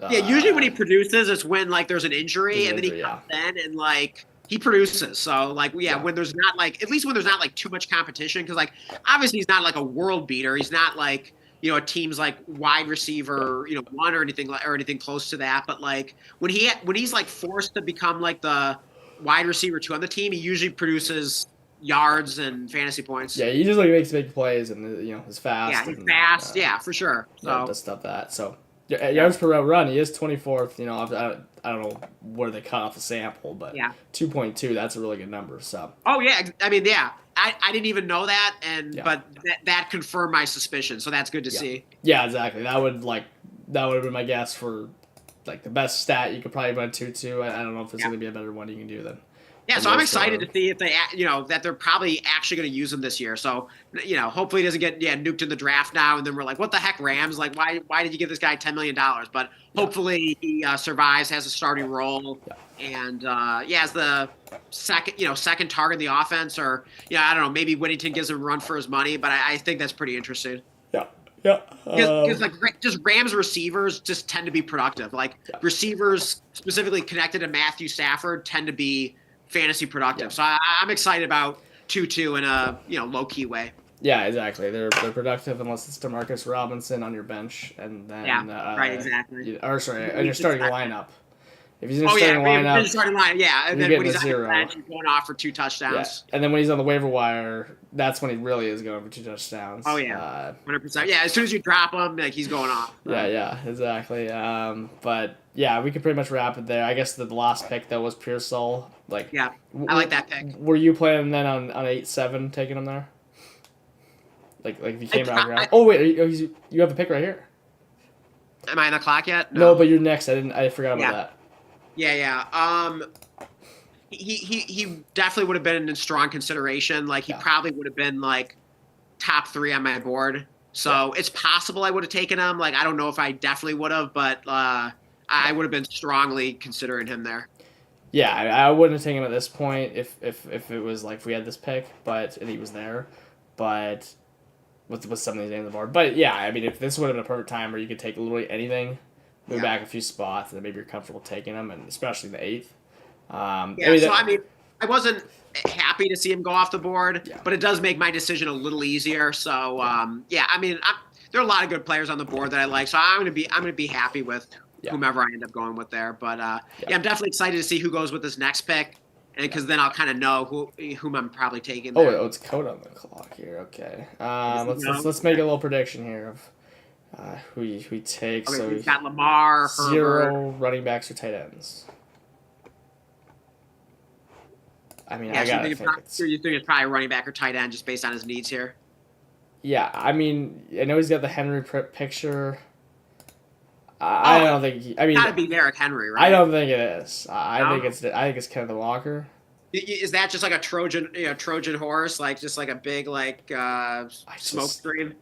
yeah. Usually when uh, he produces, it's when like there's an there's injury, an and then he injury. comes Yeah, in and like he produces. So like yeah, yeah, when there's not like at least when there's not like too much competition, because like obviously he's not like a world beater. He's not like a team's like wide yeah, receiver one or anything close to that. But like when he's like forced to become like the wide receiver 2 on the team, he usually produces yards and fantasy points. yeah. He just like makes big plays and is Yeah, fast he's and fast. Yeah, for sure. So does stuff that. So yeah, yards per route run, he is 24th. I don't know where they cut off the sample, but yeah. 2.2, that's a really good number. So Oh yeah, I mean yeah. I didn't even know that, yeah, but that confirmed my suspicion. So that's good to yeah, see. yeah, exactly. That would have been my guess for like the best stat you could probably run 2.2. I don't know if there's Yeah. gonna be a better one you can do then. Yeah, And so I'm those four. excited to see if they, that they're probably actually going to use him this year. So, hopefully he doesn't get nuked in the draft now, and then we're like, what the heck, Rams? Like, why did you give this guy $10 million? But hopefully he survives, has a starting role, and has the second target in the offense, or I don't know, maybe Whittington gives him a run for his money. But I think that's pretty interesting. Yeah. Yeah. Because just Rams receivers just tend to be productive. Like receivers specifically connected to Matthew Stafford tend to be fantasy productive. So I'm excited about Tutu in a low key way. Yeah, exactly. They're productive unless it's Demarcus Robinson on your bench, and then right, exactly. And you're starting a lineup. If he's in a starting lineup, and then when he's on the bench, he's going off for 2 touchdowns. Yeah. And then when he's on the waiver wire, that's when he really is going for 2 touchdowns. Oh yeah, 100%. Yeah, as soon as you drop him, like he's going off. Yeah, exactly. But yeah, we could pretty much wrap it there. I guess the last pick though was Pearsall. Like, yeah, I like that pick. Were you planning then on 8-7 taking him there? Like if you came around. Oh wait, you have the pick right here. Am I on the clock yet? No, but you're next. I forgot about that. Yeah. He definitely would have been in strong consideration. Like he probably would have been like top 3 on my board. So it's possible I would have taken him. Like I don't know if I definitely would have, but I would have been strongly considering him there. Yeah, I wouldn't have taken him at this point if it was like if we had this pick, and he was there, but with some of these names on the board. But yeah, I mean, if this would have been a perfect time where you could take literally anything. Move back a few spots, and then maybe you're comfortable taking them, and especially the 8th. I wasn't happy to see him go off the board, but it does make my decision a little easier. So, there are a lot of good players on the board that I like, so I'm gonna be happy with whomever I end up going with there. But I'm definitely excited to see who goes with this next pick, and because then I'll kind of know whom I'm probably taking. There. Oh, it's code on the clock here. Okay, let's make a little prediction here of. Who he takes. Okay, so we've got Lamar, 0 Herbert. running backs or tight ends. I mean, I gotta think you think it's probably running back or tight end just based on his needs here. Yeah, I mean, I know he's got the Henry picture. I don't think. I mean, gotta be Derrick Henry, right? I don't think it is. I think it's Kenneth Walker. Is that just like a Trojan horse, like just like a big smoke screen?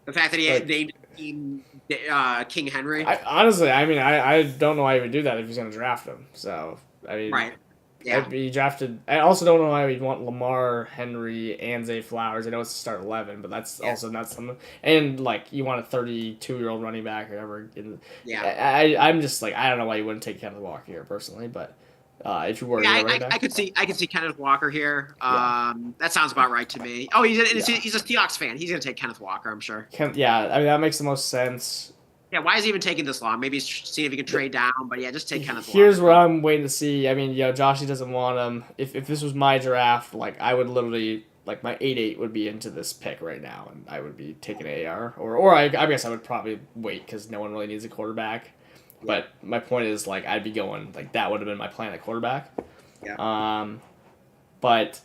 The fact that he named King Henry. Honestly, I mean, I don't know why he would do that if he's going to draft him. So, I mean, right. Yeah. He drafted. I also don't know why we'd want Lamar, Henry, and Zay Flowers. I know it's to start 11, but that's also not something. And like you want a 32-year-old running back or whatever. I'm just like I don't know why you wouldn't take Kenneth Walker here personally, but if you were, I could see Kenneth Walker here. That sounds about right to me. Oh, he's a Seahawks fan. He's gonna take Kenneth Walker, I'm sure. I mean that makes the most sense. Yeah, why is he even taking this long? Maybe he's seeing if he can trade down, but just take Kenneth Walker. Here's where I'm waiting to see. I mean, Joshy doesn't want him. If this was my draft, like I would literally my 8-8 would be into this pick right now, and I would be taking AR, or I guess I would probably wait because no one really needs a quarterback. But my point is, I'd be going, that would have been my plan at quarterback. Yeah. But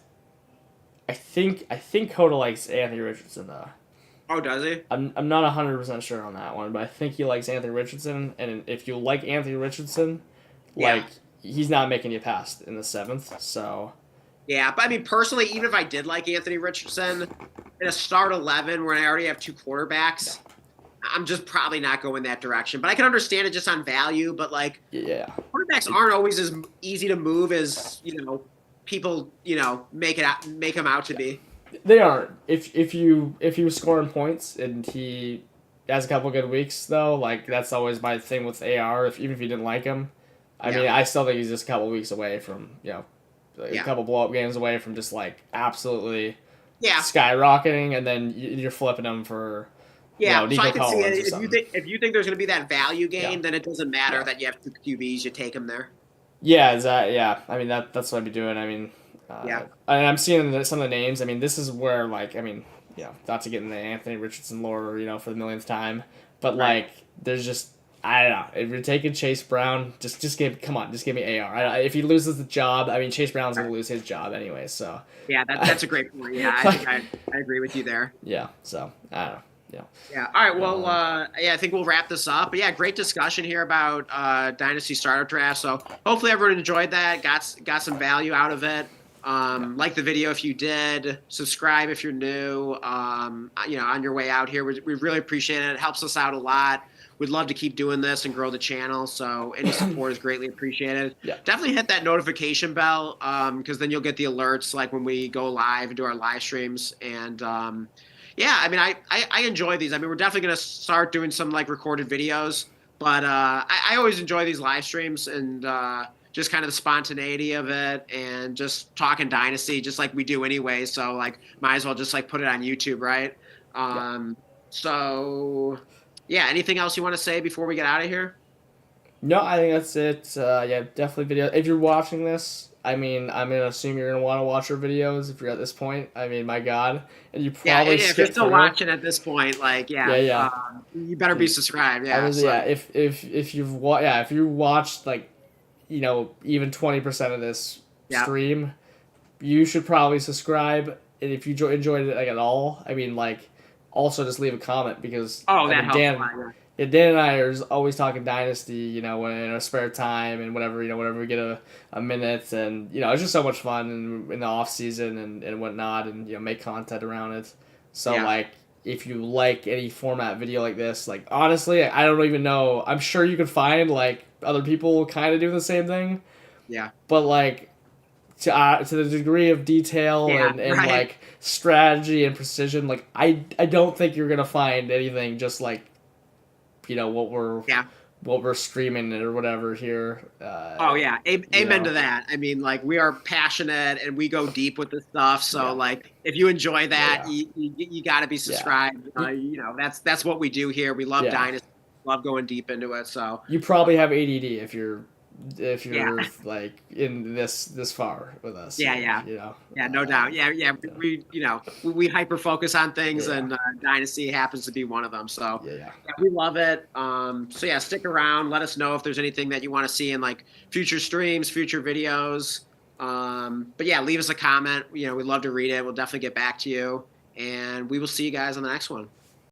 I think Coda likes Anthony Richardson, though. Oh, does he? I'm not 100% sure on that one, but I think he likes Anthony Richardson, and if you like Anthony Richardson, he's not making you pass in the 7th, so... Yeah, but I mean, personally, even if I did like Anthony Richardson, in a start 11 where I already have 2 quarterbacks... I'm just probably not going that direction, but I can understand it just on value. But quarterbacks aren't always as easy to move as people make them out to be. They aren't. If he was scoring points and he has a couple good weeks though, that's always my thing with AR. Even if you didn't like him, I mean, I still think he's just a couple weeks away from a couple blow up games away from just absolutely skyrocketing, and then you're flipping him for. Yeah, so I can see it. If you think there's going to be that value gain, then it doesn't matter that you have 2 QBs. You take them there. Yeah, I mean that's what I'd be doing. I mean, and I'm seeing some of the names. I mean, this is where not to get in the Anthony Richardson lore, for the millionth time, but there's just I don't know. If you're taking Chase Brown, just give me AR. If he loses the job, I mean Chase Brown's going to lose his job anyway. So yeah, that's a great point. Yeah, I think I agree with you there. Yeah, so I don't know. Yeah. Yeah. All right. Well, yeah, I think we'll wrap this up. But yeah, great discussion here about Dynasty Startup Draft. So hopefully everyone enjoyed that, got some value out of it. Like the video if you did, subscribe if you're new. On your way out here, we really appreciate it. It helps us out a lot. We'd love to keep doing this and grow the channel. So any support is greatly appreciated. Yeah. Definitely hit that notification bell because then you'll get the alerts like when we go live and do our live streams. And yeah, I mean, I enjoy these. I mean, we're definitely going to start doing some like recorded videos, but I always enjoy these live streams and just kind of the spontaneity of it and just talking Dynasty just like we do anyway. So like might as well just like put it on YouTube, right? So yeah, anything else you want to say before we get out of here? No, I think that's it. Yeah, definitely video. If you're watching this, I mean, I'm gonna assume you're gonna want to watch our videos if you're at this point. I mean, my God, and you Yeah, probably if you're skip still through. watching at this point, like Yeah. you better be subscribed. I Yeah, was, so- yeah. If you've if you watched like, even 20% of this Yeah. stream, you should probably subscribe. And if you enjoyed it like at all, I mean, like, also just leave a comment because Oh, I that mean, helps. Dan, a lot, yeah. yeah, Dan and I are always talking Dynasty, when in our spare time and whenever we get a minute, and it's just so much fun in the off season and whatnot, and make content around it. So Yeah. like, if you like any format video like this, like honestly, I don't even know. I'm sure you could find like other people kind of do the same thing, Yeah. but like to the degree of detail Yeah, and right. like strategy and precision, like I don't think you're gonna find anything just like what we're Yeah. what we're streaming or whatever here. Oh yeah, amen know. to that. I mean, like we are passionate and we go deep with this stuff. So Yeah. like, if you enjoy that, Yeah. you got to be subscribed. That's what we do here. We love Yeah. Dynasty, love going deep into it. So You probably have ADD if you're Yeah. like in this far with us. Yeah. yeah, no doubt. Yeah. We hyper focus on things, Yeah. and Dynasty happens to be one of them. So Yeah. yeah, we love it. So yeah, stick around. Let us know if there's anything that you want to see in like future streams, future videos. But yeah, leave us a comment. We'd love to read it. We'll definitely get back to you, and we will see you guys on the next one.